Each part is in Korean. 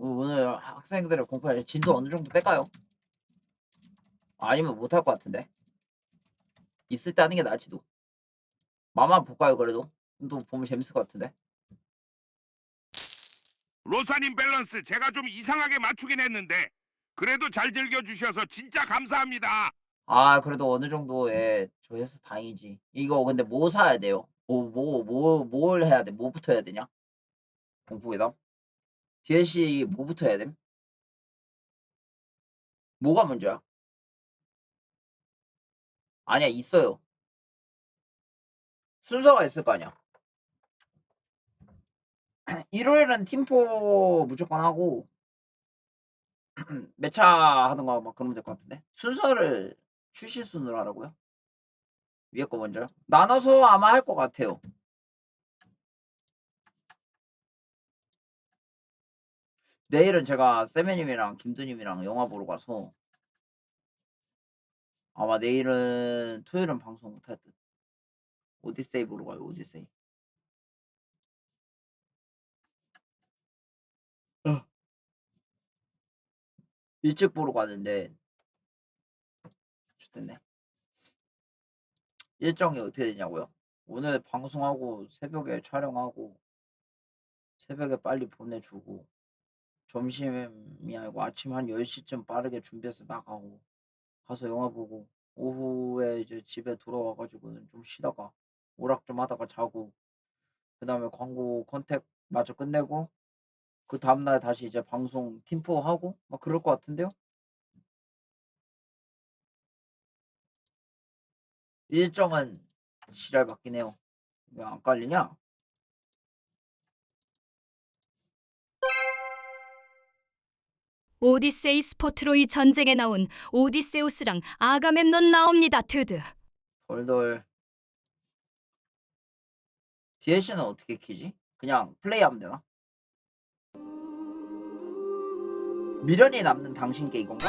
오늘 학생들의 공부 진도 어느 정도 뺄까요? 아니면 못할 것 같은데. 있을 때 하는 게 나을지도. 맛만 볼까요, 그래도? 또 보면 재밌을 것 같은데. 로사님 밸런스 제가 좀 이상하게 맞추긴 했는데 그래도 잘 즐겨주셔서 진짜 감사합니다. 아, 그래도 어느 정도의 조회수 다행이지. 이거 근데 뭐 사야 돼요? 뭘 해야 돼? 뭐부터 해야 되냐? 공부에다. DLC 뭐부터 해야 됨? 뭐가 문제야? 아니야, 있어요. 순서가 있을 거 아니야. 일요일은 팀포 무조건 하고 매차 하던가 막 그러면 될 것 같은데. 순서를 출시 순으로 하라고요? 위에 거 먼저요? 나눠서 아마 할 것 같아요. 내일은 제가 세메님이랑 김두님이랑 영화 보러 가서 아마 내일은 토요일은 방송 못할 듯. 오디세이 보러 가요. 오디세이. 어. 일찍 보러 가는데 좋겠네. 일정이 어떻게 되냐고요? 오늘 방송하고 새벽에 촬영하고 새벽에 빨리 보내주고 점심이 아니고 아침 한 10시쯤 빠르게 준비해서 나가고 가서 영화 보고 오후에 이제 집에 돌아와 가지고는 좀 쉬다가 오락 좀 하다가 자고 그다음에 광고 컨택 마저 끝내고 그다음 날 다시 이제 방송 팀포 하고 막 그럴 것 같은데요? 일정은 지랄 맞긴 해요. 왜 안 깔리냐? 오디세이 스포트로이 전쟁에 나온 오디세우스랑 아가멤논 나옵니다, 드드. 덜덜. DLC는 어떻게 키지? 그냥 플레이하면 되나? 미련이 남는 당신께 이건가?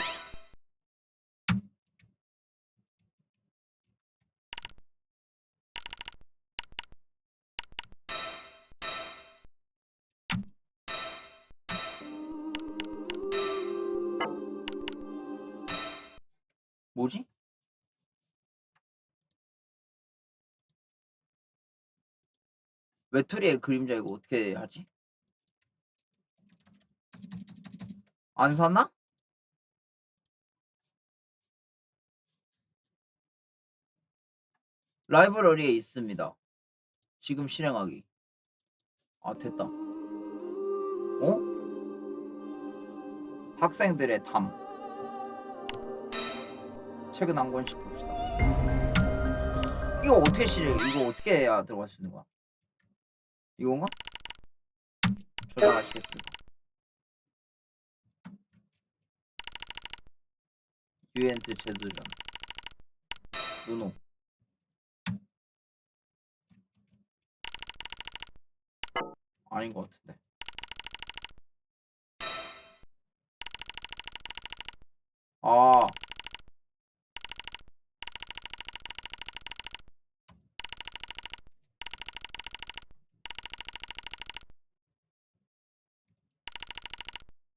뭐지? 외톨이의 그림자 이거 어떻게 하지? 안 샀나? 라이브러리에 있습니다. 지금 실행하기. 아, 됐다. 어? 학생들의 담. 책은 한 권씩 봅시다. 이거 어떻게 실행? 이거 어떻게 해야 들어갈 수 있는 거야? 이건가? 저장하시겠습니다. 유엔트 제도전. 노노. 아닌 것 같은데. 아,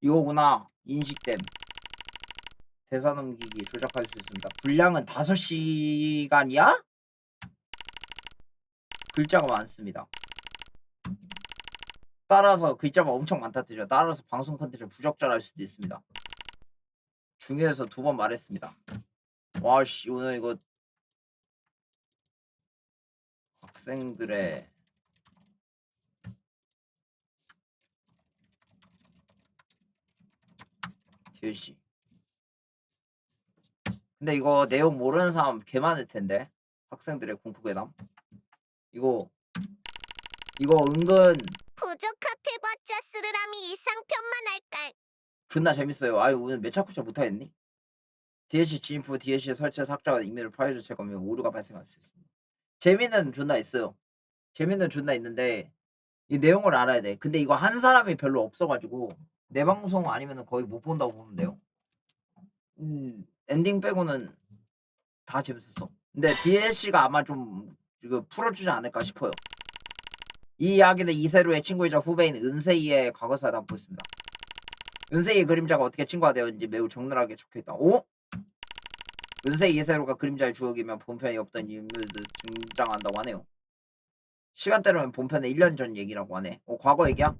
이거구나. 인식됨. 대사 넘기기 조작할 수 있습니다. 분량은 5시간이야? 글자가 많습니다. 따라서 글자가 엄청 많다 뜻이죠. 따라서 방송 컨텐츠를 부적절할 수도 있습니다. 중요해서 2번 말했습니다. 와씨 오늘 이거 학생들의 DLC. 근데 이거 내용 모르는 사람 개 많을 텐데. 학생들의 공포괴담. 이거 은근 부족합해봤자 쓰르라미 이상편만 할걸. 존나 재밌어요. 아유 오늘 메차쿠차 못하겠니? DLC 진입 후 DLC 설치 삭제와 이메일 파일을 제거하면 오류가 발생할 수 있습니다. 재미는 존나 있어요. 재미는 존나 있는데 이 내용을 알아야 돼. 근데 이거 한 사람이 별로 없어가지고 내 방송 아니면 거의 못 본다고 보면 돼요. 엔딩 빼고는 다 재밌었어. 근데 DLC가 아마 좀 이거 풀어주지 않을까 싶어요. 이 이야기는 이세로의 친구이자 후배인 은세이의 과거사에 담고 있습니다. 은세이의 그림자가 어떻게 친구가 되었는지 매우 적나라하게 적혀있다. 오? 은세이 이세로가 그림자의 주역이면 본편에 없던 인물도 등장한다고 하네요. 시간대로는 본편의 1년 전 얘기라고 하네. 과거 얘기야?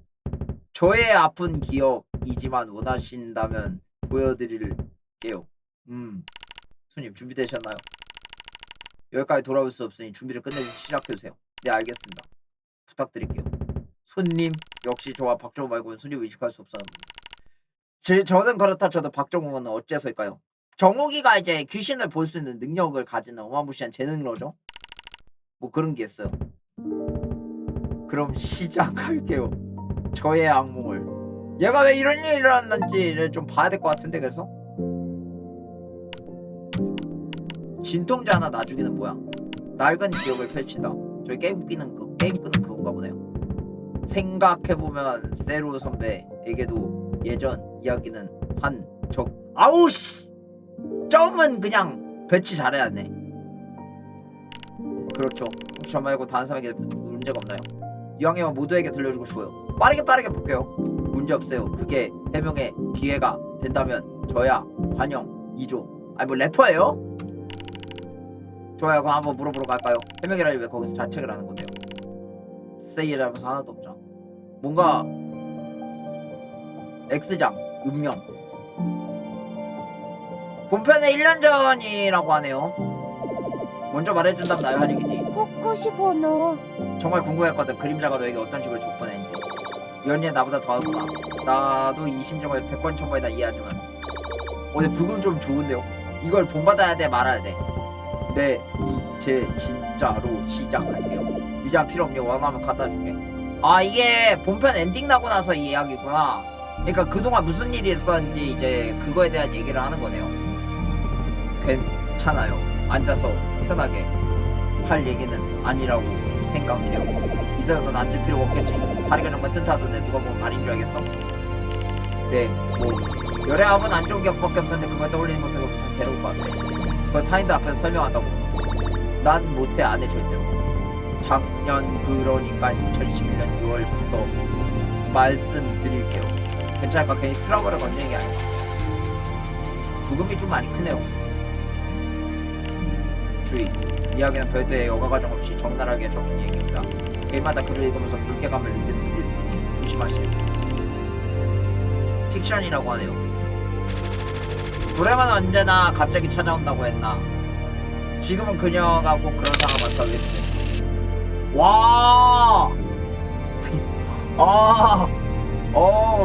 저의 아픈 기억이지만 원하신다면 보여드릴게요. 손님 준비되셨나요? 여기까지 돌아올 수 없으니 준비를 끝내주시 시작해주세요. 네 알겠습니다. 부탁드릴게요. 손님 역시 저와 박정우 말고는 손님을 의식할 수 없어요. 저는 그렇다 쳐도 박정우는 어째서일까요? 정욱이가 이제 귀신을 볼 수 있는 능력을 가지는 어마무시한 재능러죠. 뭐 그런 게 있어요. 그럼 시작할게요. 저의 악몽을. 얘가 왜 이런 일이 일어났는지를 좀 봐야 될 것 같은데. 그래서 진통제 하나 놔주기는 뭐야? 낡은 기억을 펼친다. 저희 게임 끄는 그건가 보네요. 생각해보면 세루 선배에게도 예전 이야기는 한 적. 아우씨! 점은 그냥 배치 잘해야 돼. 그렇죠. 혹시 저 말고 다른 사람에게 문제가 없나요? 이왕이면 모두에게 들려주고 싶어요. 빠르게 볼게요. 문제 없어요. 그게 해명의 기회가 된다면 저야 환영 2조. 아니 뭐 래퍼예요? 좋아요. 그럼 한번 물어보러 갈까요? 해명이라니 왜 거기서 자책을 하는 건데요? 세이의 잘못은 하나도 없죠. 뭔가 X장 운명 본편의 1년 전이라고 하네요. 먼저 말해준다면 나요 하리기지. 코코시보노. 정말 궁금했거든. 그림자가 너에게 어떤 식으로 접근했는지. 이 언니는 나보다 더하구나. 나도 이 심정을 100번 1000번이나 이해하지만 근데 부금 좀 좋은데요? 이걸 본받아야 돼 말아야 돼. 네 이제 진짜로 시작할게요. 위장 필요 없니? 원하면 갖다 줄게. 아 이게 본편 엔딩 나고 나서 이 이야기구나. 그러니까 그동안 무슨 일이 있었는지 이제 그거에 대한 얘기를 하는 거네요. 괜찮아요. 앉아서 편하게 할 얘기는 아니라고 생각해요. 이사야 넌 앉을 필요가 없겠지. 다리가 정말 튼튼하던데 누가 보면 말인 줄 알겠어? 네 뭐 열애 아버는 안 좋은 기억밖에 없었는데 그걸 떠올리는 것도 좀 괴로울 것 같아. 그걸 타인들 앞에서 설명한다고? 난 못해 안 해 절대로. 작년 그러니까 2021년 6월부터 말씀드릴게요. 괜찮을까? 괜히 트라우마를 건드리는 게 아니야. 부금이 좀 많이 크네요. 주의. 이야기는 별도의 여가 과정 없이 적나라하게 적힌 얘기입니다. 개인마다 글을 읽으면서 불쾌감을 느낄 수도 있으니 조심하세요. 픽션이라고 하네요. 노래만 언제나 갑자기 찾아온다고 했나? 지금은 그녀가 꼭 그런 상황 같다겠지. 와!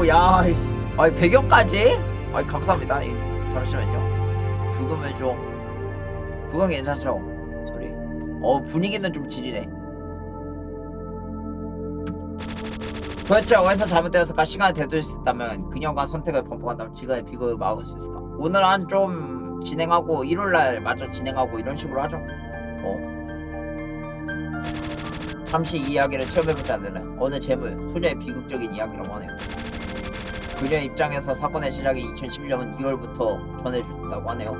야, 아니 배경까지? 아니 감사합니다. 잠시만요. 부금을 좀. 부금 괜찮죠? 소리. 분위기는 좀 지리네. 도대체 어디서 잘못되었을까? 시간을 되돌릴 수 있다면 그녀가 선택을 번복한다면 지금의 비극을 막을 수 있을까? 오늘 한 좀 진행하고 일요일날 마저 진행하고 이런 식으로 하죠. 잠시 이 이야기를 체험해보지 않을래? 어느 재물, 소녀의 비극적인 이야기라고 하네요. 그녀의 입장에서 사건의 시작이 2011년 2월부터 전해준다고 하네요.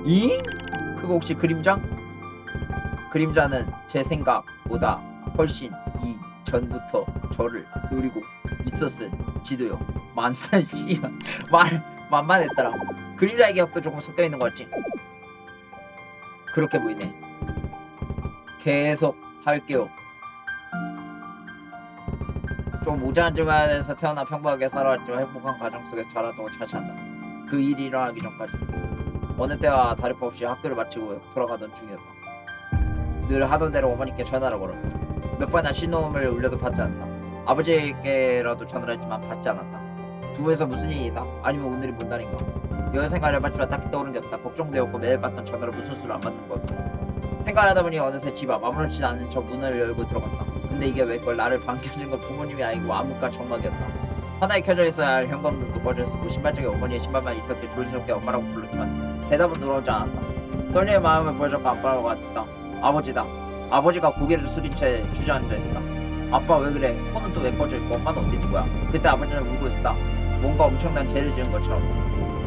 잉? 그거 혹시 그림자? 그림자는 제 생각보다 훨씬 이전부터 저를 노리고 있었을지도요. 맞는 씨야. 만만했더라. 그림자의 기억도 조금 섞여있는 것 같지? 그렇게 보이네. 계속 할게요. 좀 모자란 집안에서 태어나 평범하게 살아왔지만 행복한 가정 속에 자랐다고 자취한다. 그 일이 일어나기 전까지 어느 때와 다를 바 없이 학교를 마치고 돌아가던 중이었다. 늘 하던 대로 어머니께 전화를 걸었다. 몇 번이나 신호음을 울려도 받지 않았다. 아버지에게라도 전화를 했지만 받지 않았다. 부부에서 무슨 일이 있나? 아니면 오늘이 뭔 날인가? 여러 생각을 해봤지만 딱히 떠오르는 게 없다. 걱정되었고 매일 받던 전화를 무슨 수를 안 받는 것. 생각하다 보니 어느새 집 앞 아무렇지 않은 저 문을 열고 들어갔다. 근데 이게 왜 그걸 나를 반겨준 건 부모님이 아니고 암흑과 정막이었다. 하나에 켜져 있어야 할 형광등도 꺼져 있었고 신발장에 어머니의 신발만 있었기에 조심스럽게 엄마라고 불렀지만 대답은 돌아오지 않았다. 떨리는 마음을 보여줬고 아빠라고 왔다. 아버지다. 아버지가 고개를 숙인 채 주저앉아 있었다. 아빠 왜 그래? 폰은 또 왜 꺼져 있고 엄마는 어디 있는 거야? 그때 아버지는 울고 있었다. 뭔가 엄청난 죄를 지은 것처럼.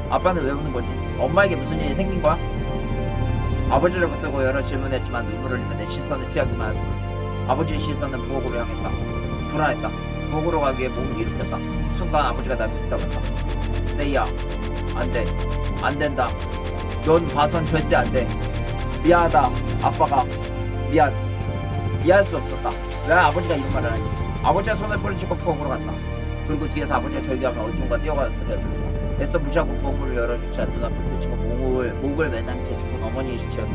아빠는 왜 우는 거지? 엄마에게 무슨 일이 생긴 거야? 아버지를 붙들고 여러 질문했지만 눈물을 흘리며 내 시선을 피하기만 했다. 아버지의 시선은 부엌으로 향했다. 불안했다. 부엌으로 가기 위해 몸을 일으켰다. 순간 아버지가 날 붙잡았다. 세이야, 안돼, 안된다. 넌 봐선 절대 안돼. 미안하다, 아빠가. 미안할 수 없었다. 왜 아버지가 이런 말을 하지? 아버지가 손을 뿌리치고 부엌으로 갔다. 그리고 뒤에서 아버지가 절규하며 어디론가 뛰어가는 소리가 들렸다. 애써 무시하고 부엌문을 열어주자 눈앞을 펼치고 목을 매단 채 죽은 어머니의 시체였다.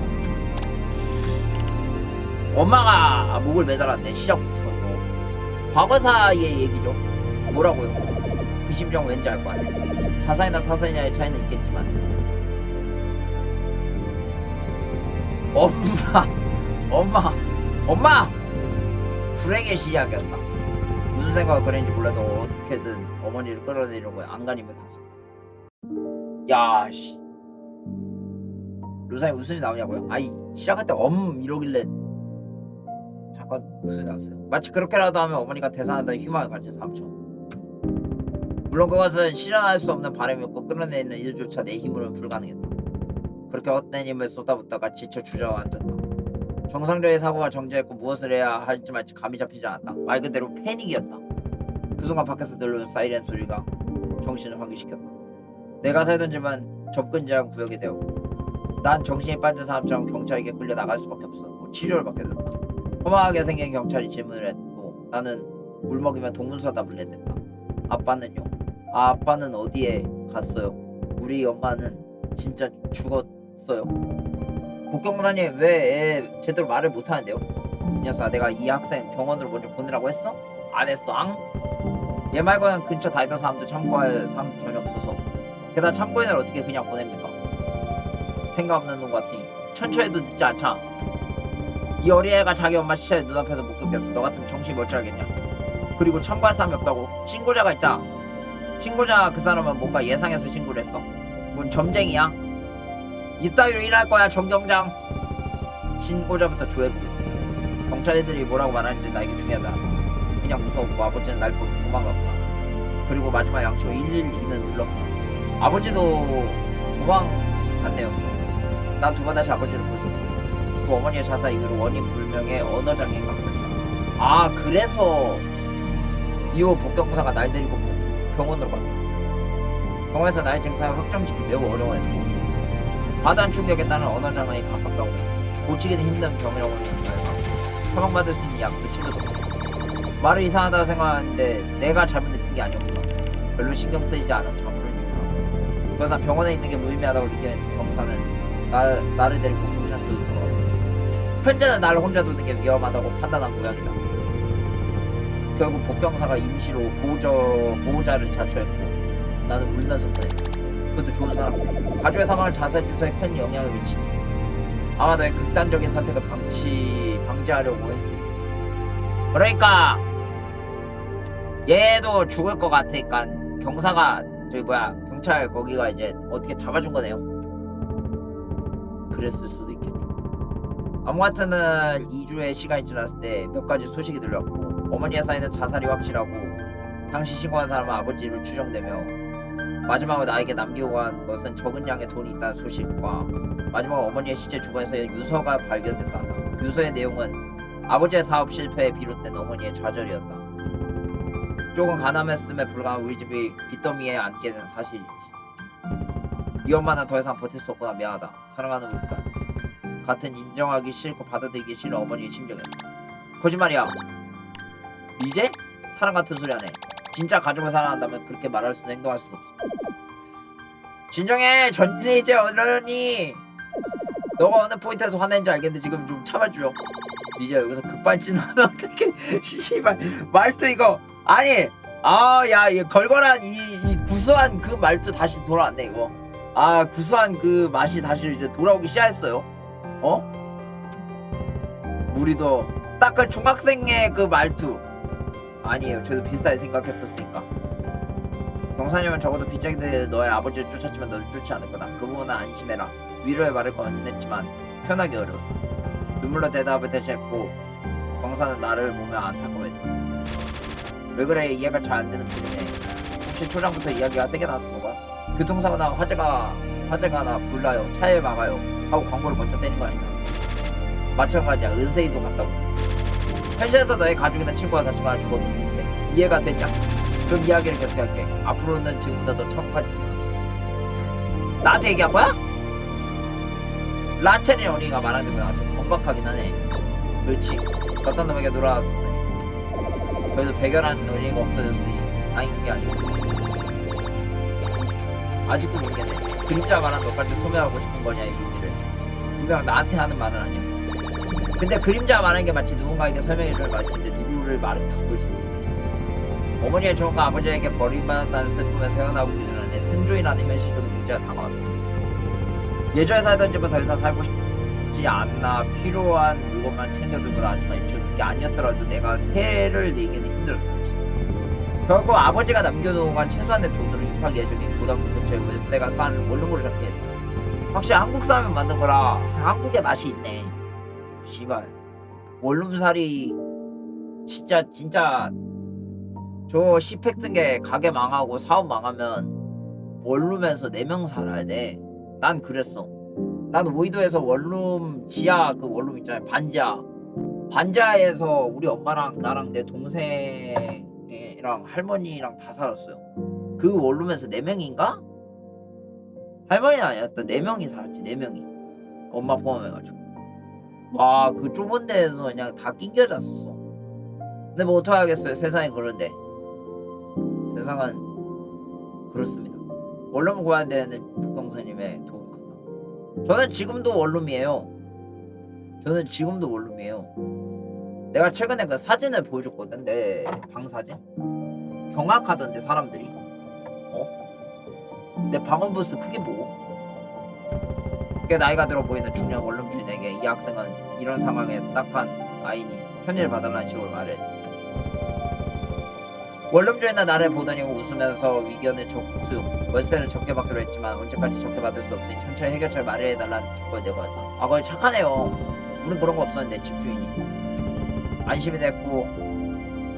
엄마가 목을 매달았네. 시작부터 이거 과거사의 얘기죠. 뭐라고요? 그 심정 왠지 알 거 아니야. 자살이나 타살이냐의 차이는 있겠지만 엄마 불행의 시작이었다. 무슨 생각을 그랬는지 몰라도 어떻게든 어머니를 끌어내려고 안간힘을 다했어. 야 씨, 루사님 웃음이 나오냐고요? 아이 시작할 때 이러길래 잠깐 웃음이 났어요. 마치 그렇게라도 하면 어머니가 대산한다는 희망을 가진 삼촌. 물론 그것은 실현할 수 없는 바람이었고 끌어내는 일조차 내 힘으로는 불가능했다. 그렇게 헛된 힘을 쏟아붓다가 지쳐 주저앉았다. 정상적인 사고가 정지했고 무엇을 해야 할지 말지 감이 잡히지 않았다. 말 그대로 패닉이었다. 그 순간 밖에서 들려온 사이렌 소리가 정신을 환기시켰다. 내가 살던 집은 접근 제한 구역이 되었고 난 정신이 빠진 사람처럼 경찰에게 끌려 나갈 수밖에 없었고 치료를 받게 됐다. 허망하게 생긴 경찰이 질문을 했고 나는 울먹이며 동문서답을 내댔다. 아빠는요? 아빠는 어디에 갔어요? 우리 엄마는 진짜 죽었어요? 복경사님 왜 애 제대로 말을 못하는데요? 이 녀석아, 내가 이 학생 병원으로 먼저 보내라고 했어? 안 했어 앙? 얘 말고는 근처 다니던 사람도 참고할 사람도 전혀 없어서 게다가 참고인을 어떻게 그냥 보냅니까? 생각 없는 놈 같으니 천천히도 늦지 않자. 이 어린애가 자기 엄마 시체를 눈앞에서 목격했어. 너 같으면 정신이 멀쩡하겠냐? 그리고 참고할 사람이 없다고? 신고자가 있다. 신고자 그 사람은 뭔가 예상해서 신고를 했어. 뭔 점쟁이야? 이따위로 일할 거야 정경장. 신고자부터 조회해보겠습니다. 경찰들이 뭐라고 말하는지 나에게 중요하지 않아. 그냥 무서웠고 아버지는 날 보고 도망갔구나. 그리고 마지막 양초 112는 눌렀구나. 아버지도 도망갔네요. 난 두 번 다시 아버지를 볼 수 없고 그 어머니의 자살 이후로 원인 불명의 언어장애가 걸렸다. 아 그래서 이후 복경사가 날 데리고 병원으로 갔다. 병원에서 나의 증상을 확정짓기 매우 어려워했고 과다한 충격에 따른 언어장애에 가깝다고 고치기는 힘든 병이라고 말과 처방받을 수 있는 약도 치료도 없고 말을 이상하다고 생각하는데 내가 잘못 느낀 게 아니었구나. 별로 신경 쓰이지 않은 잠풀이구나. 그래서 병원에 있는 게 무의미하다고 느낀 경사는 나를 데리고 경찰서로 돌아가고 현재는 나를 혼자 두는 게 위험하다고 판단한 모양이다. 결국 복경사가 임시로 보호자를 자처했고 나는 울면서 보냈다. 그것도 좋은 사람이다. 가족의 사망을 자살 주사에 큰 영향을 미치니 아마 너의 극단적인 선택을 방지하려고 했으니. 그러니까 얘도 죽을 것 같으니까 경사가 경찰 거기가 이제 어떻게 잡아준 거네요. 그랬을 수도 있겠죠. 아무 같은 날 2주의 시간이 지났을 때 몇 가지 소식이 들렸고 어머니의 사인은 자살이 확실하고 당시 신고한 사람은 아버지로 추정되며 마지막으로 나에게 남기고 간 것은 적은 양의 돈이 있다는 소식과 마지막으로 어머니의 시체 주변에서 유서가 발견됐다. 유서의 내용은 아버지의 사업 실패에 비롯된 어머니의 좌절이었다. 조금 가난했음에 불과한 우리 집이 빚더미에 앉게 된 사실이지. 이 엄마는 더 이상 버틸 수 없구나. 미안하다. 사랑하는 우리 딸. 같은 인정하기 싫고 받아들이기 싫은 어머니의 심정이었다. 거짓말이야. 이제? 사랑 같은 소리 하네. 진짜 가족을 사랑한다면 그렇게 말할 수는 행동할 수도 없어. 진정해. 전진이 이제 어른이 너가 어느 포인트에서 화내는지 알겠는데 지금 좀 참아줘. 이제 여기서 급발진하면 어떡해. 씨발 말투 이거 아니 야 이 걸걸한 이 구수한 그 말투 다시 돌아왔네 이거. 구수한 그 맛이 다시 이제 돌아오기 시작했어요. 우리도 딱 그 중학생의 그 말투 아니에요. 저도 비슷하게 생각했었으니까. 경사님은 적어도 빚쟁이들이 너의 아버지를 쫓았지만 너를 쫓지 않을 거다. 그 부분은 안심해라. 위로의 말을 건넸지만 편하기 어려워. 눈물로 대답을 대신했고 경사는 나를 보며 안타까워했다. 왜 그래? 이해가 잘 안 되는 분이네. 혹시 초장부터 이야기가 세게 나서 뭐가? 교통사고나 화재가 나 불나요. 차에 막아요. 하고 광고를 먼저 때린 거 아니냐. 마찬가지야. 은세이도 같다고. 현실에서 너의 가족이나 친구가 다치거나 죽어도 비슷해. 이해가 됐냐? 그럼 이야기를 계속할게. 앞으로는 지금보다 더 차분하지. 나한테 얘기한 거야? 라체린 어린이가 말하는 데보다 좀 건박하긴 하네. 그렇지. 어떤 놈에게 돌아왔으니 그래도 배결한 어린이가 없어졌으니 다행인 게 아니고. 아직도 모르겠네. 그림자 말한 너까지 소개하고 싶은 거냐 이 얘기를. 분명 나한테 하는 말은 아니었어. 근데 그림자 말하는 게 마치 누군가에게 설명해줄 말인데 누구를 말했던 거지. 어머니의 죽음과 아버지에게 버림받았다는 슬픔에 새어나오기 전에 생존이라는 현실적인 문제가 다가왔다. 예전에 살던 집은 더 이상 살고 싶지 않나 필요한 물건만 챙겨들고 나왔지만 그게 아니었더라도 내가 세를 내기는 힘들었었지. 결국 아버지가 남겨놓은 건 최소한의 돈으로 입학 예정인 고등학교 근처에 월세가 싼 원룸으로 잡게 했다. 확실히 한국 사람이 만든 거라 한국의 맛이 있네. 씨발 원룸살이 진짜 저 시팩 뜬 게 가게 망하고 사업 망하면 원룸에서 4명 살아야 돼. 난 그랬어. 난 오이도에서 원룸 지하 그 원룸 있잖아요. 반지하에서 우리 엄마랑 나랑 내 동생이랑 할머니랑 다 살았어요. 그 원룸에서 4명인가? 할머니는 아니었다. 4명이 살았지. 4명이 엄마 포함해가지고. 와 그 좁은 데에서 그냥 다 낑겨 잤었어. 근데 뭐 어떡하겠어요. 세상이 그런데. 세상은 그렇습니다. 원룸을 구하는 데는 북경선님의 도움이 컸다. 저는 지금도 원룸이에요. 내가 최근에 그 사진을 보여줬거든. 내 방 사진. 경악하던데 사람들이. 내 방음 부스 크게 보고. 꽤 나이가 들어 보이는 중년 원룸 주인에게 이 학생은 이런 상황에 딱한 아이니 편의를 봐달라는 식으로 말해. 원룸 주인은 나를 보더니 웃으면서 위견을 수용. 월세를 적게 받기로 했지만 언제까지 적게 받을 수 없으니 천천히 해결책을 마련해달라는 조건을 내걸었다. 아 거의 착하네요. 우린 그런 거 없었는데 집주인이. 안심이 됐고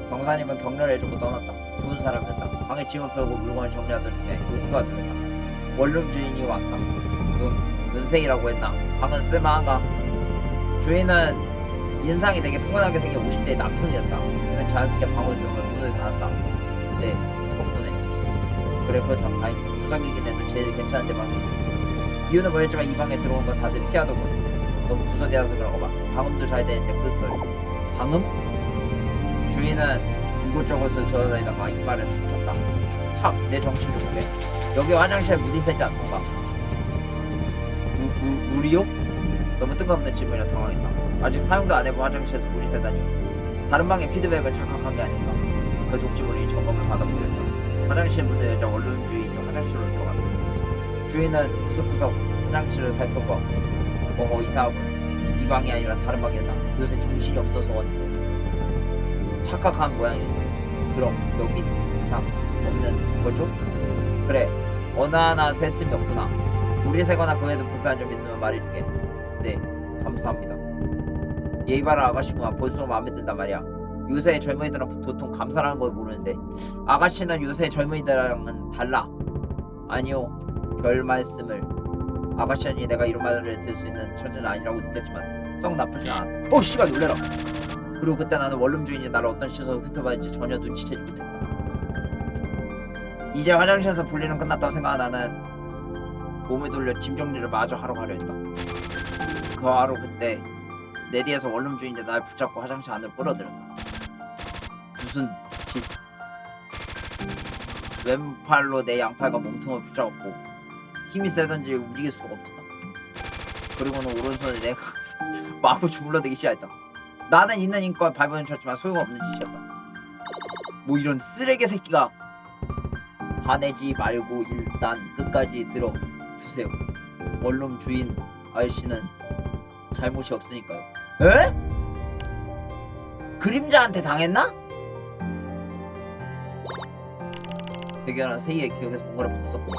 경사님은 격려를 해주고 떠났다. 좋은 사람이었다. 방에 짐을 풀고 물건을 정리하던 중에 노크가 들렸다. 원룸 주인이 왔다. 눈생이라고 했나? 방은 쓸만한가? 주인은 인상이 되게 푸근하게 생긴 50대의 남성이었다. 그는 자연스럽게 방을 들고 문을 닫았다. 네, 덕분에. 그래 그렇다면 다행이다. 구석이긴 해도 제일 괜찮은데 방이. 이유는 모르겠지만 이 방에 들어온 건 다들 피하더군. 너무 구석이라서 그런가 봐. 방음도 잘 되는데 끌끌. 방음? 주인은 이곳저곳을 돌아다니다가 이 말을 닥쳤다. 참, 내 정신 좀 보게. 여기 화장실에 물이 새지 않던가? 물이요? 너무 뜬금없는 질문이라 당황했다. 아직 사용도 안 해본 화장실에서 물이 새다니. 다른 방의 피드백을 착각한 게 아닌가. 그 독지물이 점검을 받아보렸다. 화장실 문을 열자 원룸 주인이 화장실로 들어갔다. 주인은 구석구석 화장실을 살펴보았고 이상하군. 이 방이 아니라 다른 방이었나. 요새 정신이 없어서 착각한 모양이다. 그럼 여긴 이상 없는 거죠? 그래 어느 하나 새 틈이 없구나. 물이 새거나 그 외에도 불편한 점이 있으면 말해주게. 네 감사합니다. 예의 바른 아가씨구나. 볼수록 마음에 든단 말이야. 요새 젊은이들은 도통 감사라는 걸 모르는데 아가씨는 요새 젊은이들랑은 달라. 아니요 별 말씀을. 아가씨니 내가 이런 말을 들을 수 있는 처지는 아니라고 느꼈지만 썩 나쁘진 않았다. 씨발 놀래라. 그리고 그때 나는 원룸 주인이 나를 어떤 시선으로 훑어봤는지 전혀 눈치채지 못했다. 이제 화장실에서 분리는 끝났다고 생각한 나는 몸을 돌려 짐 정리를 마저 하러 가려 했다. 그 바로 그때 내 뒤에서 원룸 주인이 날 붙잡고 화장실 안으로 끌어들였다. 무슨 짓? 왼팔로 내 양팔과 몸통을 붙잡았고 힘이 세던지 움직일 수가 없었다. 그리고는 오른손에 내가 마구 주물러대기 시작했다. 나는 있는 힘껏 발버둥 쳤지만 소용없는 짓이었다. 뭐 이런 쓰레기 새끼가. 화내지 말고 일단 끝까지 들어주세요. 원룸 주인 아저씨는 잘못이 없으니까요. 에? 그림자한테 당했나? 배경은 세이의 기억에서 뭔가를 봤었구나.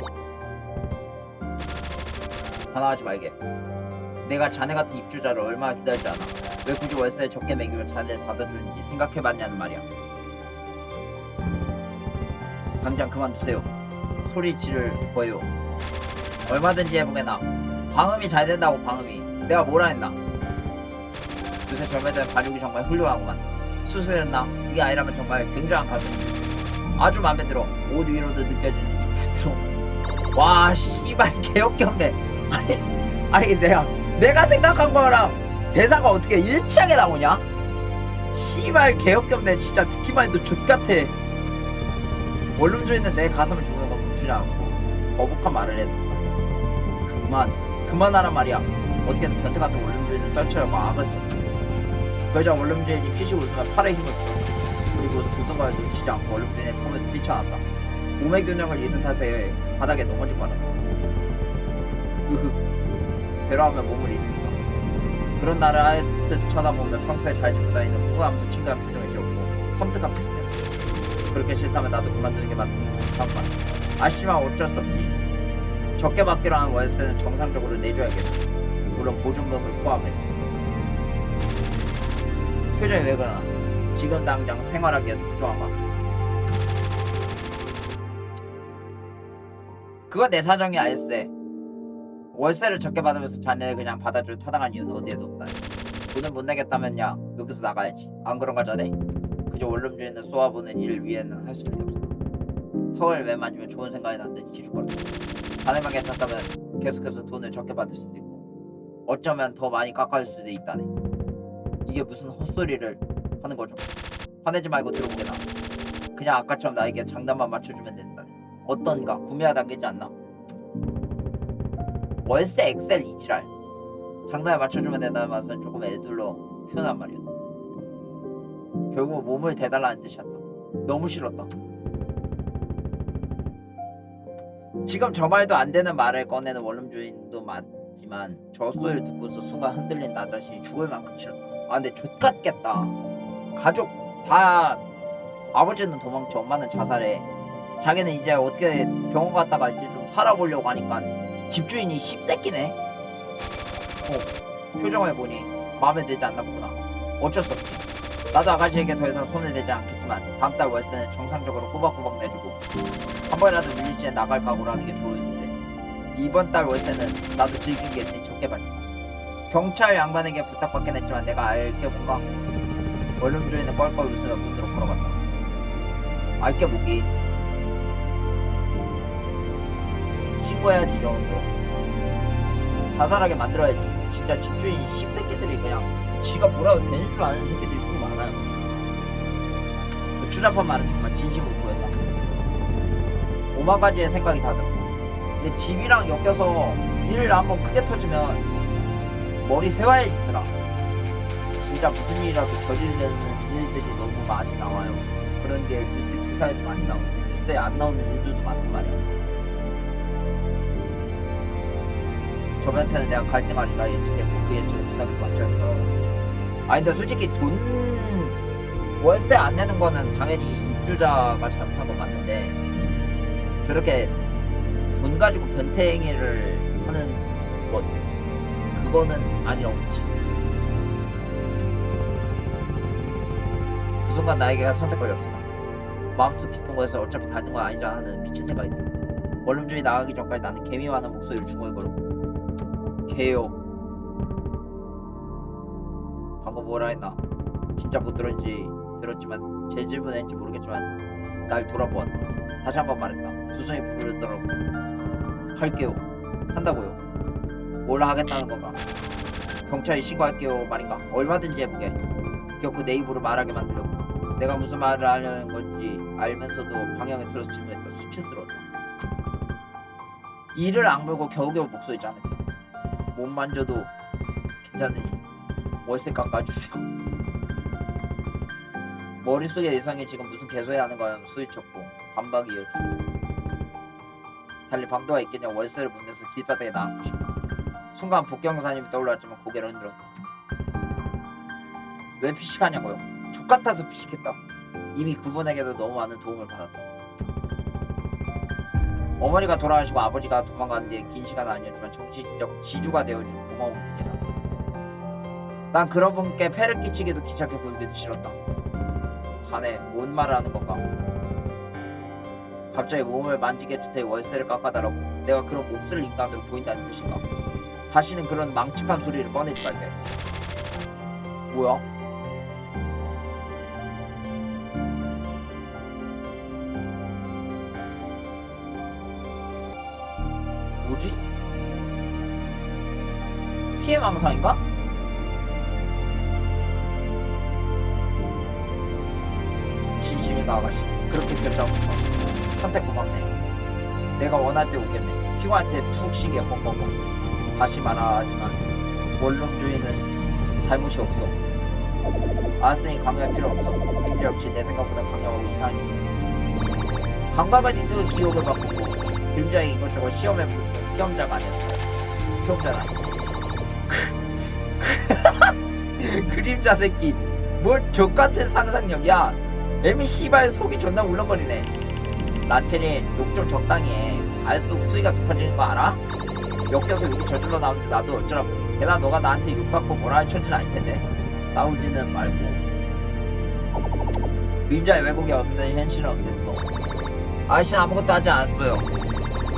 반항하지 말게. 내가 자네 같은 입주자를 얼마나 기다리지 않아. 왜 굳이 월세를 적게 매기면 자네를 받아주는지 생각해봤냐는 말이야. 당장 그만두세요. 소리 지를 거예요. 얼마든지 해보게나. 방음이 잘 된다고 방음이. 내가 뭐라 했나. 요새 젊은이들은 발육이 정말 훌륭하구만. 수술했나? 이게 아니라면 정말 굉장한 가슴. 아주 마음에 들어. 옷 위로도 느껴지는 이 부드러움. 와 씨발 개역겹네. 아니 내가 생각한 거랑 대사가 어떻게 일치하게 나오냐? 씨발 개역겹네. 진짜 듣기만 해도 족같아. 원룸주의는 내 가슴을 주는 건 멈추지 않고 거북한 말을 해도 그만하란 말이야. 어떻게든 변태 같은 원룸주의는 떨쳐려고 악을 써. 그러자 원룸주의는 피식 웃으며 팔에 힘을 줘. 그리고 그 순간에 놓치지 않고 원룸주의는 폼에서 뛰쳐났다. 몸의 균형을 잃은 탓에 바닥에 넘어지고 말았다. 괴로워하며 몸을 잃는다. 그런 나를 하얗게 쳐다보며 평소에 잘 짚고 다니는 푸근하면서 친근한 표정을 지었고 섬뜩한 표정이었다. 그렇게 싫다면 나도 그만두는 게 맞는 상관. 아시지만 어쩔 수 없지. 적게 받기로 한 월세는 정상적으로 내줘야겠다. 물론 보증금을 포함해서. 표정이 왜 그러나? 지금 당장 생활하기에 부족한가? 그건 내 사정이 알세. 월세를 적게 받으면서 자네를 그냥 받아줄 타당한 이유는 어디에도 없다. 돈을 못 내겠다면야 여기서 나가야지. 안 그런가 자네? 그저 원룸주의는 쏘아보는 일 위에는 할 수 있는 게 없어. 턱을 왜 만지면 좋은 생각이 나는데 기죽거려. 자네만 괜찮다면 계속해서 돈을 적게 받을 수도 있고 어쩌면 더 많이 깎아줄 수도 있다네. 이게 무슨 헛소리를 하는 거죠? 화내지 말고 들어보게나. 그냥 아까처럼 나에게 장단만 맞춰주면 된다네. 어떤가? 구매하다겠지 않나? 월세 엑셀 이지랄. 장단에 맞춰주면 된다는 말은 조금 애둘러 표현한 말이었다. 결국 몸을 대달라는 뜻이었다. 너무 싫었다. 지금 저 말도 안 되는 말을 꺼내는 원룸주인도 맞지만 저 소리를 듣고서 순간 흔들린 나 자신이 죽을 만큼 싫었다. 아 근데 좆같겠다. 가족 다 아버지는 도망쳐, 엄마는 자살해. 자기는 이제 어떻게 병원 갔다가 이제 좀 살아보려고 하니까 집주인이 씹새끼네. 표정을 보니 마음에 들지 않나 보구나. 어쩔 수 없지. 나도 아가씨에게 더 이상 손을 대지 않겠지만 다음 달 월세는 정상적으로 꼬박꼬박 내주고 한 번이라도 밀릴 시에 나갈 각오라는 게 좋을세. 이번 달 월세는 나도 즐긴 게 있으니 적게 받지. 경찰 양반에게 부탁받긴 했지만 내가 알게 뭔가. 원룸주인은 껄껄 웃으며 문으로 걸어갔다. 알게 뭐기. 신고해야지 이러는 거. 자살하게 만들어야지. 진짜 집주인 씹새끼들이 그냥 지가 뭐라도 되는 줄 아는 새끼들이 꼭 많아요. 그 추잡한 말은 정말 진심으로 보였다. 5만 가지의 생각이 다 들었고. 근데 집이랑 엮여서 일을 한번 크게 터지면 머리 세워야지더라. 진짜 무슨 일이라도 저지르는 일들이 너무 많이 나와요. 그런 게 뉴스 기사에도 많이 나오고 뉴스에 안 나오는 일들도 많단 말이야. 저번에는 내가 갈등하리라 예측했고 그 예측을 끝나기도 맞췄어. 아니 근데 솔직히 돈 월세 안 내는 거는 당연히 입주자가 잘못한 건 맞는데 저렇게 돈 가지고 변태 행위를 하는 것 그거는 아니라고 보지. 그 순간 나에게 선택권이 없어. 마음속 깊은 곳에서 어차피 닿는 건 아니잖아 하는 미친 생각이 들어. 원룸주의 나가기 전까지 나는 개미와 하는 목소리를 중얼거렸고 개요. 방금 뭐라 했나? 진짜 못 들었는지 들었지만 제 질문인지 모르겠지만 날 돌아보았다. 다시 한번 말했다. 두 손이 부르르더라고. 할게요. 한다고요. 뭘 하겠다는 건가? 경찰에 신고할게요 말인가? 얼마든지 해보게. 결코 내 입으로 말하게 만들려고. 내가 무슨 말을 하려는 건지 알면서도 방향을 틀어서 질문했다. 수치스러웠다. 이를 악물고 겨우겨우 목소리 짜냈다. 못 만져도 괜찮으니 월세 깎아주세요. 머릿속에 이상이 지금 무슨 개소리 하는 거야 소리쳤고 반박이 이어지고 달리 방도가 있겠냐. 월세를 못 내서 길바닥에 나앉고 싶다. 순간 복경사님이 떠올랐지만 고개를 흔들었다. 왜 피식하냐고요? 족같아서 피식했다. 이미 그분에게도 너무 많은 도움을 받았다. 어머니가 돌아가시고 아버지가 도망간 뒤에 긴 시간은 아니었지만 정신적 지주가 되어준 고마운 분이다. 난 그런 분께 폐를 끼치기도 귀찮게 굴기도 싫었다. 자네 뭔 말을 하는 건가? 갑자기 몸을 만지게 해줄 테니 월세를 깎아달라고. 내가 그런 몹쓸 인간으로 보인다는 뜻인가? 다시는 그런 망측한 소리를 꺼내지 말게. 뭐야? 뭐지? 피해망상인가? 진심인가 아가씨? 그렇게 결정했어. 선택 고맙네. 내가 원할 때 오겠네. 피고할 때 푹 쉬게 허허허. 다시 말하지만 원룸주의는 잘못이 없어. 아스니 강요할 필요 없어. 김재 역시 내 생각보다 강력하고 이상해. 강박을 뒤뜨고 기억을 바꾸고 그림자의 이것저것 시험에 붙은 시험자가 아니었어요. 시험자는 아니고 그림자 새끼 뭐 족같은 상상력이야. 애미 씨발 속이 존나 울렁거리네. 나체린 욕 좀 적당히 해. 갈수록 수위가 높아지는 거 알아? 엮여서 욕이 저절로 나오는데 나도 어쩌라고. 게다가 너가 나한테 욕받고 뭐라 할 처지는 아닐 텐데. 싸우지는 말고. 그림자의 왜곡이 없는 현실은 어땠어? 아저씨는 아무것도 하지 않았어요.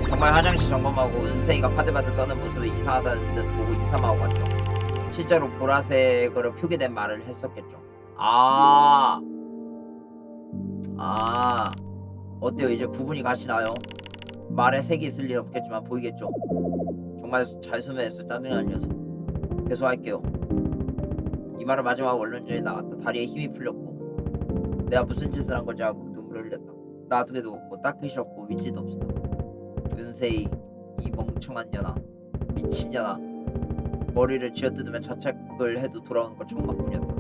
정말 화장실 점검하고 은세이가 파들파들 떠는 모습이 이상하다는 듯 보고 인사만 하고 갔죠. 실제로 보라색으로 표기된 말을 했었겠죠. 어때요? 이제 구분이 가시나요? 말에 색이 있을 일 없겠지만 보이겠죠? 정말 잘 소매했어. 짜증나는 녀석. 계속할게요. 이 말을 마지막 원론전에 나갔다. 다리에 힘이 풀렸고 내가 무슨 짓을 한 거지 하고 눈물을 흘렸다. 나중에도 없고 닦으시 없고 위치도 없었다. 윤세이 이 멍청한 년아. 미친년아. 머리를 쥐어뜯으면 자책을 해도 돌아오는 건 정막뿐이었다.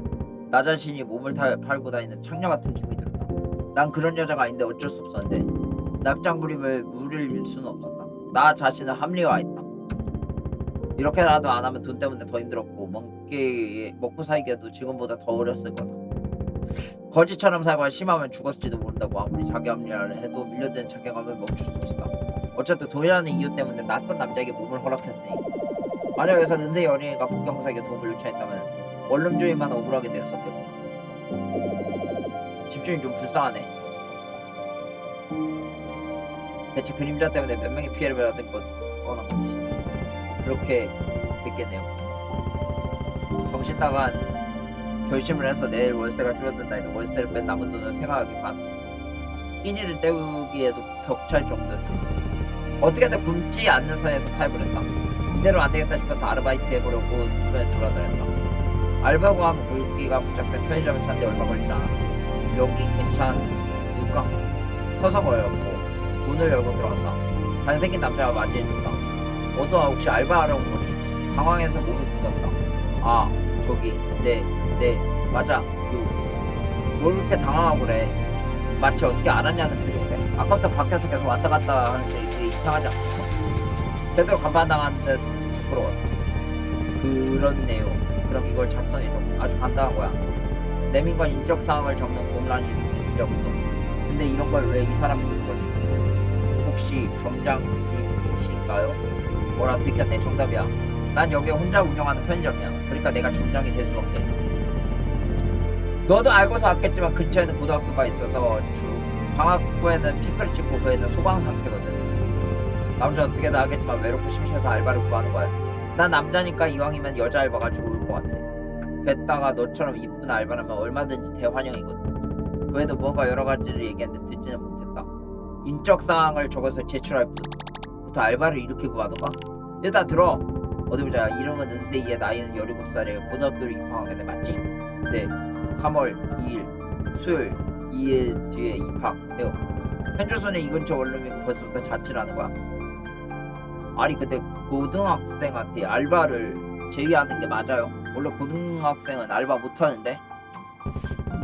나 자신이 몸을 팔고 다니는 창녀 같은 기분이 들었다. 난 그런 여자가 아닌데 어쩔 수 없었는데 낙장불입을 무를 수는 없었다. 나 자신은 합리화했다. 이렇게라도 안 하면 돈 때문에 더 힘들었고 먹고 살기에도 지금보다 더 어렸을 거다. 거지처럼 살고 심하면 죽었을지도 모른다고 아무리 자기 합리화를 해도 밀려드는 자괴감을 멈출 수 없었다. 어쨌든 돈이라는 이유 때문에 낯선 남자에게 몸을 허락했으니 만약 여기서 은세 연예인과 복경사에게 도움을 요청했다면 원룸주의만 억울하게 되었었겠고. 집주인 좀 불쌍하네. 대체 그림자 때문에 몇 명의 피해를 받은 건 뻔한 건지. 그렇게 됐겠네요. 정신 나간 결심을 해서 내일 월세가 줄어든다 해도 월세를 뺀 남은 돈을 생각하기 반. 끼니를 때우기에도 벽찰 정도였으니 어떻게든 굶지 않는 선에서 타협을 했다. 이대로 안 되겠다 싶어서 아르바이트 해보려고 주변에 돌아다녔다. 알바고 하면 굵기가 부착된 편의점을 찾는데 얼마 걸리지 않아. 여기 괜찮을까? 서서 걸렸고 문을 열고 들어간다. 잘생긴 남자가 맞이해준다. 어서와. 혹시 알바하러 온 거니? 당황해서 몸을 굳었다. 저기 네 맞아. 뭘 그렇게 당황하고 그래. 마치 어떻게 알았냐는 표정인데 아까부터 밖에서 계속 왔다 갔다 하는데 이게 이상하지 않겠어? 제대로 간판당한 듯 부끄러웠다. 그렇네요. 그럼 이걸 작성해줘. 아주 간단한 거야. 내민 건 인적 사항을 적는 공란이 필요 없어. 근데 이런 걸 왜 이 사람이 준 거지? 혹시 점장님이신가요? 뭐라 들켰네. 정답이야. 난 여기 혼자 운영하는 편의점이야. 그러니까 내가 점장이 될 수밖에. 너도 알고서 왔겠지만 근처에는 고등학교가 있어서 방학 후에는 피크를 찍고 그 애는 소강 상태거든. 나 혼자 어떻게든 하겠지만 외롭고 심심해서 알바를 구하는 거야. 난 남자니까 이왕이면 여자 알바가 좋을 것 같아. 게다가 너처럼 이쁜 알바라면 얼마든지 대환영이거든. 그래도 뭔가 여러 가지를 얘기했는데 듣지는 못했다. 인적 사항을 적어서 제출할 뿐. 부터 알바를 이렇게 구하던가? 일단 들어. 어디 보자. 이름은 은세이의 나이는 17살에 고등학교를 입학하게 돼. 맞지? 네. 3월 2일 수요일 2일 뒤에 입학해요. 현주소는 이 근처 원룸이고 벌써부터 자취를 하는 거야? 아니 근데 고등학생한테 알바를 제의하는 게 맞아요? 원래 고등학생은 알바 못하는데?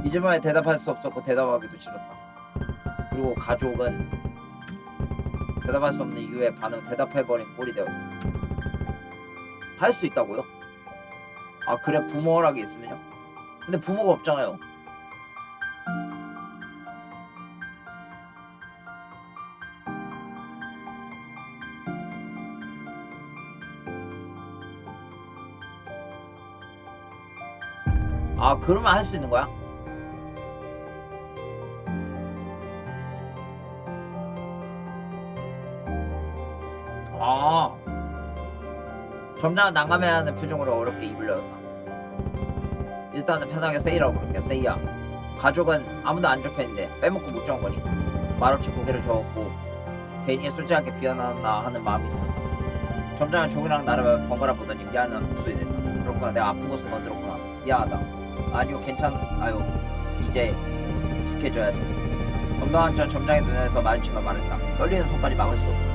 이 질문에 대답할 수 없었고 대답하기도 싫었다. 그리고 가족은 대답할 수 없는 이유에 반응 대답해버린 꼴이 되었다. 할 수 있다고요? 그래 부모 허락이 있으면요? 근데 부모가 없잖아요. 그러면 할 수 있는 거야? 점장은 난감해하는 표정으로 어렵게 입을 열었다. 일단은 편하게 세이라고 부를게. 세이야. 가족은 아무도 안 적혀있는데 빼먹고 못 적은 거니? 말없이 고개를 저었고 괜히 솔직하게 비워놨나 하는 마음이 들었다. 점장은 종이랑 나를 번갈아 보더니 미안한 목소리 냈다. 그렇구나, 내가 아픈 곳을 만들었구나. 미안하다. 아니요, 괜찮아요. 이제 익숙해져야죠. 검도한 전 점장의 눈에서 마주치며 말했다. 떨리는 손까지 막을 수 없어.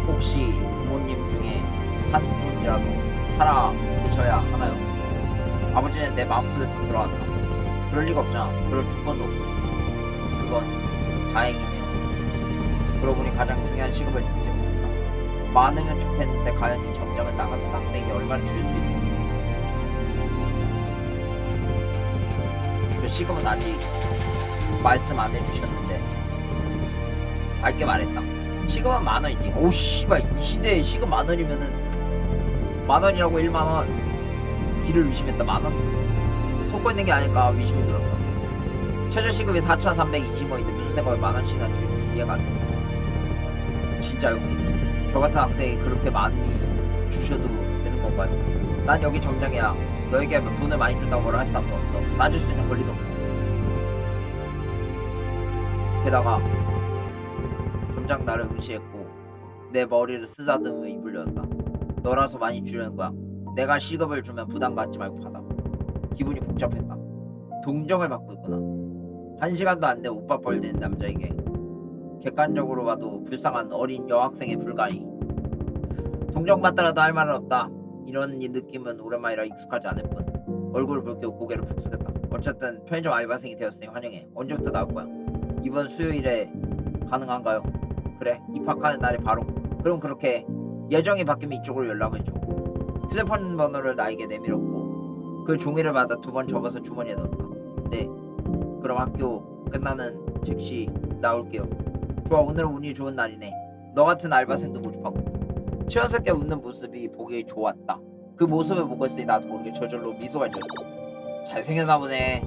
혹시 부모님 중에 한 분이라도 살아 계셔야 하나요? 아버지는 내 마음속에서 들어왔다. 그럴 리가 없잖아. 그럴 조건도 없고. 그건 다행이네요. 그러고 보니 가장 중요한 시급을 듣지 못했다. 많으면 좋겠는데 과연 이 점장은 나 같은 학생에게 얼마나 줄일 수 있었어? 그 시급은 아직 말씀 안 해주셨는데 밝게 말했다. 시급은 10,000원이지. 오 씨발, 이 시대에 시급 10,000원이면은 10,000원이라고 10,000원. 귀를 의심했다. 10,000원? 속고 있는 게 아닐까 의심이 들었다. 최저 시급이 4,320원인데 무슨 생각에 10,000원씩이나 줄지 이해가 안 돼. 진짜요? 저 같은 학생이 그렇게 많이 주셔도 되는 건가요? 난 여기 점장이야. 너에게 돈을 많이 준다고 뭐라 할 사람도 없어. 따질 수 있는 권리도 없고. 게다가 점장 나를 응시했고 내 머리를 쓰다듬으며 입을 열었다. 너라서 많이 주려는 거야. 내가 시급을 주면 부담 갖지 말고 받아. 기분이 복잡했다. 동정을 받고 있구나. 1시간도 안 돼 오빠 뻘대는 남자에게 객관적으로 봐도 불쌍한 어린 여학생에 불과하니 동정받더라도 할 말은 없다. 이런 이 느낌은 오랜만이라 익숙하지 않을 뿐. 얼굴을 붉히고 고개를 푹 숙였다. 어쨌든 편의점 알바생이 되었으니 환영해. 언제부터 나올 거야? 이번 수요일에 가능한가요? 그래, 입학하는 날이 바로. 그럼 그렇게 예정이 바뀌면 이쪽으로 연락을 줘. 휴대폰 번호를 나에게 내밀었고 그 종이를 받아 2번 접어서 주머니에 넣었다. 네, 그럼 학교 끝나는 즉시 나올게요. 좋아, 오늘은 운이 좋은 날이네. 너 같은 알바생도 모집하고. 시원스럽게 웃는 모습이 보기 좋았다. 그 모습을 보고 있으니 나도 모르게 저절로 미소가 지었다. 잘생겼나 보네.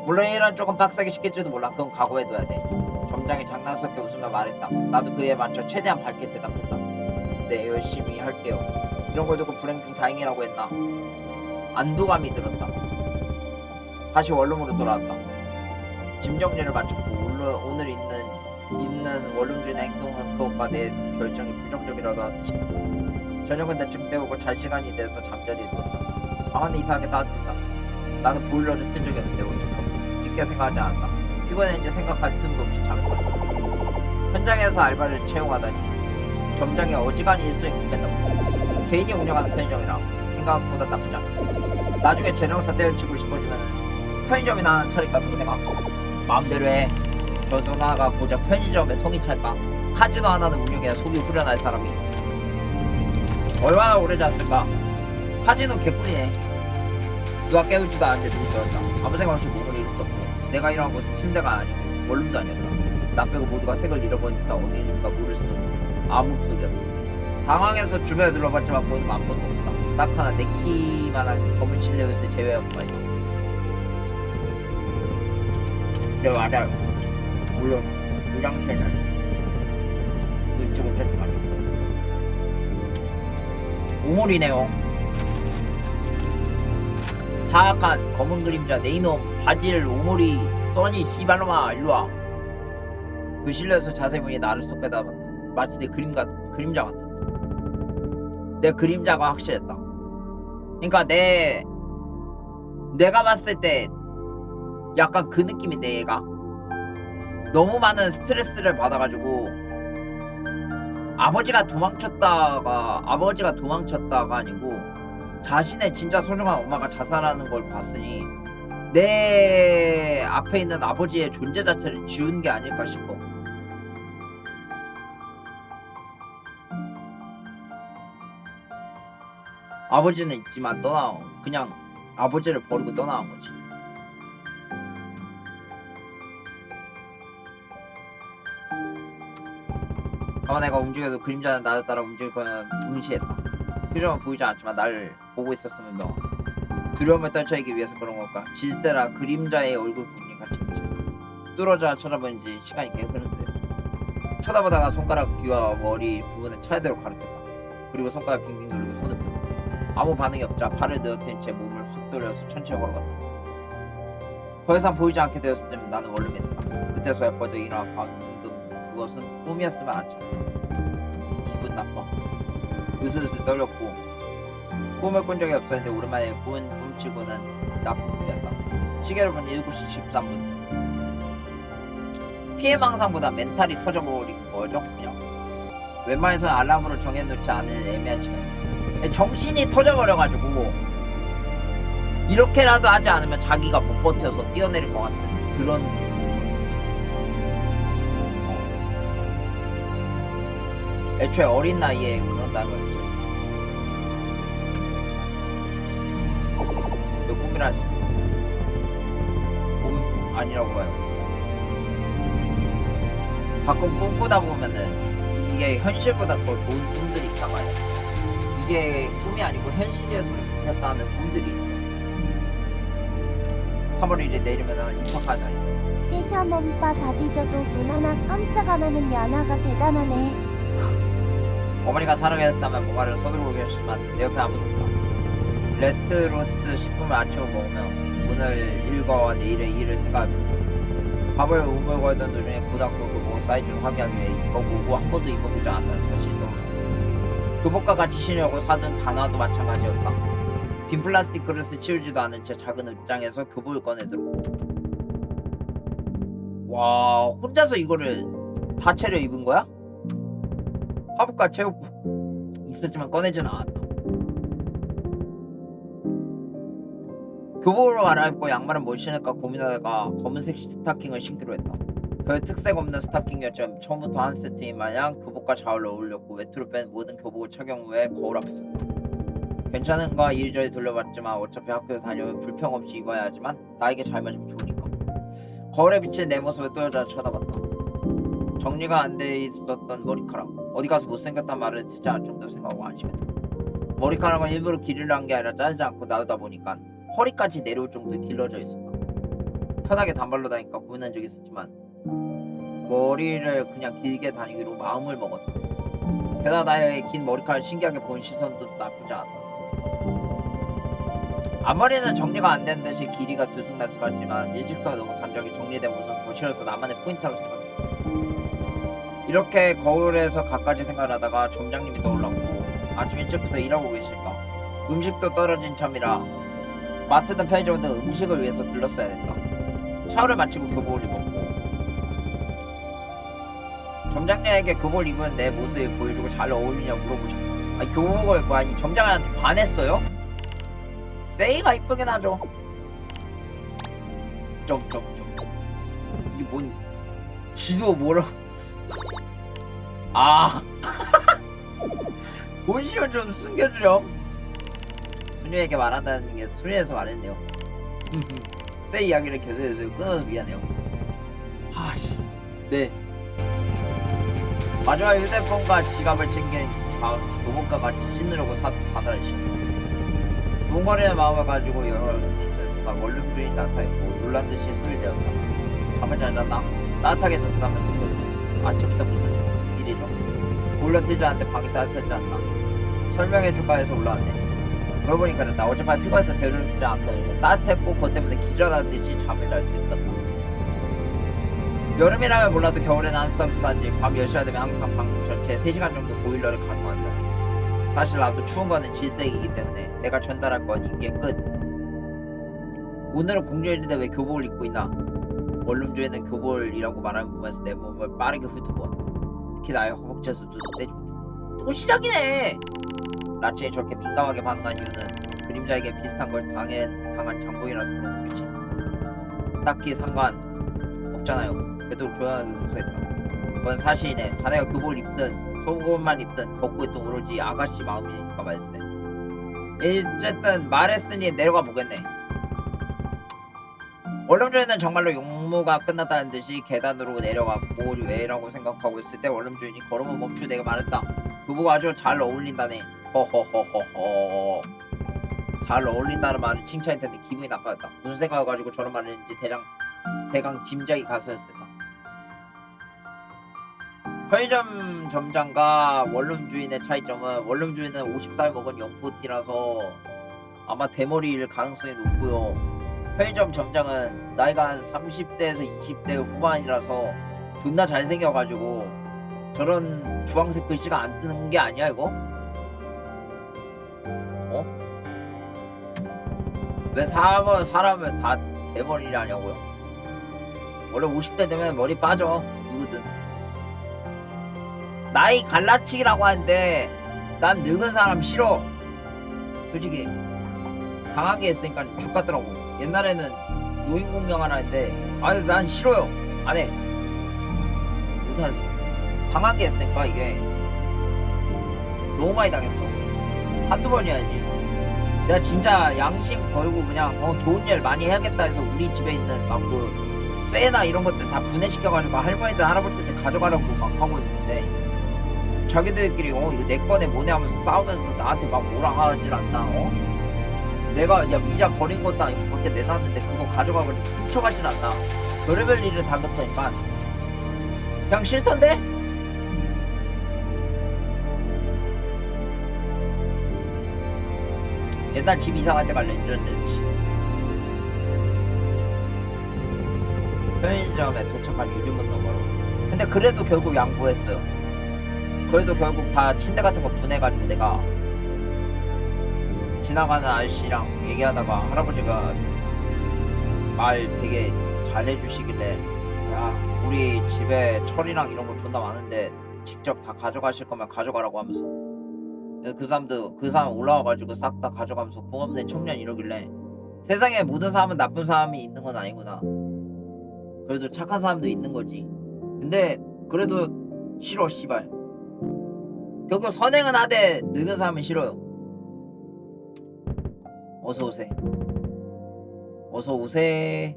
물론 이런 조금 빡세게 시킬지도 몰라. 그건 각오해둬야 돼. 점장이 장난스럽게 웃으며 말했다. 나도 그에 맞춰 최대한 밝게 대답했다. 네, 열심히 할게요. 이런 걸 듣고 불행 중 다행이라고 했나? 안도감이 들었다. 다시 원룸으로 돌아왔다. 짐 정리를 마쳤고 오늘 있는 원룸 주인의 행동은 그것과 내 결정이 부정적이라도 하듯이 저녁은 대충 때우고 잘 시간이 돼서 잠자리에 누웠다. 방 안은 이상하게 따뜻했다. 나는 보일러를 튼 적이 없는데 어째서 깊게 생각하지 않았다. 피곤했는지 생각할 틈도 없이 잠을 잤다. 현장에서 알바를 채용하다니 점장이 어지간히 일수에 급했나 보다. 개인이 운영하는 편의점이라 생각보다 나쁘지 않다. 나중에 재력사 때려치고 싶어지면 편의점이나 하나 차릴까 동생아. 마음대로 해. 저 누나가 고작 편의점에 성이 찰까? 카지노 하나는 운영해야 속이 후련할 사람이 얼마나 오래 잤을까? 카지노 개꿀이네. 누가 깨우지도 않는데 눈이 떠졌다. 아무 생각 없이 몸을 일으켰고 내가 일어난 곳은 침대가 아니고 원룸도 아니었다. 나 빼고 모두가 색을 잃어버린 듯한 어디 있는가 모를 수 없는 암흑 속이었다. 당황해서 주변을 둘러봤지만 보이는 아무것도 없었다. 딱 하나 내 키만한 검은 실내 옷을 제외하고 말이다. 네, 맞아요. 물론 이 장체는 잊지 못했지만 오물이네요. 사악한 검은 그림자 내 이놈 바지를 오물이 써니 씨발놈아 일로와. 그 실내에서 자세히 보니 나를 쏙 빼다봤다. 마치 내 그림자 같았다. 내 그림자가 확실했다. 그러니까 내가 봤을 때 약간 그 느낌인데 얘가 너무 많은 스트레스를 받아가지고 아버지가 도망쳤다가 아니고 자신의 진짜 소중한 엄마가 자살하는 걸 봤으니 내 앞에 있는 아버지의 존재 자체를 지운 게 아닐까 싶어. 아버지는 있지만 그냥 아버지를 버리고 떠나온 거지. 아마 내가 움직여도 그림자는 나를 따라 움직일 거는 응시했다. 표정은 보이지 않지만 나를 보고 있었으면 명하다. 두려움을 떨쳐내기 위해서 그런 걸까? 질세라 그림자의 얼굴 부분이 같이 움직였다. 뚫어져 쳐다보는지 시간이 꽤 흐르는데 쳐다보다가 손가락 귀와 머리 부분을 차례대로 가리켰다. 그리고 손가락 빙빙 돌리고 손을 폈다. 아무 반응이 없자 팔을 늘어뜨린 채 몸을 확 돌려서 천천히 걸어갔다. 더 이상 보이지 않게 되었을 때면 나는 원룸에 있었다. 그때서야 벌떡 일어나 방금 그것은 꿈이었으면 안 참. 기분 나빠. 으스으스 떨렸고 꿈을 꾼 적이 없었는데 오랜만에 꾼 꿈치고는 나쁜 꿈이었다. 시계를 본 7시 13분. 피해망상보다 멘탈이 터져버린 거죠 그냥. 웬만해서는 알람으로 정해놓지 않은 애매한 시간. 정신이 터져버려가지고 이렇게라도 하지 않으면 자기가 못 버텨서 뛰어내릴 것 같은 그런 애초에 어린 나이에 그런다는 거죠. 왜 꿈이라 할 수 있어? 꿈 아니라고 봐요. 가끔 꿈꾸다 보면은 이게 현실보다 더 좋은 꿈들이 있단 말이야. 이게 꿈이 아니고 현실이었으면 좋겠다는 꿈들이 있어. 3월 1일 내일이면 입학하는 날이야. 세상 몸바 다 뒤져도 눈 하나 깜짝 안 하는 야나가 대단하네. 어머니가 살아계셨다면 뭔가를 서두르고 계시지만 내 옆에 아무도 없다. 레트로트 식품을 아침으로 먹으며 오늘 일과와 내일의 일을 생각하죠. 밥을 우물거리던 도중에 고등학교 교복 사이즈를 확인하기 위해 입어보고 한 번도 입어보지 않았다는 사실이 떠올랐다. 교복과 같이 신으려고 사둔 단화도 마찬가지였다. 빈 플라스틱 그릇을 치우지도 않은 채 작은 옷장에서 교복을 꺼내들었고, 와, 혼자서 이거를 다 차려 입은 거야? 화복과 체육복 있었지만 꺼내지는 않았다. 교복으로 갈아입고 양말은 뭘 신을까 고민하다가 검은색 스타킹을 신기로 했다. 별 특색 없는 스타킹이었지만 처음부터 한 세트인 마냥 교복과 잘 어울렸고 외투로 뺀 모든 교복을 착용 후에 거울 앞에 섰다. 괜찮은가 이리저리 돌려봤지만 어차피 학교 다녀오면 불평 없이 입어야 하지만 나에게 잘 맞으면 좋으니까. 거울에 비친 내 모습을 또 여자 쳐다봤다. 정리가 안 돼 있었던 머리카락. 어디 가서 못생겼단 말을 듣지 않을 정도로 생각하고 안심했다. 머리카락은 일부러 길이를 한 게 아니라 자르지 않고 놔두다 보니까 허리까지 내려올 정도에 길러져 있었다. 편하게 단발로 다니까 고민한 적이 있었지만 머리를 그냥 길게 다니기로 마음을 먹었다. 게다가 나의 긴 머리카락을 신기하게 보는 시선도 나쁘지 않았다. 앞머리는 정리가 안 된 듯이 길이가 들쑥날쑥하지만 일직선이 너무 단정하게 정리된 모습은 더 싫어서 나만의 포인트라고 생각했다. 이렇게 거울에서 갖가지 생각을 하다가 점장님이 떠올랐고 아침 일찍부터 일하고 계실까? 음식도 떨어진 참이라 마트든 편의점 등 음식을 위해서 들렀어야 했다. 샤워를 마치고 교복을 입었고 점장님에게 교복을 입은 내 모습을 보여주고 잘 어울리냐 물어보셨다. 아니 교복을 뭐 아니 점장한테 반했어요? 세이가 이쁘긴 하죠. 점점점 이게 뭔 지도 뭐라 아 본심을 좀 숨겨주렴. 수녀에게 말한다는 게 수녀에서 말했네요. 세 이야기를 계속해서 끊어서 미안해요. 아씨 네 마지막 휴대폰과 지갑을 챙긴 다음 교복과 같이 신으려고 사둔 단어를 신었다. 두근거리는 마음을 가지고 열어주는 순간 원룸 주인이 나타났고 놀란 듯이 소리를 내었다. 잠을 잘 잤나? 따뜻하게 잤다면 좋겠고 아침부터 무슨 일이죠? 몰려 들지 않는데 방이 따뜻하지 않나? 설명해줄까 해서 올라왔네. 그러고 보니까 나 어젯밤에 피곤해서 데려주지 않거든요. 따뜻했고 그것 때문에 기절하는 듯이 잠을 잘 수 있었다. 여름이라면 몰라도 겨울에는 안 서비스하지. 밤 10시가 되면 항상 방 전체 3시간 정도 보일러를 가동한다. 사실 나도 추운 거는 질색이기 때문에 내가 전달할 건 이게 끝. 오늘은 공휴일인데 왜 교복을 입고 있나? 원룸주에는 교복이라고 말하는 부분에서 내 몸을 빠르게 훑어보았다. 특히 나의 허벅지에서 눈을 떼지 못했다. 또 시작이네! 라치에 저렇게 민감하게 반응한 이유는 그림자에게 비슷한 걸 당한 장본이라서 그런 거겠지. 딱히 상관 없잖아요. 되도록 조용하게 응수했다. 그건 사실이네. 자네가 교복을 입든 속옷만 입든 벗고 있던 오로지 아가씨 마음이니까 말세. 어쨌든 말했으니 내려가 보겠네. 원룸주인은 정말로 용무가 끝났다는 듯이 계단으로 내려갔고 왜라고 생각하고 있을 때 원룸주인이 걸음을 멈추고 내가 말했다. 교복 아주 잘 어울린다네. 허허허허허. 잘 어울린다는 말은 칭찬일 텐데 기분이 나빠졌다. 무슨 생각을 가지고 저런 말을 했는지 대강 짐작이 가서였을까. 편의점 점장과 원룸 주인의 차이점은 원룸 주인은 50살 먹은 영포티라서 아마 대머리일 가능성이 높고요. 편의점 점장은 나이가 한 30대에서 20대 후반이라서 존나 잘생겨가지고 저런 주황색 글씨가 안 뜨는 게 아니야 이거? 어? 왜 사람을 다 대머리라냐고요? 원래 50대 되면 머리 빠져 누구든. 나이 갈라치기라고 하는데 난 늙은 사람 싫어. 솔직히 강하게 했으니까 족같더라고. 옛날에는 노인 공명 하나 했는데 아니 난 싫어요. 안해. 못하겠어. 강하게 했으니까 이게 너무 많이 당했어. 한두 번이야지. 내가 진짜 양심 걸고 그냥 좋은 일 많이 해야겠다 해서 우리 집에 있는 막 그 쇠나 이런 것들 다 분해시켜가지고 할머니들 할아버지들 가져가려고 막 하고 있는데 자기들끼리 이거 내 거네 뭐네 하면서 싸우면서 나한테 막 뭐라 하질 않나. 내가 야 미자 버린 것도 아니고 밖에 내놨는데 그거 가져가가지고 훔쳐가질 않나. 별의별 일을 다 겪으니까 그냥 싫던데? 옛날 집 이사갈 때 갈래 이랬는지. 편의점에 도착한 유리문 너머로. 근데 그래도 결국 양보했어요. 그래도 결국 다 침대 같은 거 분해가지고 내가 지나가는 아저씨랑 얘기하다가 할아버지가 말 되게 잘해주시길래 야 우리 집에 철이랑 이런 거 존나 많은데 직접 다 가져가실 거면 가져가라고 하면서 그 사람 올라와가지고 싹 다 가져가면서 고맙네 청년 이러길래 세상에 모든 사람은 나쁜 사람이 있는 건 아니구나. 그래도 착한 사람도 있는 거지. 근데 그래도 싫어 씨발. 결국 선행은 하되 늙은 사람은 싫어요. 어서 오세. 어서 오세.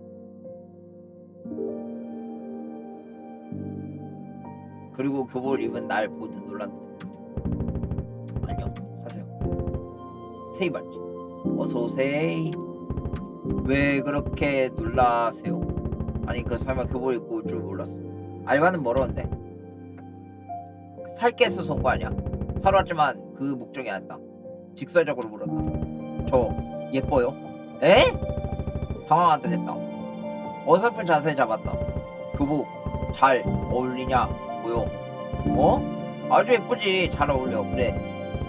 그리고 교복을 입은 날 보듯 놀란 듯. 안녕 하세요. 세이 맞지? 어서 오세. 왜 그렇게 놀라세요? 아니 그 설마 교복 입고 올 줄 몰랐어. 알바는 멀었는데 살게 해서 온 거 아니야. 사러 왔지만 그 목적이 아니다. 직설적으로 물었다. 저 예뻐요? 에? 당황한 듯 했다. 어설픈 자세 잡았다. 교복 잘 어울리냐 뭐요? 아주 예쁘지. 잘 어울려. 그래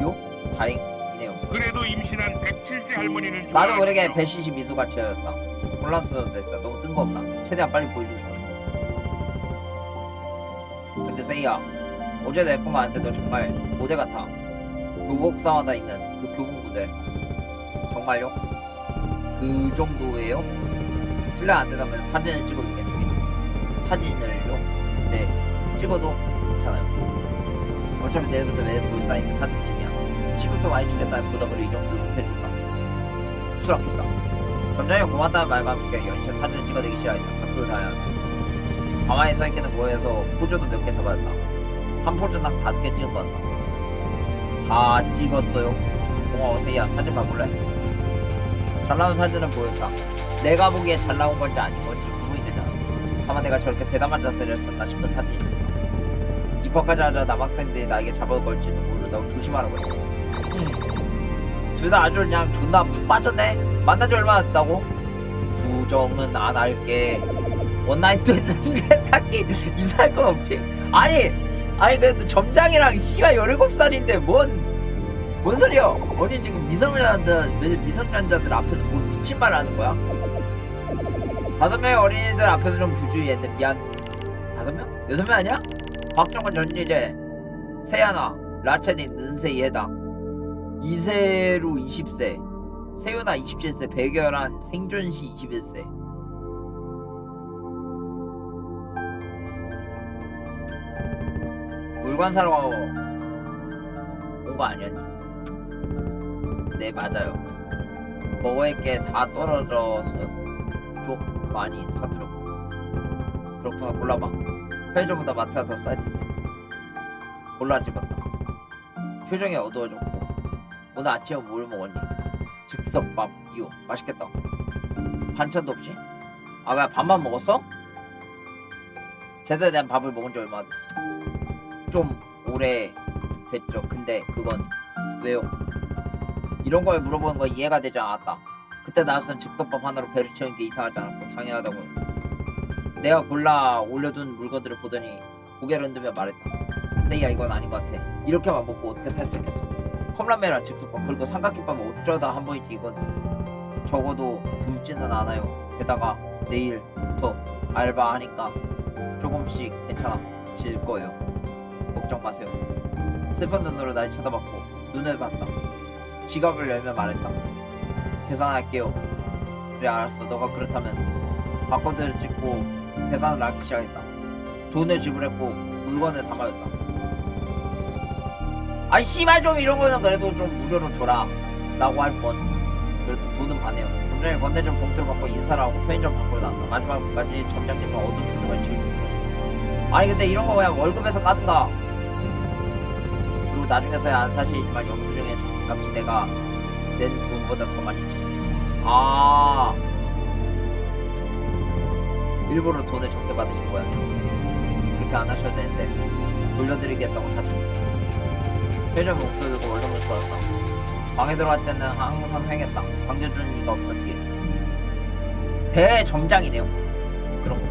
요? 다행이네요. 그래도 임신한 107세 할머니는 나도 좋아하시죠? 모르게 배시시 미소가 지어졌다. 혼란스러운 듯 했다. 너무 뜬금없나? 최대한 빨리 보여주고 싶었다. 근데 세이야 어제도 예쁜 거 아는데 너 정말 모델 같아. 교복상하다 있는 그 교복 모델 정말요? 그 정도예요? 실례 안 된다면 사진을 찍어도 괜찮겠죠? 사진을요? 네 찍어도 괜찮아요. 어차피 내일부터 매일 볼 사이트 사진집이야. 시급도 많이 주겠다는 보답으로 이 정도 못해줄까? 수락했다. 점장이 고맙다는 말과 함께 연신 사진을 찍어내기 싫어했다. 각도를 다양하게 가만히 서있기는 뭐해서 포즈도 몇 개 잡아였다. 한 포즈당 5개 찍은 것 같다. 다 찍었어요. 고마워 세이야. 사진 봐볼래? 잘 나온 사진은 보였다. 내가 보기에 잘 나온 건지 아닌 건지 구분이 되잖아. 다만 내가 저렇게 대담한 자세를 썼나 싶은 사진이 있어. 입학까지 하자 남학생들이 나에게 잡아올 걸지는 모른다고 조심하라고 했다. 둘 다 아주 그냥 존나 푹 빠졌네. 만난 지 얼마나 됐다고? 부정은 안 할게. 원나잇도 했는데 딱히 이상할 건 없지. 아니 그래도 점장이랑 씨가 17살인데 뭔 소리야? 언니 지금 미성년자들 앞에서 뭐 미친 말 하는 거야? 5명의 어린이들 앞에서 좀 부주의했네. 미안. 5명? 6명 아니야? 박정은 전예재, 세야나, 라첸이 은세이 해당, 이세루 20세, 세윤아 27세, 백열한 생존시 21세. 물건 사러 온 거 아니었니? 네 맞아요. 먹을 게 다 떨어져서요. 좀 많이 사두려고. 그렇구나. 골라봐. 편의점보다 마트가 더 쌀 텐데. 골라 집었다. 표정이 어두워졌고. 오늘 아침에 뭘 먹었니? 즉석밥 이요. 맛있겠다. 반찬도 없이? 아 왜 밥만 먹었어? 제대로 된 밥을 먹은 지 얼마나 됐어? 좀 오래 됐죠. 근데 그건 왜요? 이런 걸 물어보는 거 이해가 되지 않았다. 그때 나왔던 즉석밥 하나로 배를 채우는 게 이상하지 않았고 당연하다고. 내가 골라 올려둔 물건들을 보더니 고개를 흔들며 말했다. 세이야 이건 아닌 것 같아. 이렇게만 먹고 어떻게 살 수 있겠어? 컵라면이랑 즉석밥 그리고 삼각김밥은 어쩌다 한 번이지. 이건 적어도 굶지는 않아요. 게다가 내일부터 알바하니까 조금씩 괜찮아질 거예요. 걱정 마세요. 슬픈 눈으로 날 쳐다봤고 눈을 봤다. 지갑을 열며 말했다. 계산할게요. 그래 알았어. 너가 그렇다면. 바코드를 찍고 계산을 하기 시작했다. 돈을 지불했고 물건을 담아줬다. 아이 씨발 좀 이런 거는 그래도 좀 무료로 줘라 라고 할 뻔. 그래도 돈은 받네요. 좀 전에 건네준 봉투를 받고 인사를 하고 편의점 밖으로 나왔다. 마지막까지 점장님과 어두운 표정을 지우고 있었다. 아니 근데 이런 거 그냥 월급에서 까든가. 그리고 나중에서야 안 사실이지만 영수증의 적금값이 내가 낸 돈보다 더 많이 찍혔어. 아 일부러 돈을 적게 받으신 거야. 그렇게 안 하셔도 되는데 돌려드리겠다고 사정. 회전 목도 들고 얼른 걸었다. 방에 들어갈 때는 항상 횡했다. 반겨주는 이가 없었기에. 대점장이네요. 그런 거.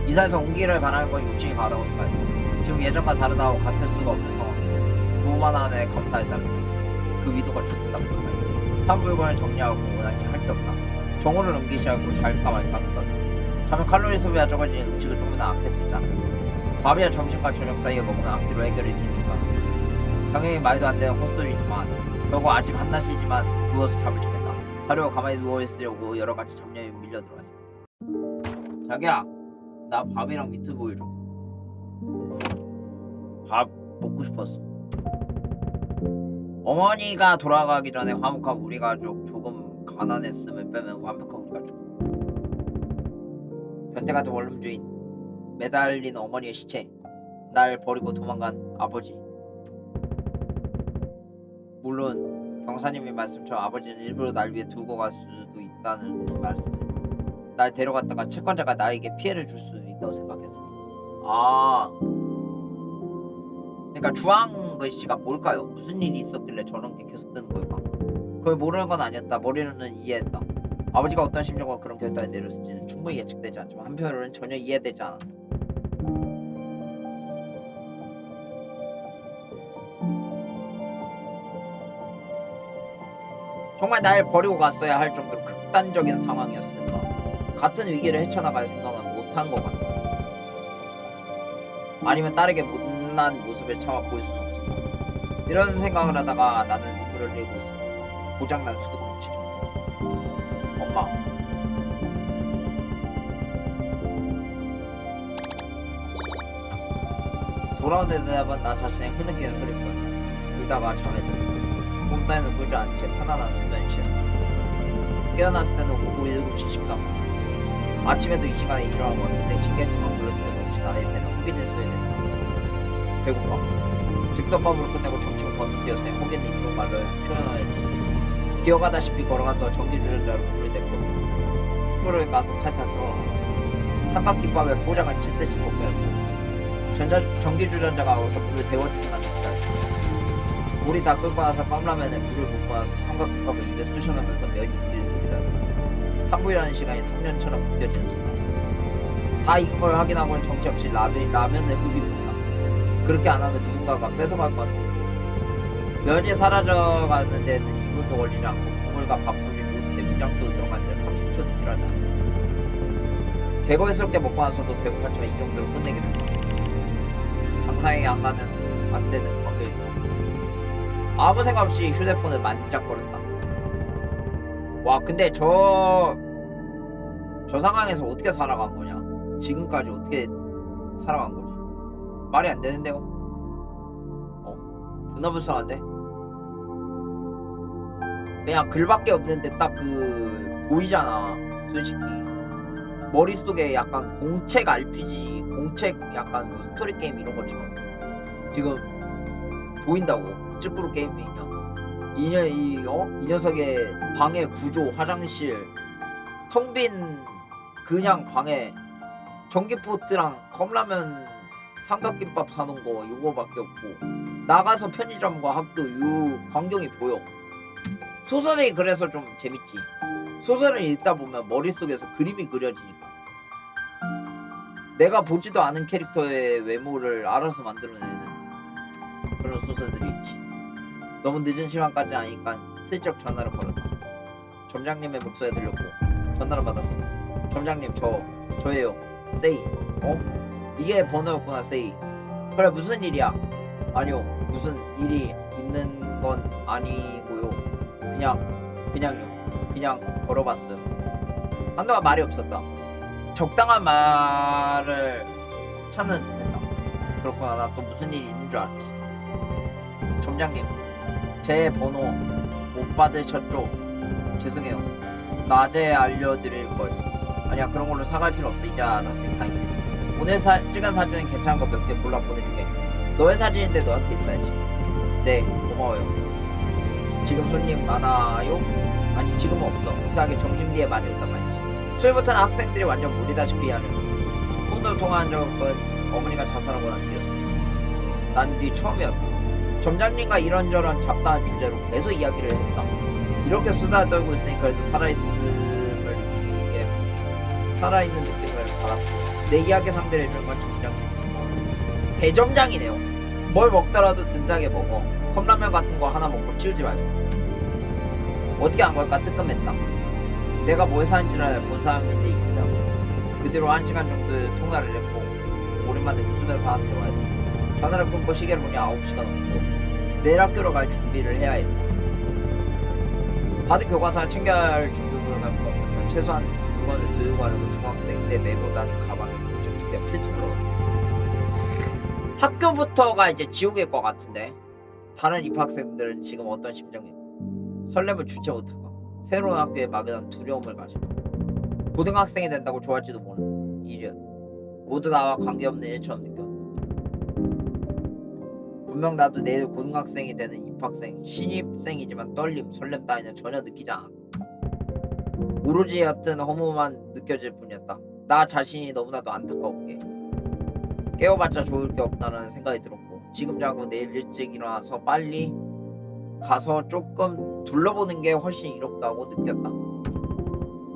이사에서 옮기를 바라는 건 욕심이 강하다고 생각해. 지금 예전과 다르다고 같을 수가 없는 상황. 도움만 하네 감사했다는 그 위도가 좋든다고 생각해. 산 물건을 정리하고 원하니 할 게 없다. 정오를 넘기시하고 잘까 말까 생각해. 자면 칼로리 소비가 적어지니 음식을 조금이나 아낄 수 있잖아. 밥이야 점심과 저녁 사이에 먹으면 아끼로 해결이 되니까. 당연히 말도 안 되는 헛소리지만 결국 아직 한낮이지만 누워서 잠을 자겠다. 자려고 가만히 누워있으려고 여러가지 잡념이 밀려 들어왔어. 자기야 나 밥이랑 미트볼 좀. 밥 먹고 싶었어. 어머니가 돌아가기 전에 화목한 우리 가족, 조금 가난했음을 빼면 완벽한 우리 가족. 변태같은 원룸주인, 매달린 어머니의 시체, 날 버리고 도망간 아버지. 물론 경사님의 말씀처럼 아버지는 일부러 날 위해 두고 갈 수도 있다는 말씀. 날 데려갔다가 채권자가 나에게 피해를 줄 수도 있다고 생각했으니. 아 그러니까 주황 글씨가 뭘까요? 무슨 일이 있었길래 저런 게 계속 뜨는 걸까? 그걸 모르는 건 아니었다. 머리로는 이해했다. 아버지가 어떤 심정과 그런 결단을 내렸을지는 충분히 예측되지 않지만 한편으로는 전혀 이해되지 않았다. 정말 날 버리고 갔어야 할 정도로 극단적인 상황이었을까? 같은 위기를 헤쳐나갈 생각은 못한 것 같다. 아니면 딸에게 못난 모습을 참아 보일 수는 없었다. 이런 생각을 하다가 나는 눈물을 흘리고 있었다. 고장난 수도꼭지죠. 엄마. 돌아온 데 대답은 나 자신의 흐느끼는 소리뿐. 울다가 잠에 들었다. 꿈 따위는 꾸지 않은 채 편안한 순간이 지났다. 깨어났을 때는 오후 7시 13분. 아침에도 이 시간에 일어난 것 같은데 신기했지만 물론 없이 나의 배는 허기질 소리냈다. 배고파. 즉석밥으로 끝내고 점심을 건너뛰었으니 허기는 입으로 말을 표현하였다. 기어가다시피 걸어가서 전기주전자로 불을 댔고 스프를 까서 탈탈 털어놓았다. 삼각김밥에 포장을 찢듯이 볶여였고 전기주전자가 와서 불을 데워주기만 했다. 물이 다 끓고 나서 ปั๊라면에 물을 붓고 나서 삼각김밥을 입에 쑤셔넣으면서 면이 이를 녹이다. 3분이라는 시간이 3년처럼 느껴지는 순간 다 익은 걸 확인하고는 정체없이 라면을 흡입했다. 그렇게 안 하면 누군가가 뺏어갈 것 같아. 면이 사라져가는 데는 2분도 걸리지 않고 국물과 밥풀이 모두 냉장고에 들어가는데 30초도 필요하지 않다. 개걸스럽게 먹고 나서도 배고팠지만 이 정도로 끝내기로 했다. 상상이 안 되는 광경이다. 아무 생각 없이 휴대폰을 만지작거렸다. 와 근데 저 상황에서 어떻게 살아간 거냐? 지금까지 어떻게 살아간 거지? 말이 안 되는데요? 존나 불쌍한데? 그냥 글밖에 없는데 딱 그 보이잖아. 솔직히 머릿속에 약간 공책 RPG, 공책 약간 뭐 스토리 게임 이런 것처럼 지금 보인다고. 찌꾸루 게임이냐? 이 녀석의 방의 구조, 화장실, 텅 빈 그냥 방에 전기포트랑 컵라면 삼각김밥 사놓은 거 요거밖에 없고 나가서 편의점과 학교 요 광경이 보여. 소설이 그래서 좀 재밌지. 소설을 읽다 보면 머릿속에서 그림이 그려지니까 내가 보지도 않은 캐릭터의 외모를 알아서 만들어내는 그런 소설들이 있지. 너무 늦은 시간까지 아니까 슬쩍 전화를 걸었다. 점장님의 목소리가 들렸고 전화를 받았습니다. 점장님 저예요. 세이. 이게 번호였구나 세이. 그래 무슨 일이야? 아니요 무슨 일이 있는 건 아니고요. 그냥 걸어봤어요. 한동안 말이 없었다. 적당한 말을 찾는 듯했다. 그렇구나 나 또 무슨 일이 있는 줄 알았지. 점장님 제 번호 못 받으셨죠? 죄송해요. 낮에 알려드릴걸. 아니야 그런 걸로 사갈 필요 없어. 이제 알았으니 다행이네. 오늘 찍은 사진은 괜찮은 거 몇 개 골라 보내줄게. 너의 사진인데 너한테 있어야지. 네 고마워요. 지금 손님 많아요? 아니 지금은 없어. 이상하게 점심 뒤에 많이 온단 말이지. 수요일부터는 학생들이 완전 물이다시피 하는. 폰으로 통화한 적은 어머니가 자살하고 난 뒤였다. 난 뒤 처음이었다. 점장님과 이런저런 잡다한 주제로 계속 이야기를 했다. 이렇게 수다 떨고 있으니 그래도 살아있는 느낌을 받았고 내 이야기 상대를 해주는 건 점장님. 대점장이네요. 뭘 먹더라도 든든하게 먹어. 컵라면 같은 거 하나 먹고 치우지 말고. 어떻게 한 걸까 뜨끔했다. 내가 뭘 사는지를 본 사람인데 이긴다고. 그 뒤로 1시간 정도 통화를 했고 오랜만에 웃으면서 한 대화했다. 전화를 끊고 시계를 보니 9시가 넘고 내일 학교로 갈 준비를 해야 했다. 받은 교과서를 챙겨야 할 준비물 같은 거 없으면 최소한 물건을 들고 가려고 중학생 때 메고 다닌 가방에 목적지가 필수로 넣었다. 학교부터가 이제 지옥일 것 같은데 다른 입학생들은 지금 어떤 심정일까? 설렘을 주체 못할까? 새로운 학교에 막연한 두려움을 가질까? 고등학생이 된다고 좋아할지도 모르는 일이었다. 모두 나와 관계없는 일처럼 느꼈다. 분명 나도 내일 고등학생이 되는 입학생, 신입생이지만 떨림, 설렘 따위는 전혀 느끼지 않았다. 오로지 얕은 허무만 느껴질 뿐이었다. 나 자신이 너무나도 안타까웠기에 깨워봤자 좋을 게 없다는 생각이 들었고 지금 자고 내일 일찍 일어나서 빨리 가서 조금 둘러보는 게 훨씬 이롭다고 느꼈다.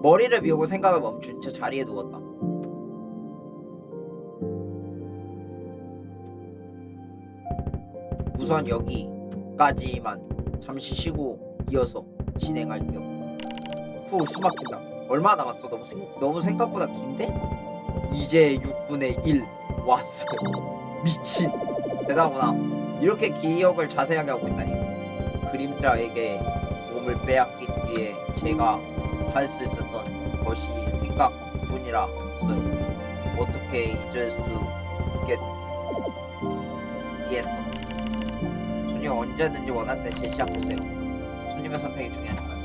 머리를 비우고 생각을 멈춘 채 자리에 누웠다. 우선 여기까지만 잠시 쉬고 이어서 진행할게요. 후 숨막힌다. 얼마 남았어? 너무 생각보다 긴데? 이제 6분의 1 왔어. 미친. 대단하구나. 이렇게 기억을 자세하게 하고 있다니. 그림자에게 몸을 빼앗기기에 제가 할 수 있었던 것이 생각뿐이라서요. 어떻게 잊을 수 있겠어. 손님 언제든지 원할 때 제시해보세요. 손님의 선택이 중요하니까요.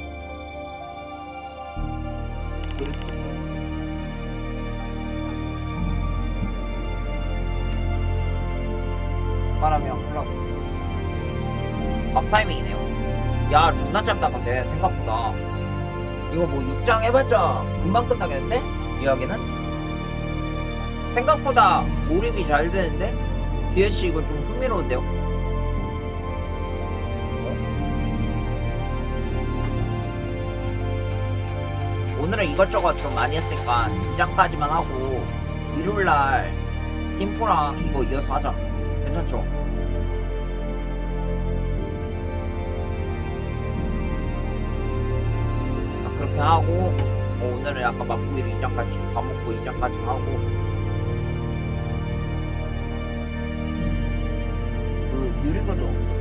숟가락이랑 콜라보. 밥 타이밍이네요. 야 존나 짧다 근데 생각보다. 이거 뭐 6장 해봤자 금방 끝나겠는데? 이야기는? 생각보다 몰입이 잘 되는데? DLC 이거 좀 흥미로운데요? 오늘은 이것저것 좀 많이 했으니까 2장까지만 하고 일요일날 팀포랑 이거 이어서 하자. 괜찮죠? 그렇게 하고 오늘은 약간 맛보기로 2장까지 밥 먹고 2장까지 하고 그 유리거도 없었어.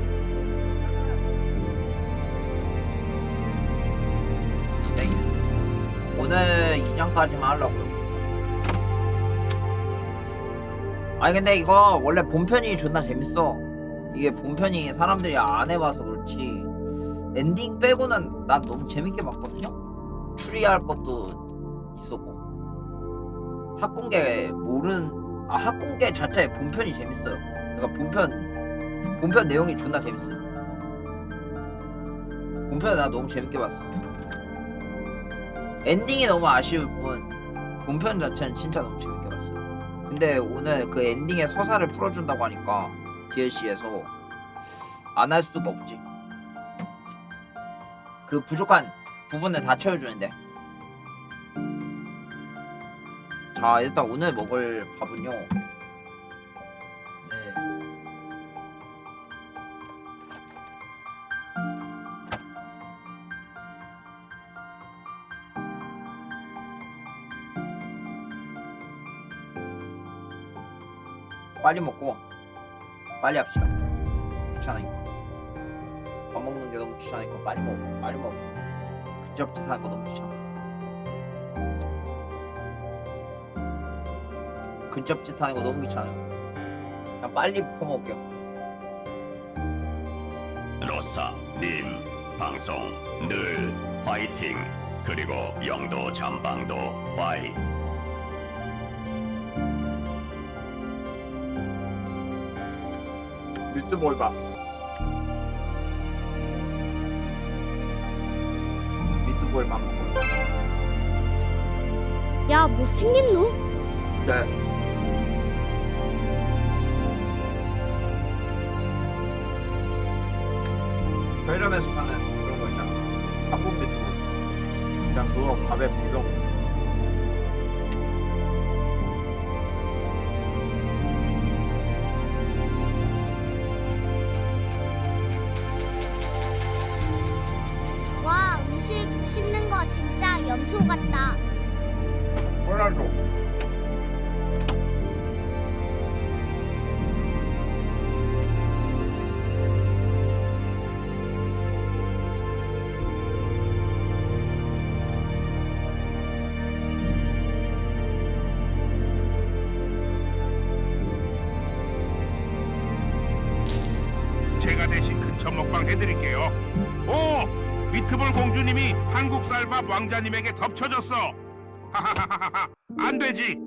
네. 오늘 2장까지만 하려고요. 아니 근데 이거 원래 본편이 존나 재밌어. 이게 본편이 사람들이 안 해봐서 그렇지 엔딩 빼고는 난 너무 재밌게 봤거든요. 추리할 것도 있었고 학공계 자체의 본편이 재밌어요. 그러니까 본편 내용이 존나 재밌어요. 본편을 나 너무 재밌게 봤어. 엔딩이 너무 아쉬울 뿐 본편 자체는 진짜 너무 재밌게 봤어요. 근데 오늘 그 엔딩의 서사를 풀어준다고 하니까 DLC에서 안 할 수가 없지. 그 부족한 부분을 다 채워주는데. 자 일단 오늘 먹을 밥은요. 네. 빨리 먹고 빨리 합시다. 귀찮으니까. 밥 먹는 게 너무 귀찮으니까 빨리 먹어. 빨리 먹어. 근접짓 하는 거 너무 귀찮아. 근접짓 하는 거 너무 귀찮아요. 그냥 빨리 퍼먹을게요. 로사, 님, 방송 늘 화이팅. 그리고 영도 잠방도 화이. 미트볼 밥. 미트볼 밥 먹고. 야, 뭐 생겼노? 네. 편의점에서 파는 그런 거 있잖아. 한국 미트볼. 그냥 그거 밥에 비벼 먹어. 와, 음식 씹는 거 진짜 염소 같다. 콜라도. 제가 대신 근처 먹방 해드릴게요. 오! 미트볼 공주님이 한국 쌀밥 왕자님에게 덮쳐졌어. 하하하하하. 안 되지.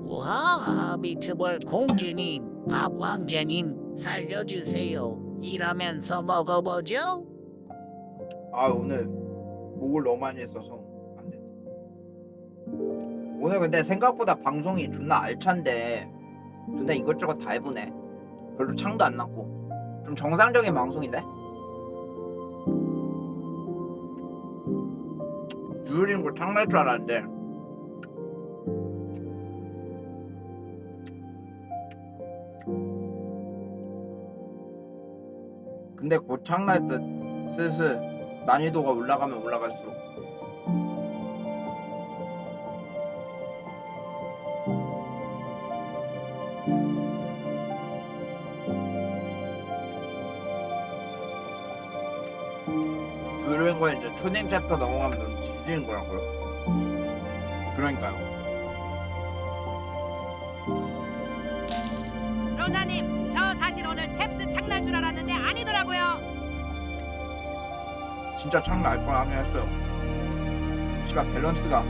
와, 미트볼 공주님, 밥 왕자님 살려주세요. 일하면서 먹어보죠. 아 오늘 목을 너무 많이 했어서 안 된다. 오늘 근데 생각보다 방송이 존나 알찬데 존나 이것저것 다 해보네. 별로 창도 안 났고 좀 정상적인 방송인데? 유일인 거 창 날 줄 알았는데 근데 곧 창 날 듯. 슬슬 난이도가 올라가면 올라갈수록 그런 거 이제 초딩 챕터 넘어가면 너무 지지는 거라고요. 그러니까요. 로사님, 저 사실 오늘 탭스 창날 줄 알았는데 아니더라고요. 진짜 창 날 뻔 하긴 했어요. 시간 밸런스가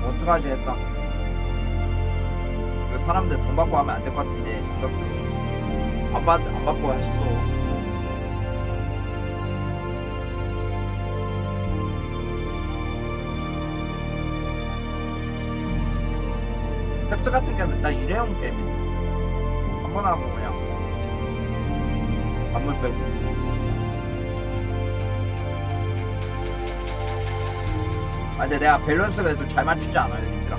어떡하지 했다. 이거 사람들 돈 받고 하면 안 될 것 같은데 생각보다 안 받고 했어. 탭스 같은 게임은 나 일회용 게임인데 한 번 하고 그냥 안물 빼고 아 근데 내가 밸런스가 그래도 잘 맞추지 않아요 님들아.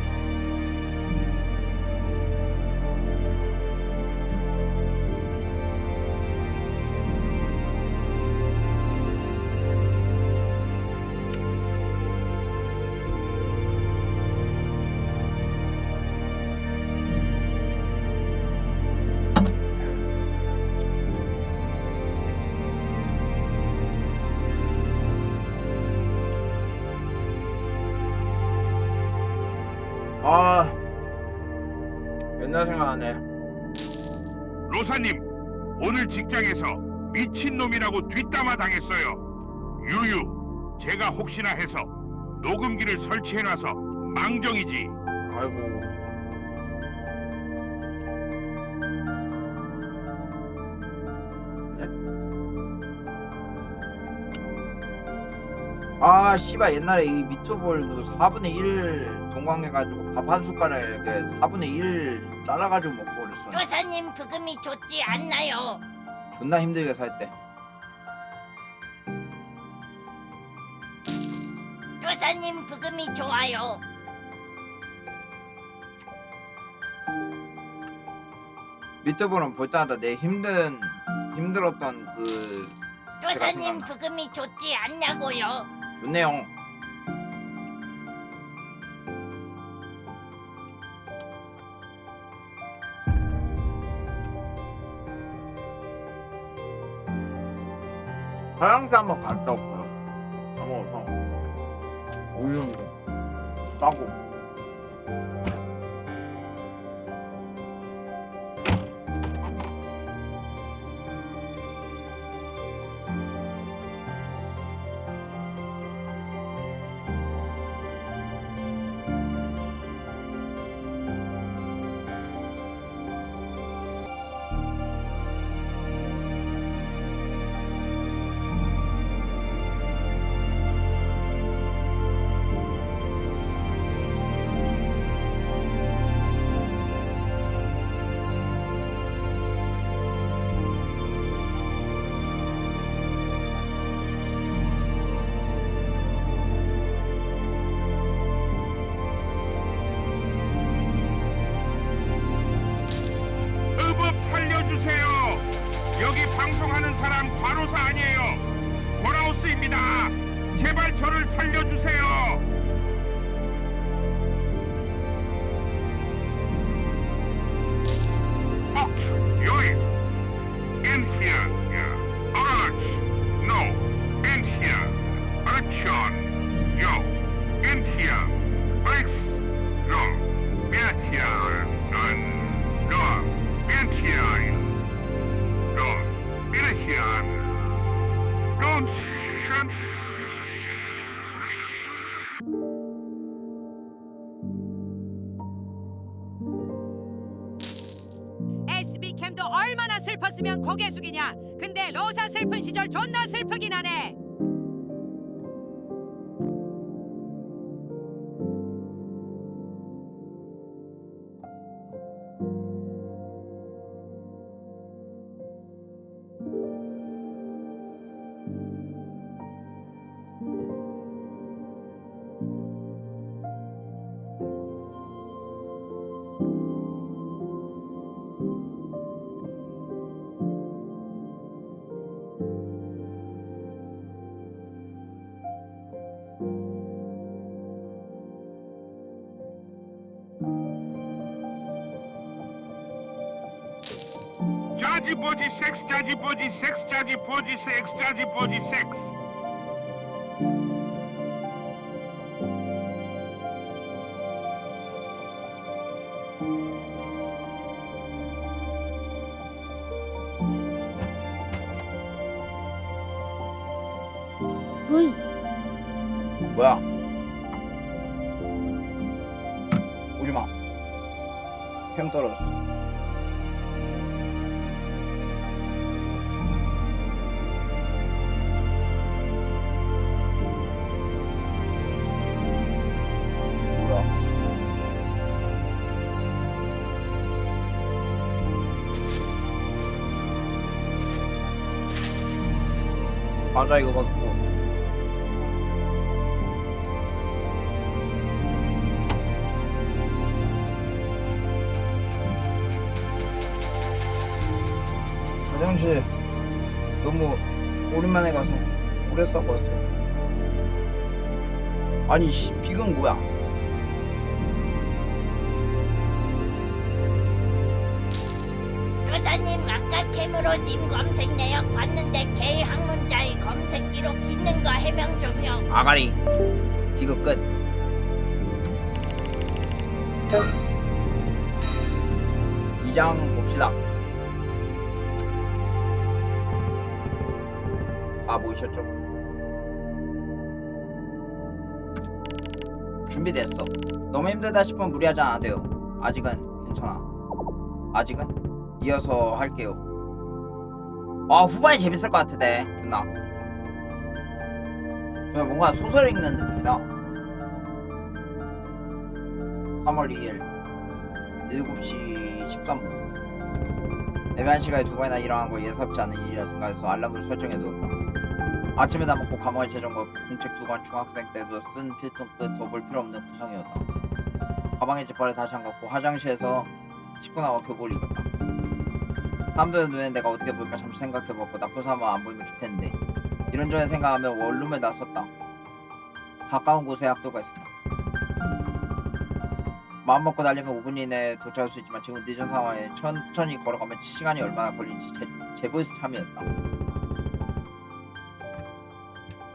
아 옛날 생각나네. 로사님, 오늘 직장에서 미친놈이라고 뒷담화 당했어요. 유유, 제가 혹시나 해서 녹음기를 설치해놔서 망정이지. 아이고 아 씨발 옛날에 이 미트볼도 4분의 1 동광해가지고 밥 한 숟가락에 4분의 1 잘라가지고 먹고 그랬어. 여사님 부금이 좋지 않나요? 존나 힘들게 살때. 여사님 부금이 좋아요. 미트볼은 볼 때마다 내 힘들었던 그 교사님 생각나. 부금이 좋지 않냐고요. 좋네요. 화장실 한번 갔다 올까요? 한번 올리는데 싸고. 의법 살려주세요. 여기 방송하는 사람 과로사 아니에요. 고라우스입니다. 제발 저를 살려주세요. Out, 여기. In here, yeah. Alright, no. In here. Action, yo. In here. X, no. In here, none. No. In here. No. In here. Don't. SB 캠도 얼마나 슬펐으면 고개 숙이냐. 근데 로사 슬픈 시절 존나 슬프긴 하네. 짜지버지 섹스 짜지버지 섹스 짜지버지 섹스 짜지버지 섹스. 문. 뭐야? 오지마. 캠 떨어졌어. 뭐야? 과자 이거 받고. 화장실 너무 오랜만에 가서 오래 싸고 왔어. 아니 씨, 비건 뭐야? 교사님 아까 캠으로 님 검색 내역 봤는데 K 학문자의 검색 기록 있는 거 해명 좀요. 아가리. 비건 끝. 이장 봅시다. 다 모이셨죠? 준비됐어. 너무 힘들다 싶으면 무리하지 않아도 돼요. 아직은 괜찮아. 아직은 이어서 할게요. 아 후반이 재밌을 것 같은데 존나. 그냥 뭔가 소설 읽는 느낌이다. 3월 2일 7시 13분. 애매한 시간에 두 번이나 일어난 거 예사롭지 않은 일이라 생각해서 알람을 설정해두었다. 아침에 다 먹고 감옥에 재정과 공책 2권 중학생 때도 쓴 필통 끝 더 볼 필요 없는 구성이었다. 가방에 지퍼를 다시 안갔고 화장실에서 씻고 나와 교복을 입었다. 사람들의 눈에 내가 어떻게 보일까 잠시 생각해봤고 나쁜 사람은 안 보이면 좋겠는데 이런저런 생각하며 원룸에 나섰다. 가까운 곳에 학교가 있었다. 마음먹고 달리면 5분 이내에 도착할 수 있지만 지금 늦은 상황에 천천히 걸어가면 시간이 얼마나 걸리는지 제보에서 참이었다.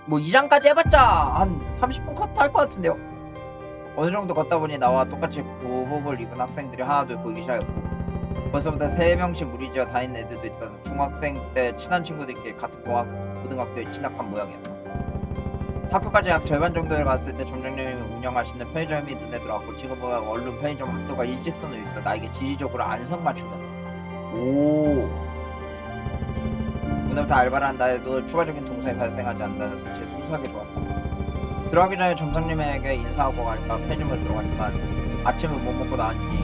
뭐 2장까지 해봤자 한 30분 컷 할 것 같은데요. 어느 정도 걷다 보니 나와 똑같이 교복을 입은 학생들이 하나둘 보이기 시작했고 벌써부터 3명씩 무리지어 다니는 애들도 있어서 중학생 때 친한 친구들끼리 같은 고등학교에 진학한 모양이었다. 학교까지 약 절반 정도를 갔을 때 점장님이 운영하시는 편의점이 눈에 들어왔고 지금 보면 얼른 편의점 학교가 일직선으로 있어 나에게 지리적으로 안성맞춤이었다. 오. 오늘부터 알바를 한다 해도 추가적인 동선이 발생하지 않는다는 사실이 소소하게 좋았다. 들어가기 전에 점장님에게 인사하고 갈까 편의점에 들어갔지만 아침을 못 먹고 나왔는지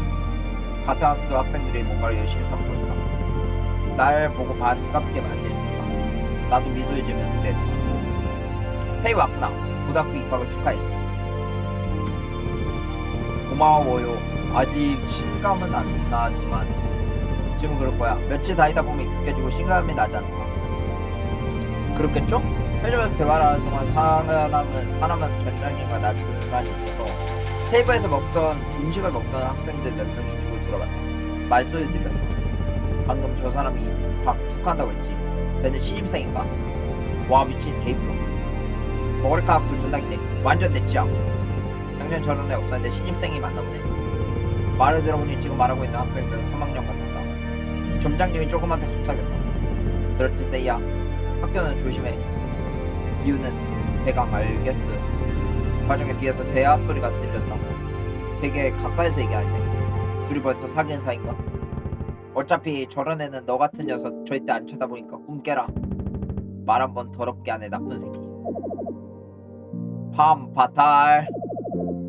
같은 학교 학생들이 뭔가를 열심히 사 먹고 있었다. 날 보고 반갑게 맞이해줬다. 나도 미소를 지으며 그때 새해 왔구나. 고등학교 입학을 축하해. 고마워요. 아직 실감은 안 나지만 지금 그럴 거야. 며칠 다니다 보면 익숙해지고 실감이 나지 않을까. 그렇겠죠? 편의점에서 대화를 하는 동안 사람은 전장님과 나 중간에 있어서 테이블에서 먹던 음식을 먹던 학생들 몇 명이 이쪽으로 들어갔다. 말소리 들렸다. 방금 저 사람이 툭한다고 했지. 쟤는 신입생인가? 와 미친 개이쁘. 머리카락도 존나 기네. 완전 내 취향. 작년 저런 애 없었는데 신입생이 맞나보네. 말을 들어보니 지금 말하고 있는 학생들은 3학년 같았다. 점장님이 조금만 더 속삭였다. 그렇지 세이야. 학교는 조심해. 이유는 대강 알겠어. 과정에 뒤에서 대화 소리가 들렸다. 되게 가까이서 얘기하는데 둘이 벌써 사귄 사이인가? 어차피 저런 애는 너 같은 녀석 절대 안 쳐다보니까 꿈 깨라. 말 한번 더럽게 하네 나쁜 새끼. 밤 바탈.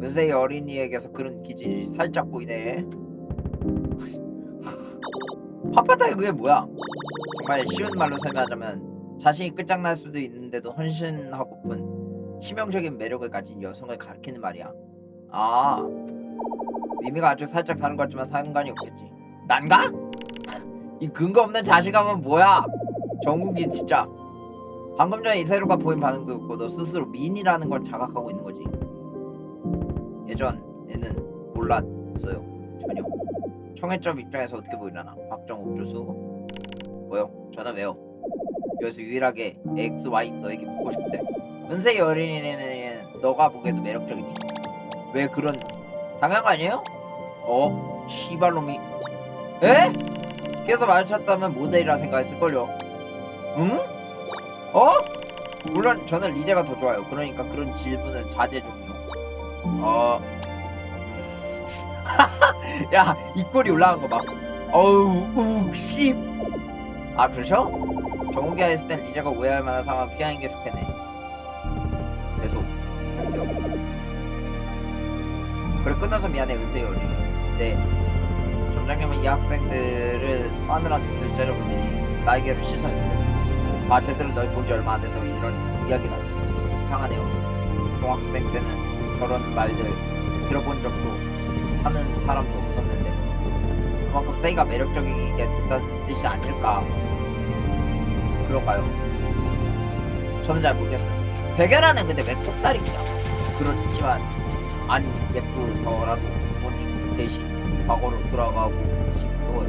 은세의 어린이에게서 그런 기질이 살짝 보이네. 팝바탈 그게 뭐야? 정말 쉬운 말로 설명하자면 자신이 끝장날 수도 있는데도 헌신하고픈 치명적인 매력을 가진 여성을 가리키는 말이야. 아, 의미가 아주 살짝 다른 것 같지만 상관이 없겠지. 난가? 이 근거 없는 자신감은 뭐야? 정국이 진짜. 방금 전에 이세로가 보인 반응도 없고 너 스스로 미인이라는 걸 자각하고 있는 거지. 예전에는 몰랐어요. 전혀. 청해점 입장에서 어떻게 보이려나? 박정욱 교수. 뭐요? 저는 왜요? 여기서 유일하게 XY 너에게 묻고 싶은데 은세의 어린이는 너가 보기에도 매력적이니? 왜 그런 당연한 거 아니에요? 씨발놈이 에? 계속 마주쳤다면 모델이라 생각했을걸요. 응? 물론 저는 리제가 더 좋아요. 그러니까 그런 질문은 자제 좀요. 야 입꼬리 올라간 거 봐. 어우 씨. 아 그러셔? 정욱이가 했을 땐 리제가 오해할 만한 상황 피하는 게 좋겠네. 계속 할게요. 그래 끝나서 미안해 은세요. 네. 점장님은 이 학생들을 싸늘한 눈을 째려보더니 나에게로 시선이 돌렸다. 제대로 널 본지 얼마 안 된다고 이런 이야기를 하지. 이상하네요. 중학생 때는 저런 말들 들어본 적도 하는 사람도 없었는데 그만큼 세이가 매력적이게 됐다는 뜻이 아닐까. 그런가요? 저는 잘 모르겠어요. 백예라는 근데 왜 꼽살이냐. 그렇지만 안 예쁘더라도 부모님 대신 과거로 돌아가고 싶어요.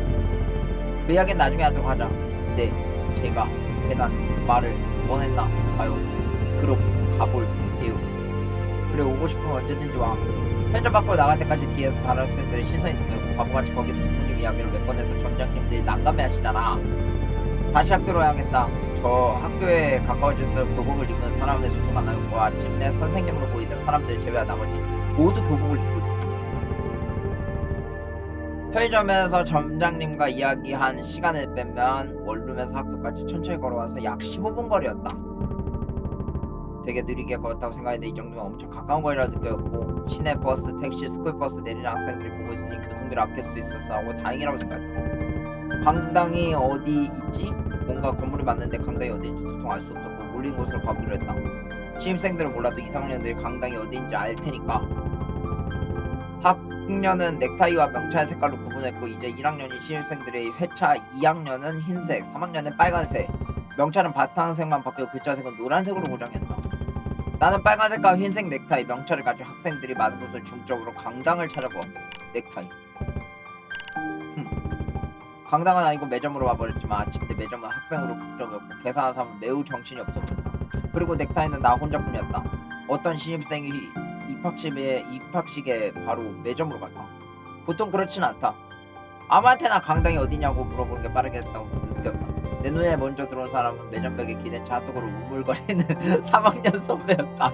그 이야기는 나중에 하도록 하자. 네, 제가 괜한 말을 원했나 봐요. 그럼 가볼게요. 그래 오고 싶으면 언제든지 와. 편의점 밖으로 나갈 때까지 뒤에서 다른 학생들의 시선이 느껴지고 바보같이 거기서 부모님 이야기를 몇 번 해서 점장님들이 난감해 하시잖아. 다시 학교로 와야겠다. 저 학교에 가까워질수록 교복을 입은 사람의 수도 많아졌고 아침 내 선생님으로 보이는 사람들 제외한 나머지 모두 교복을 입고 있어. 편의점에서 점장님과 이야기한 시간을 빼면 원룸에서 학교까지 천천히 걸어와서 약 15분 거리였다. 되게 느리게 걸었다고 생각했는데 이 정도면 엄청 가까운 거리라 느꼈고 시내 버스, 택시, 스쿨버스 내리는 학생들이 보고 있으니 교통비를 아낄 수 있어서 하고 다행이라고 생각했다. 강당이 어디 있지? 뭔가 건물이 많은데 강당이 어디인지 도통 알 수 없었고 몰린 곳으로 가보기로 했다. 신입생들은 몰라도 2, 3학년들이 강당이 어디인지 알 테니까. 학년은 넥타이와 명찰 색깔로 구분했고 이제 1학년이 신입생들의 회차 2학년은 흰색, 3학년은 빨간색. 명찰은 바탕색만 바뀌고 글자색은 노란색으로 고정했다. 나는 빨간색과 흰색 넥타이, 명찰을 가진 학생들이 많은 곳을 중점으로 강당을 찾아보았다. 넥타이. 강당은 아니고 매점으로 와버렸지만 아침 때 매점은 학생으로 북적였고 계산한 사람은 매우 정신이 없어 보였다. 그리고 넥타이는 나 혼자뿐이었다. 어떤 신입생이 입학식에 바로 매점으로 갈까? 보통 그렇진 않다. 아무한테나 강당이 어디냐고 물어보는 게 빠르겠다고 느꼈다. 내 눈에 먼저 들어온 사람은 매점벽에 기댄 차 핫도그로 우물거리는 3학년 선배였다.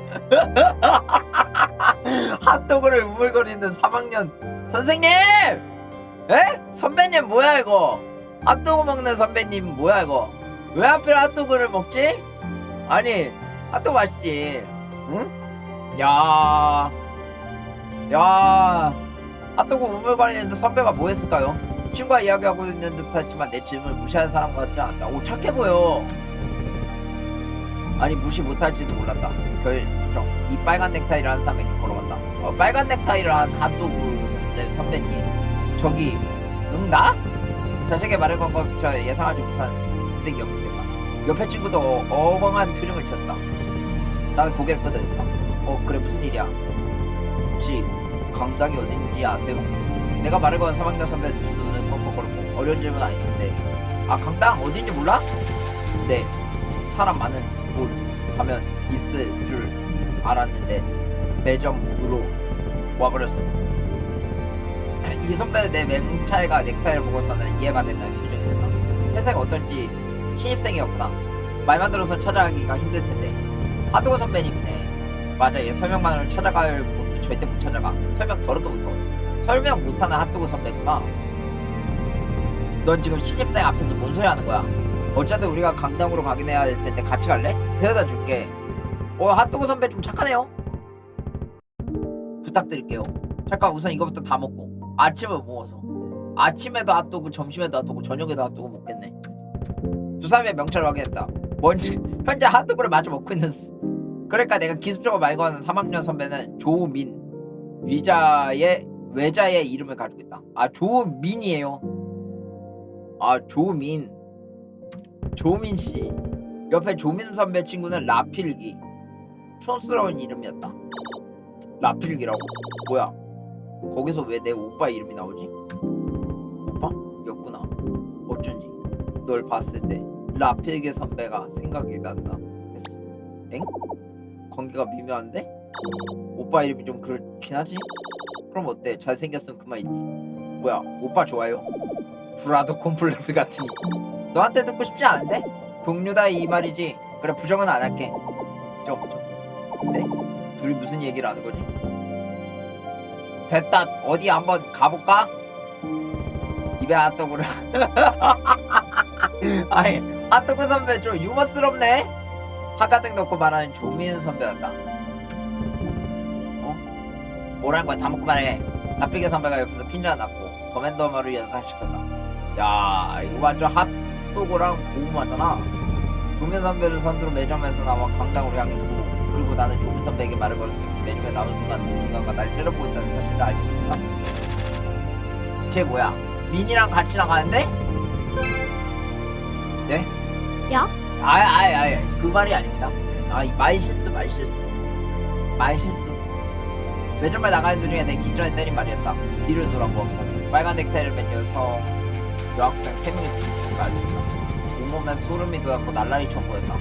핫도그를 우물거리는 3학년 선생님! 에? 선배님 뭐야 이거? 핫도그 먹는 선배님 뭐야 이거? 왜 하필 핫도그를 먹지? 아니 핫도그 맛있지. 응? 야 핫도그 우물거리는 선배가 뭐 했을까요? 친구와 이야기하고 있는 듯 했지만 내 질문을 무시하는 사람 같지 않다. 오 착해 보여. 아니 무시 못할지도 몰랐다. 결정 이 빨간 넥타이를 한 사람에게 걸어갔다. 빨간 넥타이를 한 핫도그 선배님 저기 응 나? 자식의 말을 건 것처럼 예상하지 못한 색이 없겠다. 옆에 친구도 어벙한 표정을 쳤다. 나는 고개를 끄덕였다. 그래 무슨 일이야? 혹시 강당이 어딘지 아세요? 내가 말을 건 3학년 선배 두 눈을 뻑뻑거렸고 어려운 질문 아닐 텐데 강당 어딘지 몰라? 네 사람 많은 곳 가면 있을 줄 알았는데 매점으로 와버렸어. 이 선배는 내 맹차이가 넥타이를 보고서는 이해가 된다는 표정이었다. 회사가 어떤지 신입생이었구나. 말만 들어서 찾아가기가 힘들 텐데. 핫도그 선배님이네. 맞아 얘 설명만으로 찾아갈 곳도 절대 못 찾아가. 설명 더럽게 못하거든. 설명 못하는 핫도그 선배구나. 넌 지금 신입생 앞에서 뭔 소리 하는 거야? 어차피 우리가 강당으로 가긴 해야 될 텐데 같이 갈래? 데려다 줄게. 핫도그 선배 좀 착하네요. 부탁드릴게요. 잠깐 우선 이거부터 다 먹고 아침을 먹어서 아침에도 핫도그, 점심에도 핫도그, 저녁에도 핫도그 먹겠네. 두 사람의 명찰을 확인했다. 먼저 현재 핫도그를 마저 먹고 있는 그러니까 내가 기습적으로 말거는 3학년 선배는 조민 외자의 이름을 가지고 있다. 조민이에요. 조민씨. 옆에 조민 선배 친구는 라필기. 촌스러운 이름이었다. 라필기라고? 뭐야 거기서 왜 내 오빠 이름이 나오지? 오빠? 였구나. 어쩐지 널 봤을 때 라필기 선배가 생각이 난다 했어. 엥? 관계가 미묘한데? 오빠 이름이 좀 그렇긴 하지? 그럼 어때? 잘생겼으면 그만이지. 뭐야 오빠 좋아요? 브라더 콤플렉스 같으니 너한테 듣고 싶지 않은데? 동료다 이 말이지. 그래 부정은 안 할게. 네? 둘이 무슨 얘기를 하는 거지? 됐다. 어디 한번 가볼까? 입에 핫도그를 아니 핫도그 선배 좀 유머스럽네. 한가득 넣고 말하는 조민 선배였다. 뭐라는 거야? 다 먹고 말해. 라필기 선배가 옆에서 핀잔 놨고 거맨더머를 연상시켰다. 야 이거 완전 핫도그랑 고구마잖아. 조민 선배를 선두로 매점에서 나와 강당으로 향했고 그리고 나는 조민 선배에게 말을 걸었을 때 매점에 나오는 순간 누군가가 날 째려보고 있다는 사실을 알게 됐다. 쟤 뭐야? 민이랑 같이 나가는데? 네? 야? 그 말이 아닙니다. 말실수. 매점에 나가는 도중에 내 기존에 때린 말이었다. 뒤를 돌아보았고 빨간 넥타이를 맨 여학생 3명이 마주쳤다. 온몸에 소름이 돋았고 날라리 쳐 보였다.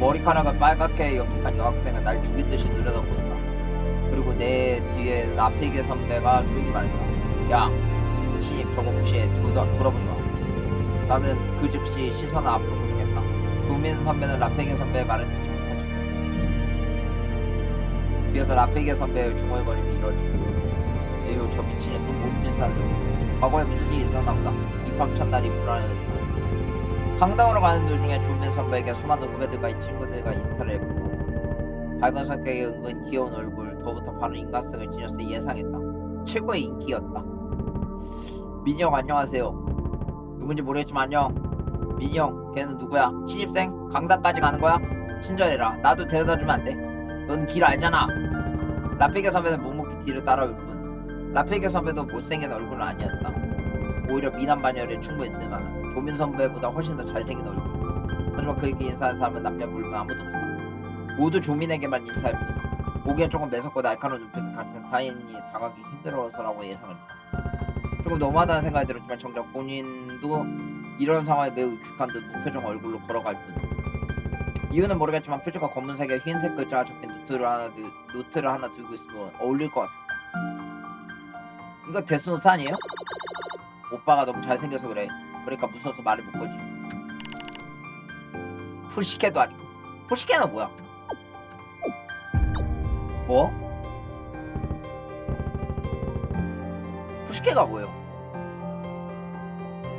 머리카락을 빨갛게 염색한 여학생은 날 죽인 듯이 느려다보고 있었다. 그리고 내 뒤에 라필기 선배가 조용히 말했다. 야, 신입 저거 무시해. 돌아보지 마. 나는 그 즉시 시선을 앞으로 고정했다. 조민 선배는 라필기 선배의 말을 듣지 못한 척. 뒤에서 라필기 선배의 중얼거림이 이루어지고 에휴 저 미친년 또 몸짓을 하려고. 과거에 무슨 일이 있었나 보다. 입학 첫날이 불안했다. 강당으로 가는 도중에 조민 선배에게 수많은 후배들과 친구들과 인사를 했고 밝은 성격에 은근 귀여운 얼굴 더부터 바른 인간성을 지녔으니 예상했다. 최고의 인기였다. 민이 형 안녕하세요. 누군지 모르겠지만 안녕. 민이 형 걔는 누구야? 신입생? 강당까지 가는 거야? 친절해라. 나도 데려다주면 안 돼? 넌 길 알잖아. 라필기 선배는 묵묵히 뒤를 따라올 뿐 라필기 선배도 못생긴 얼굴은 아니었다. 오히려 미남 반열에 충분히 들만한 조민 선배보다 훨씬 더 잘생긴 얼굴. 하지만 그에게 인사한 사람은 남녀 불문 아무도 없었다. 모두 조민에게만 인사할 뿐. 보기엔 조금 매섭고 날카로운 눈빛을 가진 타인이 다가기 힘들어서라고 예상을 했다. 조금 너무하다는 생각이 들었지만 정작 본인도 이런 상황에 매우 익숙한 듯 무표정 얼굴로 걸어갈 뿐. 이유는 모르겠지만 표지가 검은색에 흰색 글자가 적힌 노트를 하나 들고 있으면 어울릴 것 같았다. 이거 데스노트 아니에요? 오빠가 너무 잘생겨서 그래. 그러니까 무서워서 말을 못 거지. 푸시케도 아니고. 푸시케는 뭐야? 뭐? 푸시케가 뭐예요?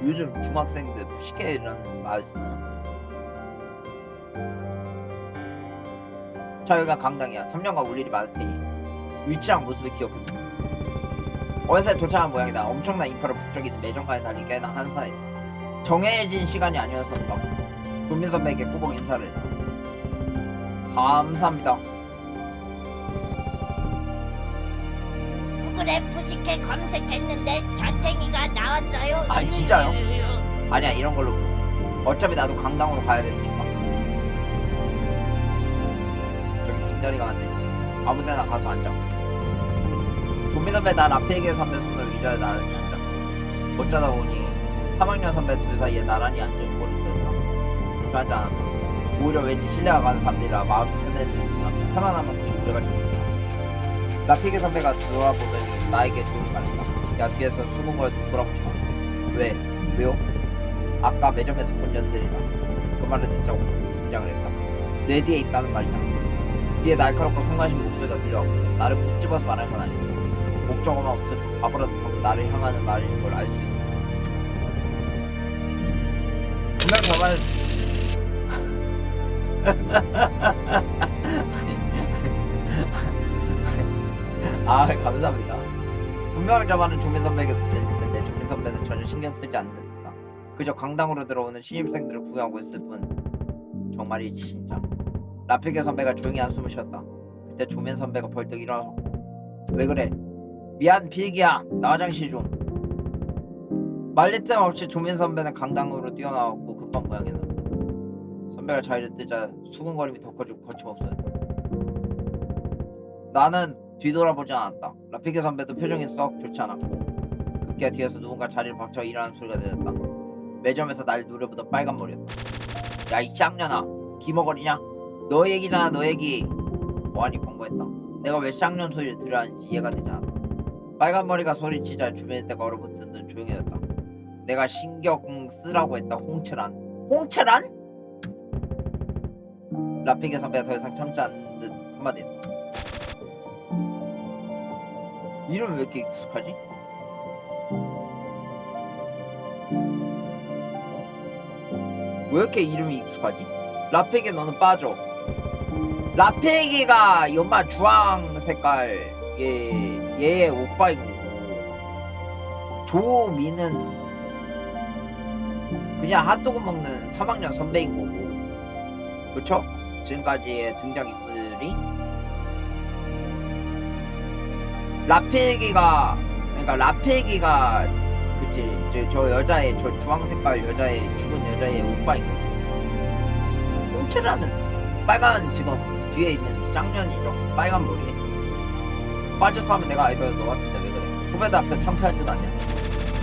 요즘 중학생들 푸시케라는 말을 쓰나? 자, 여기가 강당이야. 3년간 올 일이 많을 테니 위치랑 모습을 기억한다. 어느새 도착한 모양이다. 엄청난 인파로 북적이는 매점과의 달리 꽤나 한산했다. 정해진 시간이 아니어서인가. 조민 선배에게 꾸벅 인사를 했다. 감사합니다. 구글에 푸시케 검색했는데 자탱이가 나왔어요. 아니, 진짜요? 아니야, 이런 걸로 어차피 나도 강당으로 가야 됐으니까. 저기 빈자리가 많네. 아무데나 가서 앉아. 조민 선배 난 앞에 선배 손으로 의자에 나란히 앉아. 어쩌다 보니 3학년 선배 둘 사이에 나란히 앉은 꼴이 되었다. 불편하지 않았다. 오히려 왠지 신뢰가 가는 사람들이라 마음이 편안함은 그 우려가 좀 있다. 라피게 선배가 돌아보더니 나에게 좋은 말했다. 야, 뒤에서 수근거려 돌아보지 마. 왜? 왜요? 아까 매점에서 본 년들이다. 그 말을 듣자 긴장을 했다. 내 뒤에 있다는 말이다. 뒤에 날카롭고 성가신 목소리가 들려왔고 나를 꼭 집어서 말하는 건 아니고 목적어만 없으면 바보라도 하고 나를 향하는 말인 걸 알 수 있어. 분명 저 말 아, 감사합니다. 분명 저 말은 조민 선배에게 들렸는데 조민 선배는 전혀 신경 쓰지 않는 듯했다. 그저 강당으로 들어오는 신입생들을 구경하고 있을 뿐. 정말이지 진짜. 라피게 선배가 조용히 한숨을 쉬었다. 그때 조민 선배가 벌떡 일어나서 왜 그래? 미안 필기야. 나 화장실 좀. 말릴 틈 없이 조민 선배는 강당으로 뛰어나왔고 급한 모양이다. 선배가 자리를 뜨자 수근거림이 더 커지고 거침없었다. 나는 뒤돌아보지 않았다. 라피게 선배도 표정이 썩 좋지 않았고 급기야 뒤에서 누군가 자리를 박차고 일어나는 소리가 들렸다. 매점에서 날 노려보던 빨간 머리였다. 야, 이 쌍년아, 기머거리냐? 너 얘기잖아, 너 얘기. 뭐하니 번거했다. 내가 왜 쌍년 소리를 들어야 하는지 이해가 되지 않았다. 빨간 머리가 소리치자 주변에 때가 얼어붙은 듯 조용해졌다. 내가 신경 쓰라고 했다. 홍채란? 홍채란? 라피게 선배가 더 이상 참지 않는 듯 한마디 했다. 이름이 왜 이렇게 익숙하지? 왜 이렇게 이름이 익숙하지? 라페기 너는 빠져. 라페기가 연마 주황 색깔 얘의 오빠이고 조미는 그냥 핫도그 먹는 3학년 선배인 거고, 그쵸? 지금까지의 등장 인물들이 라페기가, 그러니까 라페기가 그치, 저 여자의, 저 주황 색깔 여자의, 죽은 여자의 오빠인 거. 홍채라는 빨간 지금 뒤에 있는 짱년이죠. 빨간 머리에 빠져서 하면 내가 아이돌 너 같은데 왜 그래? 후배들 앞에 참패할 듯 아니야.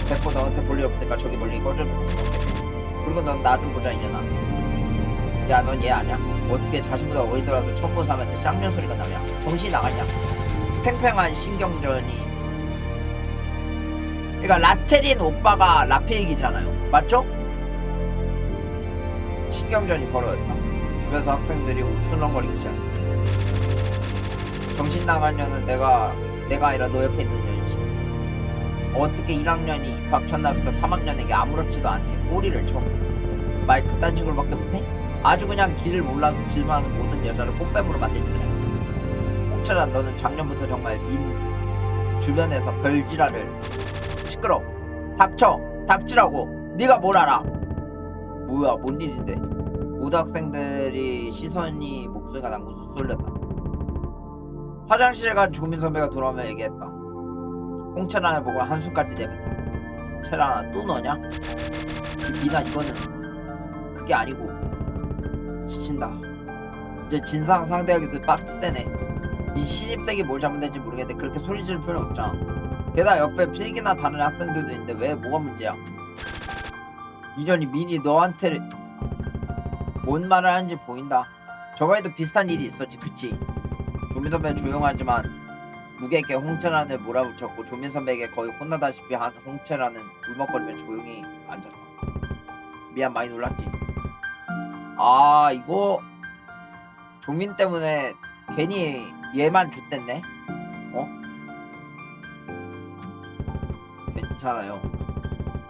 됐고 너한테 볼 일 없으니까 저기 멀리 꺼져줘. 그리고 넌 나 좀 보자 이년아. 야, 넌 얘 아냐? 어떻게 자신보다 어리더라도 처음 본 사람한테 짱년 소리가 나냐? 정신이 나갔냐? 팽팽한 신경전이. 그러니까 라체린 오빠가 라페이기잖아요, 맞죠? 신경전이 벌어졌다. 주변에서 학생들이 술렁거리기 시작했다. 정신 나간 년은 내가 아니라 너 옆에 있는 년이지. 어떻게 1학년이 입학 첫날부터 3학년에게 아무렇지도 않게 꼬리를 쳐? 말 그딴 식으로밖에 못해? 아주 그냥 길을 몰라서 질문하는 모든 여자를 꽃뱀으로 만들지 그래. 홍철아, 너는 작년부터 정말 주변에서 별지랄을. 시끄러. 닥쳐. 닥치라고. 네가 뭘 알아? 뭐야, 뭔 일인데? 모든 학생들이 시선이 목소리가 난 곳으로 쏠렸다. 화장실 간 조민 선배가 돌아오며 얘기했다. 홍채란을 보고 한숨까지 내뱉었다. 채란아, 또 너냐? 미나, 이거는 그게 아니고 지친다. 이제 진상 상대하기도 빡세네. 이 신입생이 뭘 잘못했는지 모르겠는데 그렇게 소리 지를 필요 없잖아. 게다가 옆에 필기나 다른 학생들도 있는데 왜 뭐가 문제야? 이년이 민이 너한테 뭔 말을 하는지 보인다. 저번에도 비슷한 일이 있었지, 그치? 조민 선배는 조용하지만 무게 있게 홍채란을 몰아붙였고 조민 선배에게 거의 혼나다시피 한 홍채란은 울먹거리며 조용히 앉았다. 미안, 많이 놀랐지? 아, 이거 조민 때문에 괜히 얘만 줬댔네? 어? 괜찮아요.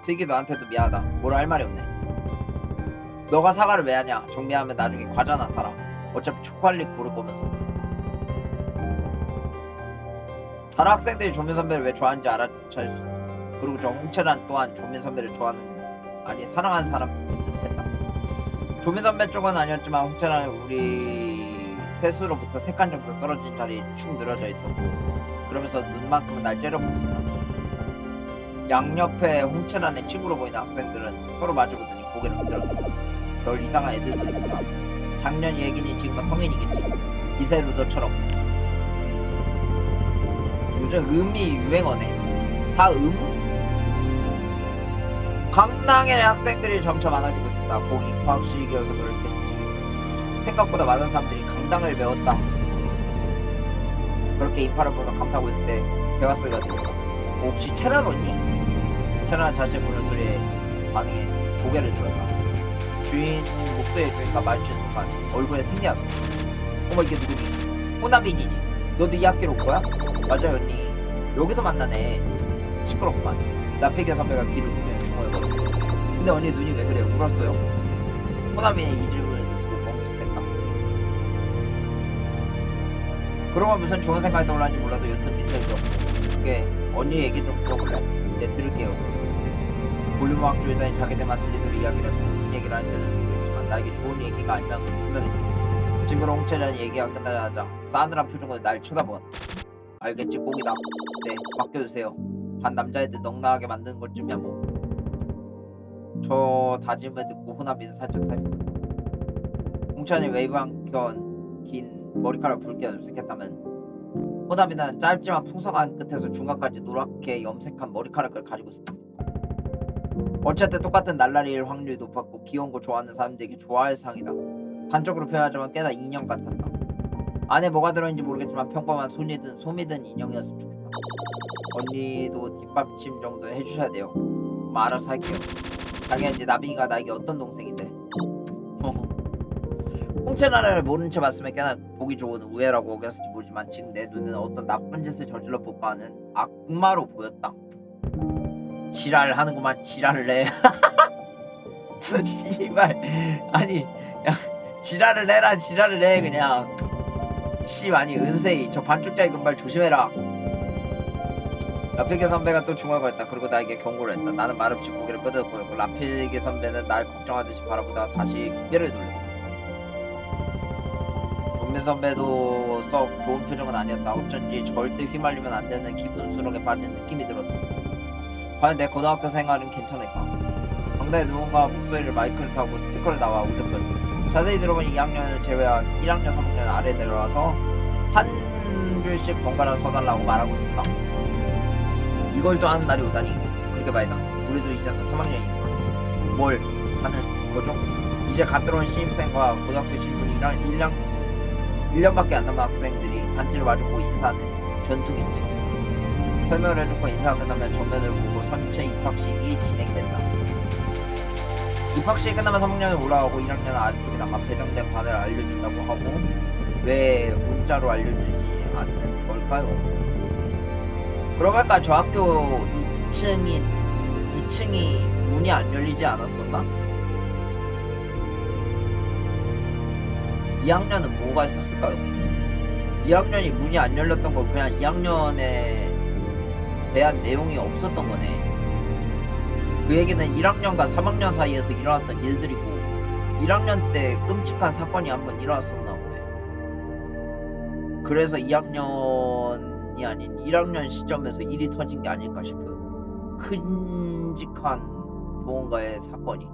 필기 너한테도 미안하다. 뭐라 할 말이 없네. 너가 사과를 왜 하냐? 정리하면 나중에 과자나 사라. 어차피 초콜릿 고를 거면서. 다른 학생들이 조민 선배를 왜 좋아하는지 알아차렸어. 그리고 저 홍채란 또한 조민 선배를 좋아하는, 아니 사랑하는 사람 듯했다. 조민 선배 쪽은 아니었지만 홍채란은 우리 셋으로부터 3칸 정도 떨어진 자리에 축 늘어져 있었고 그러면서 눈만큼은 날 째려보고 있었다. 양옆에 홍채란의 친구로 보이는 학생들은 서로 마주보더니 고개를 흔들었다. 별 이상한 애들도 있구나. 작년 얘기니 지금은 성인이겠지. 이세 루더처럼. 요즘 음이 유행어네. 다 강당의 학생들이 점차 많아지고 있었다. 고 입학 시기여서 그렇겠지. 생각보다 많은 사람들이 강당을 배웠다. 그렇게 인파를 보며 감탄하고 있을 때 대화 소리가 들렸다. 혹시 채란 언니? 채란 자신을 보는 소리에 반응해 고개를 들었다. 주인 목소리의 주인과 마주친 순간 얼굴에 생략. 어머, 이게 누구니? 호나빈이지. 너도 이 학교로 올 거야? 맞아요 언니. 여기서 만나네. 시끄럽구만. 라피게 선배가 귀를 후며 중얼거려. 근데 언니 눈이 왜 그래? 울었어요? 호나빈의 이 질문을 듣고 멈칫했다. 그러면 무슨 좋은 생각이 떠올랐는지 몰라도 여튼 미세를 줬고. 그게 언니 얘기 좀 들어볼래? 네, 들을게요. 볼륨음악 주에다니 자기들만 들리도록 이야기를 무슨 얘기를 하는지는 모르겠지만 나에게 좋은 얘기가 아니라는 건 분명했다. 징그러운 홍채라는 얘기가 끝나자마자 싸늘한 표정으로 날 쳐다보았다. 알겠지, 꼭이다. 네, 맡겨주세요. 반 남자애들 넉나하게 만드는 것쯤이야 뭐. 저 다짐을 듣고 호나비는 살짝 살펴봤다. 홍찬이 웨이브 한켠 긴 머리카락 붉게 염색했다면 호나비는 짧지만 풍성한 끝에서 중간까지 노랗게 염색한 머리카락을 가지고 있었다. 어쨌든 똑같은 날라리일 확률이 높았고 귀여운 거 좋아하는 사람들에게 좋아할 상이다. 단적으로 표현하자면 꽤나 인형 같았다. 안에 뭐가 들어있는지 모르겠지만 평범한 소미든 인형이었으면 좋겠다. 언니도 뒷받침 정도 해주셔야 돼요. 뭐 알아서 할게요. 당연히 나비가 나에게 어떤 동생인데. 홍채나라를 모른 채 봤으면 꽤나 보기 좋은 우애라고 여겼을지 모르지만 지금 내 눈에는 어떤 나쁜 짓을 저질러 볼까 하는 악마로 보였다. 지랄하는구만. 지랄을 해. 씨발. 아니 야, 지랄을 해라. 지랄을 해 그냥. 씨, 아니 은세이 저 반쪽짜리 금발 조심해라. 라필게 선배가 또 중얼거렸다. 그리고 나에게 경고를 했다. 나는 말없이 고개를 끄덕거렸고 라필게 선배는 날 걱정하듯이 바라보다가 다시 고개를 돌렸다. 조민 선배도 썩 좋은 표정은 아니었다. 어쩐지 절대 휘말리면 안 되는 깊은 수렁에 빠진 느낌이 들었다. 과연 내 고등학교 생활은 괜찮을까? 강당에 누군가 목소리를 마이크를 타고 스피커를 나와 울렸거든. 자세히 들어보니 2학년을 제외한 1학년, 3학년 아래 내려와서 한 줄씩 번갈아 서달라고 말하고 있었다. 이걸 또 하는 날이 오다니. 그렇게 말이다. 우리도 이제는 3학년이니까 뭘 하는 거죠? 이제 갓 들어온 신입생과 고등학교 신분이 1년밖에 안 남은 학생들이 단지를 마주보고 인사하는 전통이지. 설명을 해줬고 인사가 끝나면 전면을 보고 선체 입학식이 진행된다. 입학식이 끝나면 3학년에 올라가고 1학년은 아래쪽에 남아 배정된 반을 알려준다고 하고 왜 문자로 알려주지 않는 걸까요? 그러고 보니까 저 학교 2층이 문이 안 열리지 않았었나? 2학년은 뭐가 있었을까요? 2학년이 문이 안 열렸던 거 그냥 2학년에 대한 내용이 없었던 거네. 그 얘기는 1학년과 3학년 사이에서 일어났던 일들이고 1학년 때 끔찍한 사건이 한번 일어났었나 보네. 그래서 2학년이 아닌 1학년 시점에서 일이 터진 게 아닐까 싶어요. 큼직한 무언가의 사건이.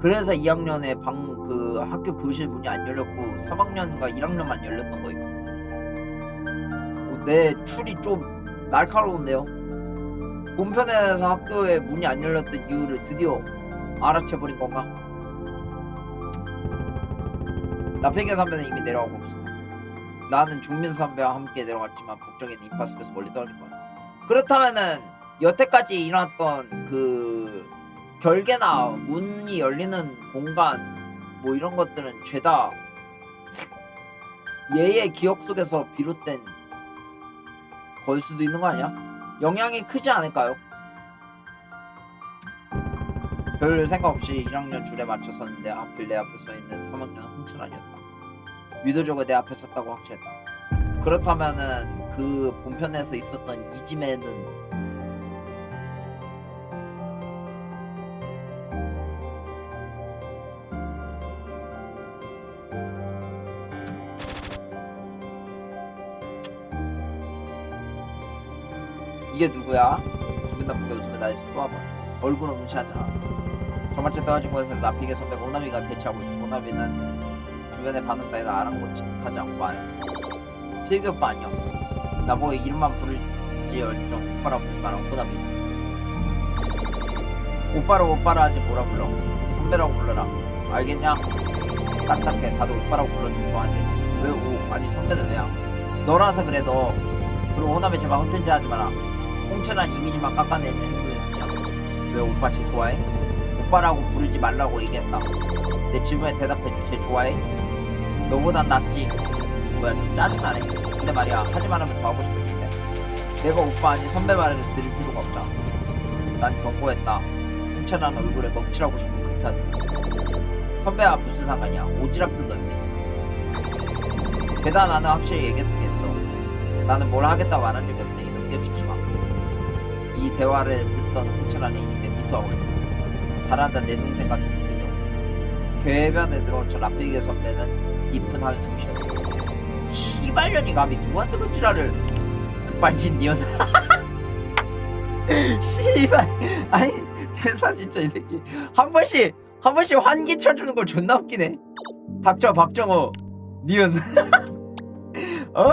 그래서 2학년에 그 학교 교실 문이 안 열렸고 3학년과 1학년만 열렸던 거예요. 내 추리 좀 날카로운데요. 본편에서 학교에 문이 안 열렸던 이유를 드디어 알아채버린 건가? 라페게 선배는 이미 내려가고 없어. 나는 종민 선배와 함께 내려갔지만 북쪽에는 인파 속에서 멀리 떨어질 거야. 그렇다면은 여태까지 일어났던 그 결계나 문이 열리는 공간 뭐 이런 것들은 죄다 얘의 기억 속에서 비롯된 걸 수도 있는 거 아니야? 영향이 크지 않을까요? 별 생각 없이 1학년 줄에 맞춰 섰는데 하필 내 앞에 서 있는 3학년 홍철환이었다. 위도적으로 내 앞에 섰다고 확실했다. 그렇다면은 그 본편에서 있었던 이지매는 이게 누구야? 기분 나쁘게 웃으며 나의 손 또 한번 얼굴은 무시하잖아. 저마치 떨어진 곳에서 나피게 선배가 호나비가 대치하고 있어. 호나비는 주변의 반응 따위가 아랑곳짓하지 않고 말해. 필기 오빠 안녕. 나보고 이름만 부르지 열정 오빠라 부르지 마라. 호나비. 오빠라 하지 뭐라 불러. 선배라고 불러라. 알겠냐? 딱딱해. 다들 오빠라고 불러주면 좋아하는데 왜 오? 아니 선배는 왜야? 너라서 그래 너. 그리고 호나비 제발 헛된지 하지 마라. 홍철한 이미지만 깎아내는 행동이었냐? 왜 오빠 쟤 좋아해? 오빠라고 부르지 말라고 얘기했다. 내 질문에 대답해줘. 쟤 좋아해? 너보단 낫지. 뭐야 좀 짜증나네. 근데 말이야 하지 말하면 더 하고 싶을 텐데. 내가 오빠 아니 선배 말을 들을 필요가 없다. 난 경고했다. 홍철한 얼굴에 먹칠하고 싶은 극타들. 선배와 무슨 상관이야. 오지랖도 넓네. 게다가 나는 확실히 얘기해두겠어. 나는 뭘 하겠다고 안 한 적이 없으니 넘겨짚지 마. 이 대화를 듣던 홍철환의 입에 미소가 올라. 잘한다 내 동생 같은 느낌이요. 궤변에 들어온 저 라페게 선배는 깊은 한숨 쉬었다. 시발년이 감히 누구한테 그런 지랄을. 급발진 니언. 시발. 아니 대사 진짜 이 새끼 한 번씩 환기 쳐주는 거 존나 웃기네. 닥쳐 박정호 니은. 어?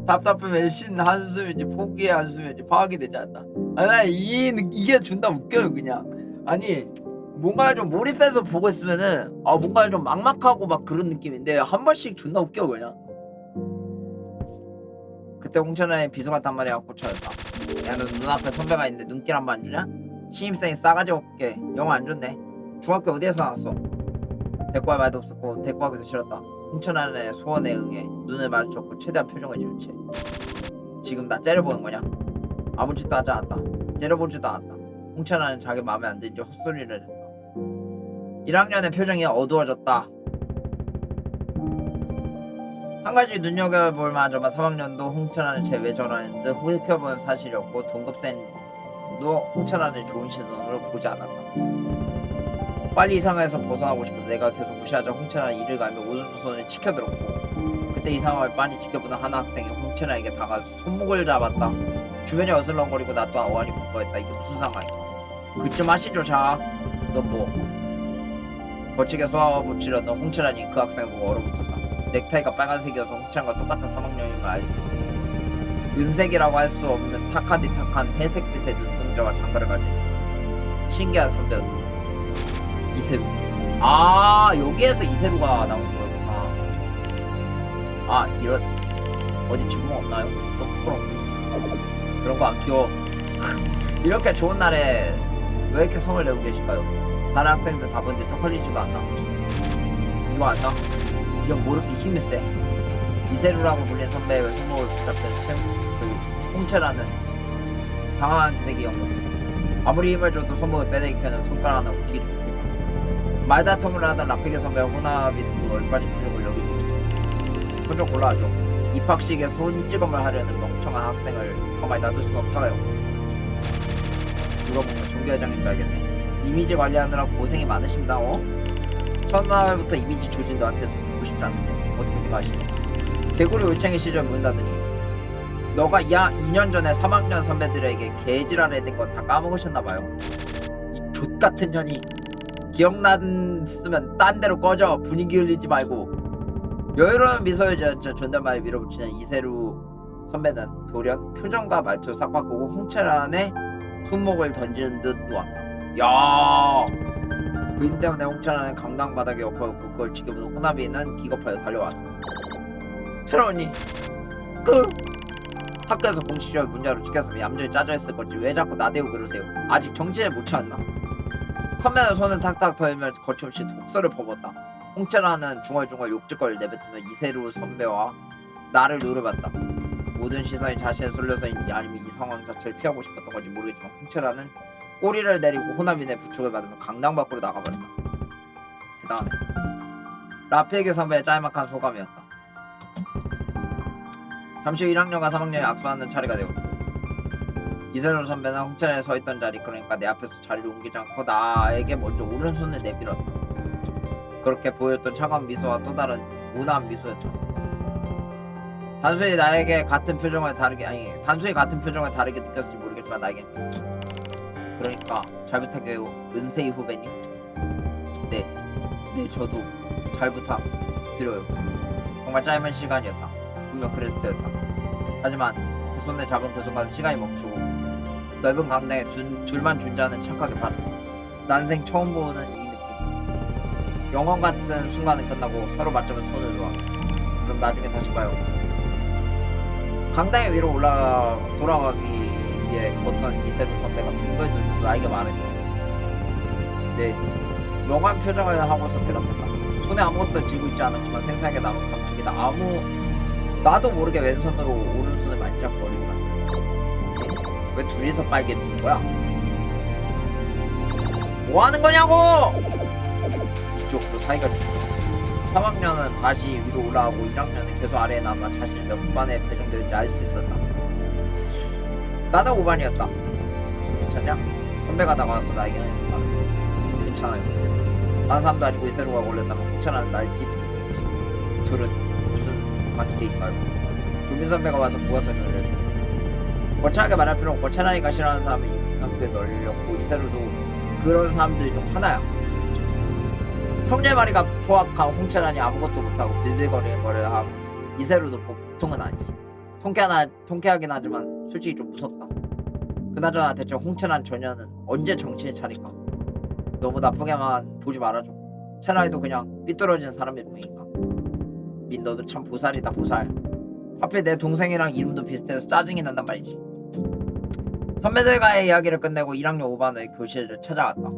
답답하면 신 한숨인지 포기의 한숨인지 파악이 되지 않나. 나 이게 존나 웃겨요 그냥. 아니 뭔가를 좀 몰입해서 보고 있으면은 뭔가를 좀 막막하고 막 그런 느낌인데 한 번씩 존나 웃겨 그냥. 그때 홍천아의 비서 같단 말이야. 고쳐였다. 야 너 눈앞에 선배가 있는데 눈길 한 번 안 주냐? 신입생이 싸가지 없게 영어 안 좋네. 중학교 어디에서 나왔어? 대꾸할 말도 없었고 대꾸하기도 싫었다. 홍천안의 소원에 응해 눈을 마주쳤고 최대한 표정을 지은 채. 지금 나 째려보는 거냐? 아무 짓도 하지 않았다. 째려보지도 않았다. 홍천안은 자기 마음에 안 드는지 헛소리를 했다. 1학년의 표정이 어두워졌다. 한 가지 눈여겨볼 만하지만 3학년도 홍천안을 제외 전화했는데 후회해본 사실이었고 동급생도 홍천안을 좋은 시선으로 보지 않았다. 빨리 이 상황에서 벗어나고 싶어서 내가 계속 무시하자 홍천아 이를 갈며 오른손을 치켜들었고 그때 이 상황을 빤히 지켜보는 한 학생이 홍천아에게 다가서 손목을 잡았다. 주변이 어슬렁거리고 나 또한 어안이 벙벙했다. 이게 무슨 상황인가? 그쯤 하시죠 자. 넌 뭐? 거칠게 쏘아붙이려던 홍천아니 그 학생을 보고 얼어붙었다. 넥타이가 빨간색이어서 홍천아가 똑같은 3학년임을 알 수 있었다. 은색이라고 할 수 없는 탁한 회색빛의 눈동자와 장가를 가진 신기한 선배였다. 이세루. 여기에서 이세루가 나오는 거였구나. 이런 어디 주문 없나요? 좀 부끄러운데 그런 거 안 키워. 이렇게 좋은 날에 왜 이렇게 성을 내고 계실까요? 다른 학생들 다 보는데 좀 헐리지도 않나? 이거 안 나? 이건 뭐 이렇게 힘이 세? 이세루라고 불린 선배의 왜 손목을 붙잡혀 홍채라는 당황한 기색이 연구. 아무리 힘을 줘도 손목을 빼내기 켜는 손가락 하나 움직이지 못했다. 말다툼을 하던 라페게 선배와 호나비도 얼빠진 표정을 여기고 있어. 그좀 골라하죠. 입학식에 손찌검을 하려는 멍청한 학생을 가만히 놔둘 수는 없잖아요. 누가 보면 종교회장인 줄 알겠네. 이미지 관리하느라 고생이 많으십니다. 첫날부터 이미지 조진 너한테서 듣고 싶지 않은데 어떻게 생각하시니? 개구리 올챙이 시절 묻는다더니 너가 2년 전에 3학년 선배들에게 개지랄 해댄 거 다 까먹으셨나봐요. 이 족같은 년이. 기억났으면 딴 데로 꺼져. 분위기 흘리지 말고. 여유로운 미소에 존댓말에 밀어붙이는 이세루 선배는 돌연 표정과 말투 싹 바꾸고 홍차란에 손목을 던지는 듯 놓았다. 야, 그인 때문에 홍차란은 강당 바닥에 엎어졌고 그걸 지켜보는 호나비는 기겁하여 달려왔다. 철원이 학교에서 공식 시절 문제로 지켰으면 얌전히 짜져 있을 거지 왜 자꾸 나대고 그러세요? 아직 정신을 못 차렸나? 선배는 손을 탁탁 털면서 거침없이 독서를 퍼붓다. 홍차라는 중얼중얼 욕짓거리를 내뱉으며 이세루 선배와 나를 노려봤다. 모든 시선이 자신에 쏠려서인지 아니면 이 상황 자체를 피하고 싶었던 건지 모르겠지만 홍차라는 꼬리를 내리고 호나빈의 부축을 받으며 강당 밖으로 나가버렸다. 대단하네. 라피에게 선배의 짤막한 소감이었다. 잠시 후 1학년과 3학년이 악수하는 차례가 되었다. 이세로 선배는 홍차라에 서있던 자리, 그러니까 내 앞에서 자리를 옮기지 않고 나에게 먼저 오른손을 내밀었다. 그렇게 보였던 차가운 미소와 또 다른 온화한 미소였다. 단순히 같은 표정을 다르게 느꼈을지 모르겠지만 나에겐 그러니까 잘 부탁해요 은세이 후배님. 네 저도 잘 부탁드려요. 정말 짧은 시간이었다. 분명 그랬을 때였다. 하지만 그 손을 잡은 그 순간 시간이 멈추고 넓은 강당에 둘만 존재하는 착하게 바랐다. 난생 처음 보는 이 느낌. 영원 같은 순간은 끝나고 서로 맞잡은 손을 놓아 그럼 나중에 다시 봐요. 강당 위로 돌아가기 위해 걷던 이세루 선배가 빙고에 돌면서 나에게 말했다. 네, 멍한 표정을 하고서 대답했다. 손에 아무것도 쥐고 있지 않았지만 생생하게 남은 감촉이다. 나도 모르게 왼손으로 오른손을 만지작거리구나. 왜 둘이서 빨개 피는 거야? 뭐 하는 거냐고! 이쪽도 사이가 좋다. 3학년은 다시 위로 올라가고 1학년은 계속 아래에 남아 자신이 몇 반에 배정될지 알 수 있었다. 나도 5반이었다. 괜찮냐? 선배가 다가와서 나에게 하는 말. 괜찮아요. 다른 사람도 아니고 이세로가 올렸다면 괜찮아는 날 끼지 못했지. 둘은 무슨 관계인가요? 조민 선배가 와서 부하 설명을 했다. 거창하게 말할 필요 없고 채나이가 싫어하는 사람이 학교에 널렸고 이세로도 그런 사람들 중 하나야. 성질머리가 포악한 홍채란이 아무것도 못하고 빌빌거리는 거를 하고 이세로도 보통은 아니지. 통쾌하긴 하지만 솔직히 좀 무섭다. 그나저나 대체 홍채란 전혀는 언제 정신을 차릴까? 너무 나쁘게만 보지 말아줘. 채나이도 그냥 삐뚤어진 사람일 뿐인가. 민 너도 참 보살이다 보살. 하필 내 동생이랑 이름도 비슷해서 짜증이 난단 말이지. 선배들과의 이야기를 끝내고 1학년 5반의 교실을 찾아갔다.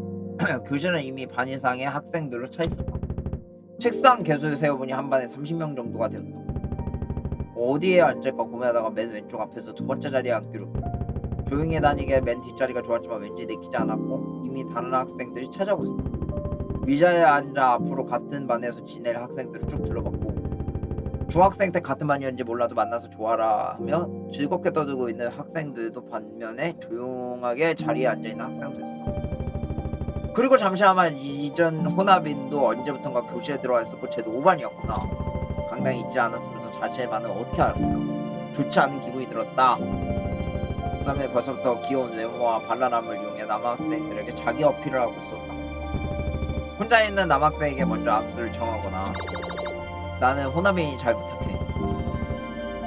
교실은 이미 반 이상의 학생들로 차 있었다. 책상 개수를 세어보니 한 반에 30명 정도가 되었다. 어디에 앉을까 고민하다가 맨 왼쪽 앞에서 두 번째 자리에 앉기로. 조용히 다니게 맨 뒷자리가 좋았지만 왠지 내키지 않았고 이미 다른 학생들이 찾아오고 있었다. 위자에 앉아 앞으로 같은 반에서 지낼 학생들을 쭉 둘러봤고 중학생 때 같은 반이었는지 몰라도 만나서 좋아라 하며 즐겁게 떠들고 있는 학생들도 반면에 조용하게 자리에 앉아있는 학생도 있었다. 그리고 잠시만 이전 호나빈도 언제부턴가 교실에 들어와 있었고 쟤도 5반이었구나. 강당에 있지 않았으면서 자신의 반을 어떻게 알았을까? 좋지 않은 기분이 들었다. 호나빈은 벌써부터 귀여운 외모와 발랄함을 이용해 남학생들에게 자기 어필을 하고 있었다. 혼자 있는 남학생에게 먼저 악수를 청하거나 나는 호나빈이 잘 부탁해.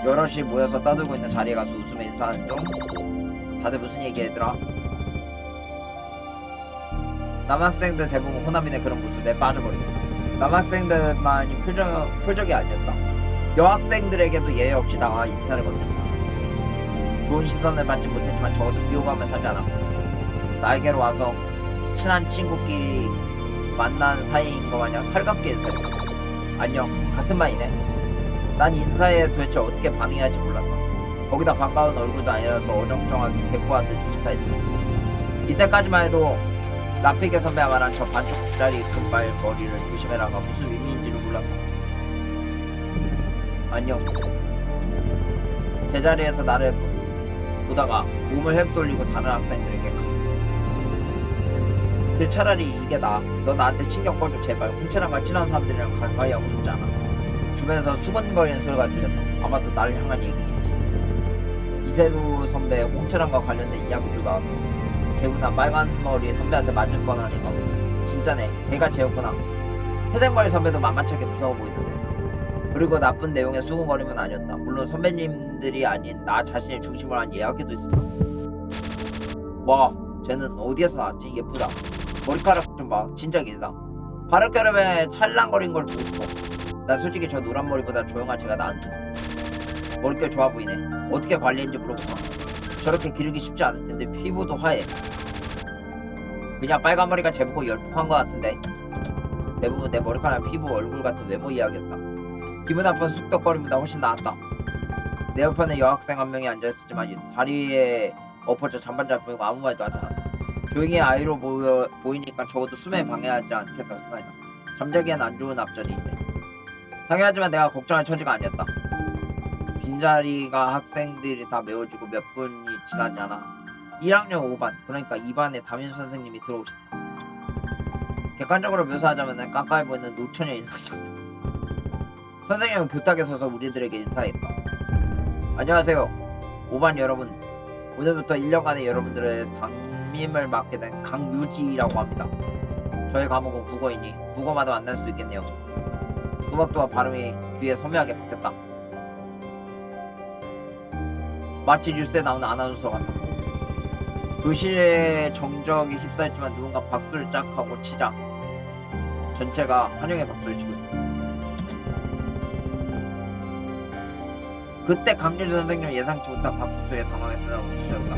여럿이 모여서 떠들고 있는 자리에 가서 웃으며 인사하는 중 다들 무슨 얘기 얘들아? 남학생들 대부분 호나빈의 그런 모습에 빠져버리고 남학생들만이 표적이 아니었다. 여학생들에게도 예외 없이 나가 인사를 건넸다. 좋은 시선을 받지 못했지만 적어도 비호감을 사지 않았고 나에게로 와서 친한 친구끼리 만난 사이인 것 마냥 살갑게 인사했다. 안녕, 같은 반이네. 난 인사에 도대체 어떻게 반응해야 할지 몰랐다. 거기다 반가운 얼굴도 아니라서 어정쩡하게 대꾸하듯 인사했다. 이때까지만 해도 라피게 선배가 말한 저 반쪽짜리 금발 머리를 조심해라가 무슨 의미인지를 몰랐다. 안녕. 제자리에서 나를 보다가 몸을 획 돌리고 다른 학생들에게 그래 차라리 이게 나아. 너 나한테 신경 꺼줘 제발. 홍채랑과 친한 사람들이랑 가까이 하고 싶지 않아. 주변에서 수근거리는 소리가 들렸다. 아마도 나를 향한 얘기겠지. 이세루 선배 홍채랑과 관련된 이야기도 나왔고 재훈아 빨간 머리 선배한테 맞을 뻔하니까 진짜네. 걔가 쟤였구나. 회색머리 선배도 만만찮게 무서워 보이던데. 그리고 나쁜 내용의 수군거림은 아니었다. 물론 선배님들이 아닌 나 자신의 중심을 한 예약에도 있었다. 와, 쟤는 어디에서 나왔지? 예쁘다. 머리카락 좀 봐. 진짜 길다. 바르결함에 찰랑거린 걸 보고 싶어. 난 솔직히 저 노란 머리보다 조용한 쟤가 나은데. 머릿결 좋아 보이네. 어떻게 관리했는지 물어볼까? 저렇게 기르기 쉽지 않을 텐데 피부도 하얘. 그냥 빨간 머리가 제보고 열폭한 것 같은데. 대부분 내 머리카락, 피부, 얼굴 같은 외모 이야기였다. 기분 나쁜 쑥덕거림보다 훨씬 나았다. 내 옆에는 여학생 한 명이 앉아있었지만 자리에 엎어져 잠반 잘 보이고 아무 말도 하지 않았다. 조용히 아이로 보이니까 적어도 수면에 방해하지 않겠다고 생각했다. 잠자기엔 안 좋은 앞전이인데. 당연하지만 내가 걱정할 처지가 아니었다. 빈자리가 학생들이 다 메워지고 몇 분이 지나지 않아 1학년 5반, 그러니까 2반에 담임 선생님이 들어오셨다. 객관적으로 묘사하자면 깜깜해 보이는 노처녀 인상이었다. 선생님은 교탁에 서서 우리들에게 인사했다. 안녕하세요 5반 여러분, 오늘부터 1년간의 여러분들의 담임을 맡게 된 강유지라고 합니다. 저희 과목은 국어이니 국어마다 만날 수 있겠네요. 또박또박 발음이 귀에 섬유하게 바뀌었다. 마치 뉴스에 나오는 아나운서 같다. 교실의 정적이 휩싸였지만 누군가 박수를 짝 하고 치자 전체가 환영의 박수를 치고 있었다. 그때 강유지 선생님은 예상치 못한 박수 소리에 당황했으나 웃으셨다.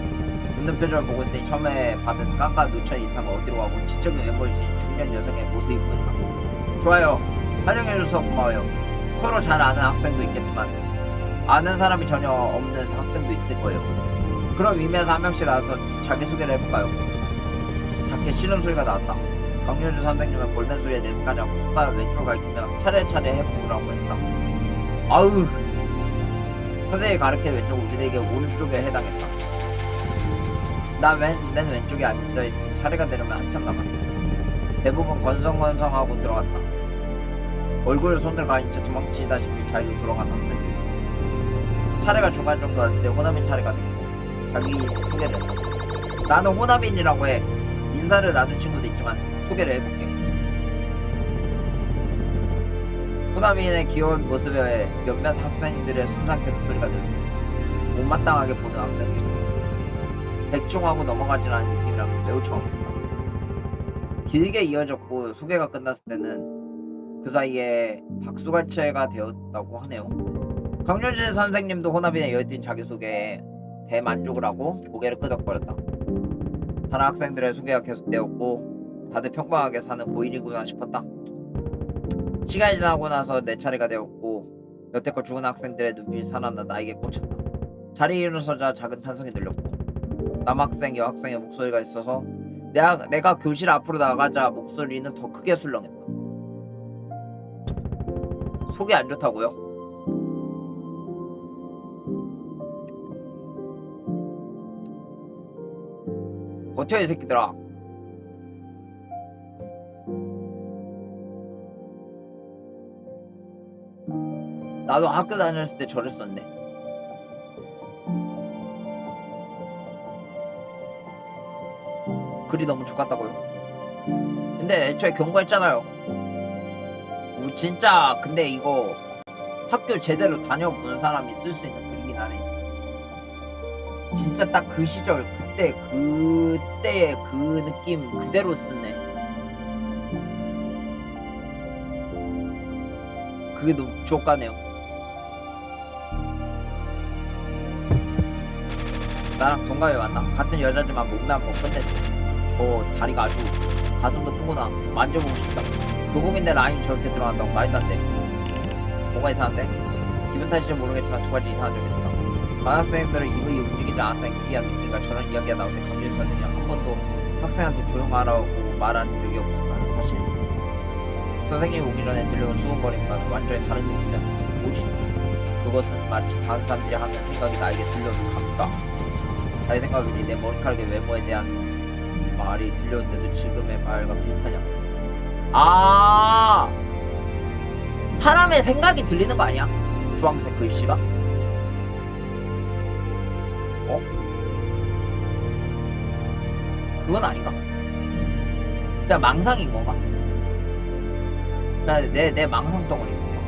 웃는 표정을 보고 있으니 처음에 받은 깜깜한 노처녀 인상은 어디로 가고 지적인 외모를 지닌 중년 여성의 모습이 보였다. 좋아요. 환영해줘서 고마워요. 서로 잘 아는 학생도 있겠지만 아는 사람이 전혀 없는 학생도 있을 거예요. 그럼 의미에서 한 명씩 나와서 자기소개를 해볼까요? 작게 씨름 소리가 나왔다. 강윤주 선생님은 볼멘 소리에 내색하지 않고 손가락 왼쪽을 가리키며 차례차례 해보라고 했다. 아우! 선생님이 가르쳐 왼쪽 우리에게 오른쪽에 해당했다. 나 맨 왼쪽에 앉아있으니 차례가 되려면 한참 남았어. 대부분 건성건성하고 들어갔다. 얼굴을 손으로 가린 채 도망치다시피 자리로 돌아간 학생도 있어. 차례가 중간 정도 왔을 때 호남인 차례가 됐고 자기 소개를 했다. 나는 호남인이라고 해. 인사를 나눈 친구도 있지만 소개를 해볼게. 호남인의 귀여운 모습에 몇몇 학생들의 숨삼키는 소리가 들리고 못마땅하게 보는 학생도 있어. 대충하고 넘어가질 않은 느낌이랑 매우 정확했다. 길게 이어졌고 소개가 끝났을 때는 그 사이에 박수갈채가 되었다고 하네요. 강윤진 선생님도 호남인의 여윳 자기소개에 대만족을 하고 고개를 끄덕거렸다. 다른 학생들의 소개가 계속되었고 다들 평범하게 사는 고일이구나 싶었다. 시간이 지나고 나서 내 차례가 되었고 여태껏 죽은 학생들의 눈빛이 살아나 나에게 꽂혔다. 자리에 일어서자 작은 탄성이 들렸고 남학생 여학생의 목소리가 있어서 내가 교실 앞으로 나가자 목소리는 더 크게 술렁했다. 속이 안 좋다고요? 버텨 이 새끼들아. 나도 학교 다녔을 때 저랬었는데. 글이 너무 족같다고요? 근데 애초에 경고했잖아요. 진짜 근데 이거 학교 제대로 다녀본 사람이 쓸 수 있는 글이긴 하네. 진짜 딱 그 시절 그때의 그 느낌 그대로 쓰네. 그게 너무 족같네요. 나랑 동갑이 맞나? 같은 여자지만 몸매 한번 끝냈지. 저 다리가 아주 가슴도 크구나. 만져보고 싶다. 교복인데 라인 저렇게 들어간다고 말도 안 돼. 뭐가 이상한데? 기분 탓인지 모르겠지만 두 가지 이상한 점이 있었다. 관학생들은 입이 움직이지 않았다는 기이한 느낌과 저런 이야기가 나올 때 강준수 선생님이 한 번도 학생한테 조용하라고 말한 적이 없었다는 사실. 선생님이 오기 전에 들려온 수군거림과는 완전히 다른 느낌이었다. 뭐지? 그것은 마치 다른 사람들이 하는 생각이 나에게 들려오는 감각. 자기 생각이니 내 머리카락의 외모에 대한 말이 들려오는데도 지금의 말과 비슷한 양상. 아, 사람의 생각이 들리는 거 아니야? 주황색 글씨가? 그건 아닌가? 그냥 망상인 건가? 그냥 내 망상 덩어리인 건가?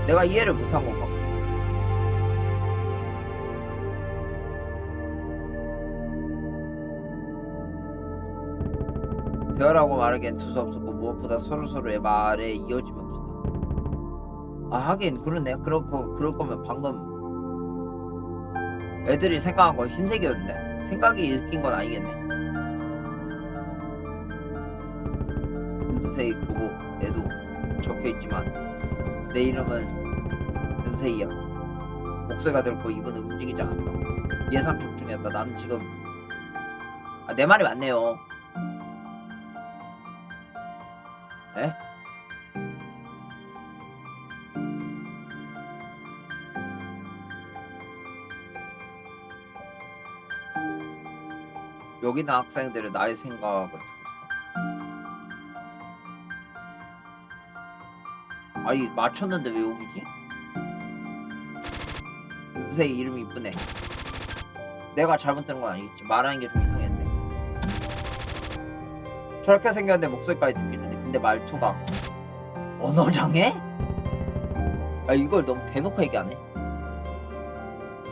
내가 이해를 못한 건가? 대화라고 말하기엔 두수 없었고 무엇보다 서로서로의 말에 이어짐이 없었다. 아 하긴 그러네. 그럴 거면 방금 애들이 생각한 거 흰색이었는데 생각이 읽힌 건 아니겠네. 은세이 교복에도 적혀있지만 내 이름은 은세이야. 목소리가 들고 입은 움직이지 않았다. 예상적 중이었다. 나는 지금 내 말이 맞네요. 에? 여기 있는 학생들은 나의 생각을 듣고 있어. 아니 맞췄는데 왜 여기지? 은세이 이름이 이쁘네. 내가 잘못 들은 건 아니겠지. 말하는 게 좀 이상했는데. 저렇게 생겼는데 목소리까지 듣기 좋네. 근데 말투가 언어장애? 아 이걸 너무 대놓고 얘기하네.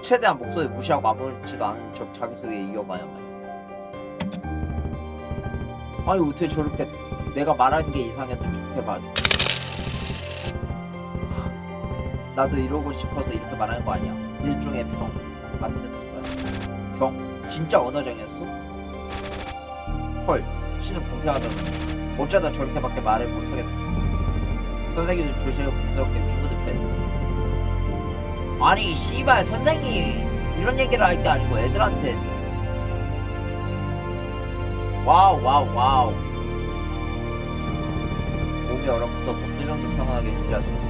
최대한 목소리 무시하고 아무렇지도 않은 척 자기소개 이어가야만. 아니 어떻게 저렇게 내가 말하는 게 이상해도 좋게 봐줘. 나도 이러고 싶어서 이렇게 말하는 거 아니야. 일종의 병 같은 거야. 병? 진짜 언어장애였어? 헐 신은 공평하다고. 어쩌다 저렇게밖에 말을 못하겠어. 선생님도 조심스럽게 미무드 팬. 아니 씨발 선생님 이런 얘기를 할 게 아니고 애들한테. 와우 몸이 얼어붙었고 표정도 평온하게 유지할 수 없어.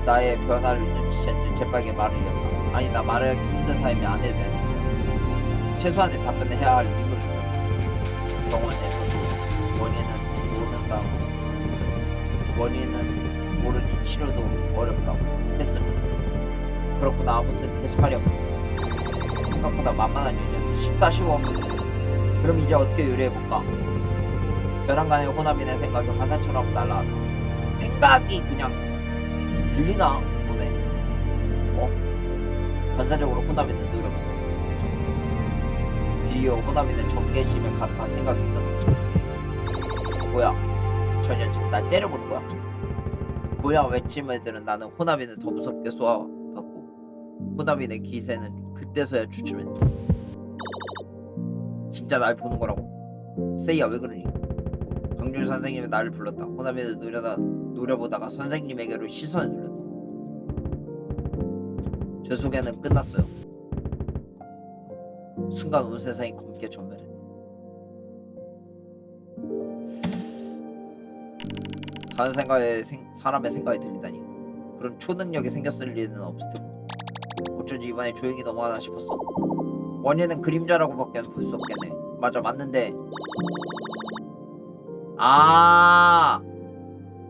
나의 변화를 눈치챈 듯 재빠르게 말을 이었다. 아니 나 말하기 힘든 사람이 안 해도 되는데 최소한의 답변을 해야 할 의무를 느꼈다. 병원에서도 원인은 모른다고 했으며 원인은 모르니 치료도 어렵다고 했으며 그렇구나. 아무튼 계속하려고. 생각보다 만만한 일이었는데 쉽다 쉬워. 그럼 이제 어떻게 요리해볼까? 벼랑간의 호남인의 생각이 화살처럼 날아왔다. 생각이 그냥 들리나 보네. 반사적으로 호남인은 노력한다. 뒤이어 호남인은 경계심에 가득한 생각이 든다. 뭐야? 전혀 지금 날 째려보는 거야? 뭐야 외침을 들은 나는 호남인을 더 무섭게 쏘아봤고 호남인의 기세는 그때서야 주춤했다. 진짜 날 보는 거라고? 세이야 왜 그러니? 정준 선생님이 나를 불렀다. 호남이를 노려보다가 선생님에게로 시선을 돌렸다. 제 소개는 끝났어요. 순간 온 세상이 검게 전멸했다. 다른 사람의 생각이 들리다니. 그런 초능력이 생겼을 리는 없을 테고 어쩐지 이번에 조용히 넘어가나 싶었어. 원인은 그림자라고밖에 볼 수 없겠네. 맞아 맞는데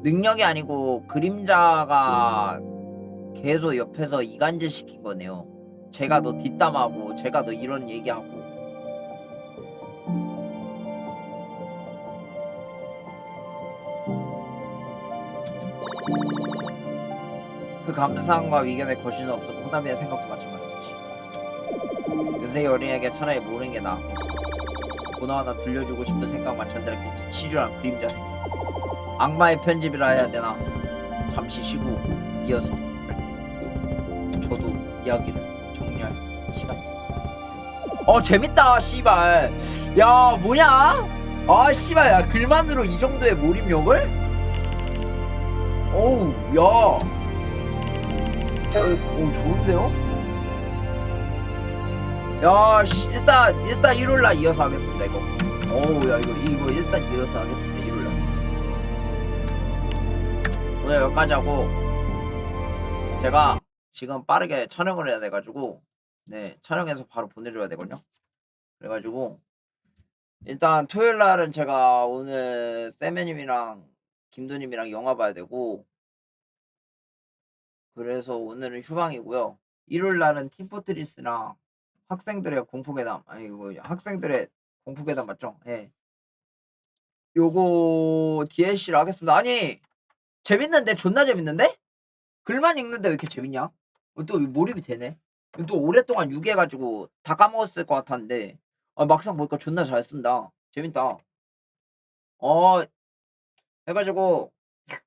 능력이 아니고 그림자가 계속 옆에서 이간질 시킨 거네요. 제가 너 뒷담하고 제가 너 이런 얘기하고. 그 감상과 위견의 거실은 없었고 호남이의 생각도 마찬가지였지. 은세이 어린이에게 차라리 모르는 게 나아. 보나마나 들려주고 싶은 생각만 전달했겠지. 치졸한 그림자 새끼. 악마의 편집이라 해야 되나. 잠시 쉬고 이어서 저도 이야기를 정리할 시간. 재밌다 씨발. 야 뭐냐? 씨발 야 글만으로 이 정도의 몰입력을? 어우 야 좋은데요? 야 일단 일요일날 이어서 하겠습니다 이거. 야 이거 일단 이어서 하겠습니다 일요일날. 오늘 여기까지 하고 제가 지금 빠르게 촬영을 해야 돼가지고 촬영해서 바로 보내줘야 되거든요. 그래가지고 일단 토요일날은 제가 오늘 세메님이랑 김도님이랑 영화 봐야 되고 그래서 오늘은 휴방이고요. 일요일날은 팀포트리스랑 학생들의 공포괴담 아니 이거 학생들의 공포괴담 맞죠? 예. 요거 DLC로 하겠습니다. 아니 재밌는데 존나 재밌는데? 글만 읽는데 왜 이렇게 재밌냐? 또 몰입이 되네. 또 오랫동안 유기해가지고 다 까먹었을 것 같았는데 막상 보니까 존나 잘 쓴다. 재밌다. 해가지고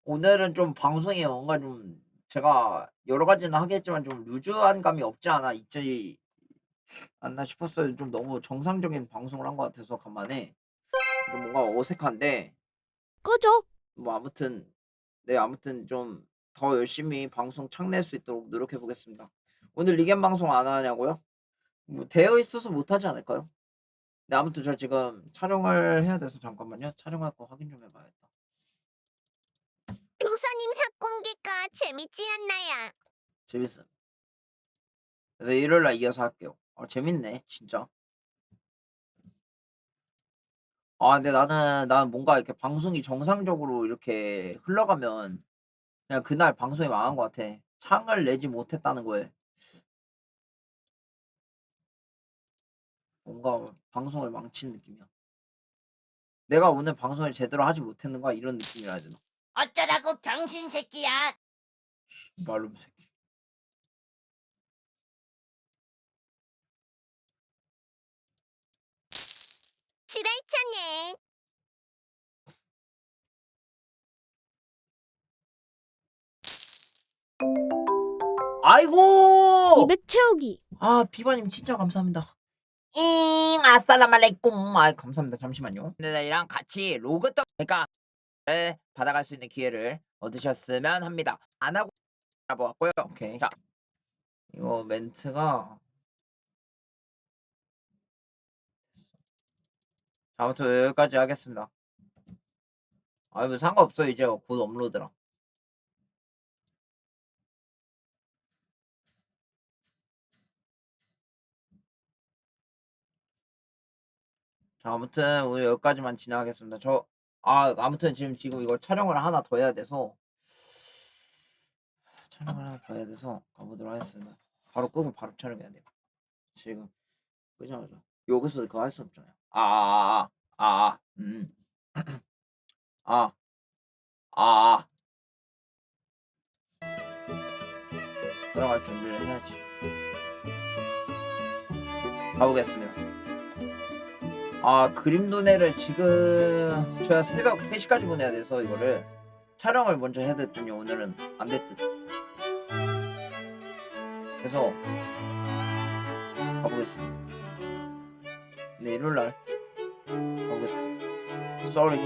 오늘은 좀 방송이 뭔가 좀 제가 여러 가지는 하겠지만 좀 루즈한 감이 없지 않아 있지 않나 싶었어요. 좀 너무 정상적인 방송을 한 것 같아서 간만에 좀 뭔가 어색한데 꺼져. 뭐 아무튼 네 아무튼 좀 더 열심히 방송 창낼 수 있도록 노력해 보겠습니다. 오늘 리겜 방송 안 하냐고요? 뭐 되어 있어서 못 하지 않을까요? 네 아무튼 저 지금 촬영을 해야 돼서 잠깐만요. 촬영할 거 확인 좀 해봐야겠다. 로사님 학공개가 재밌지 않나요? 재밌음. 그래서 일요일 날 이어서 할게요. 재밌네 진짜. 근데 나는 뭔가 이렇게 방송이 정상적으로 이렇게 흘러가면 그냥 그날 방송이 망한 것 같아. 창을 내지 못했다는 거에 뭔가 방송을 망친 느낌이야. 내가 오늘 방송을 제대로 하지 못했는 거야 이런 느낌이라 해야 되나? 어쩌라고 병신 새끼야. 말놈 새끼. 지랄차네. 아이고! 200 채우기. 비바님 진짜 감사합니다. 아살라말레이쿰. 감사합니다. 잠시만요. 네들이랑 같이 로그 그러니까 받아갈 수 있는 기회를 얻으셨으면 합니다. 안 하고 잡아왔고요. 오케이. 자, 이거 멘트가 아무튼 여기까지 하겠습니다. 뭐 상관없어 이제 곧 업로드라. 자, 아무튼 오늘 여기까지만 진행하겠습니다. 아무튼 지금 이거 촬영을 하나 더 해야 돼서 가보도록 하겠습니다. 바로 끄고 바로 촬영해야 돼요. 지금 끄자마자 여기서 그거 할 수 없잖아요. 들어갈 준비를 해야지. 가보겠습니다. 그림 도네를 지금 제가 새벽 3시까지 보내야 돼서 이거를 촬영을 먼저 해야 됐더니 오늘은 안 됐듯. 그래서 가보겠습니다. 네, 일요일날 가보겠습니다. Sorry.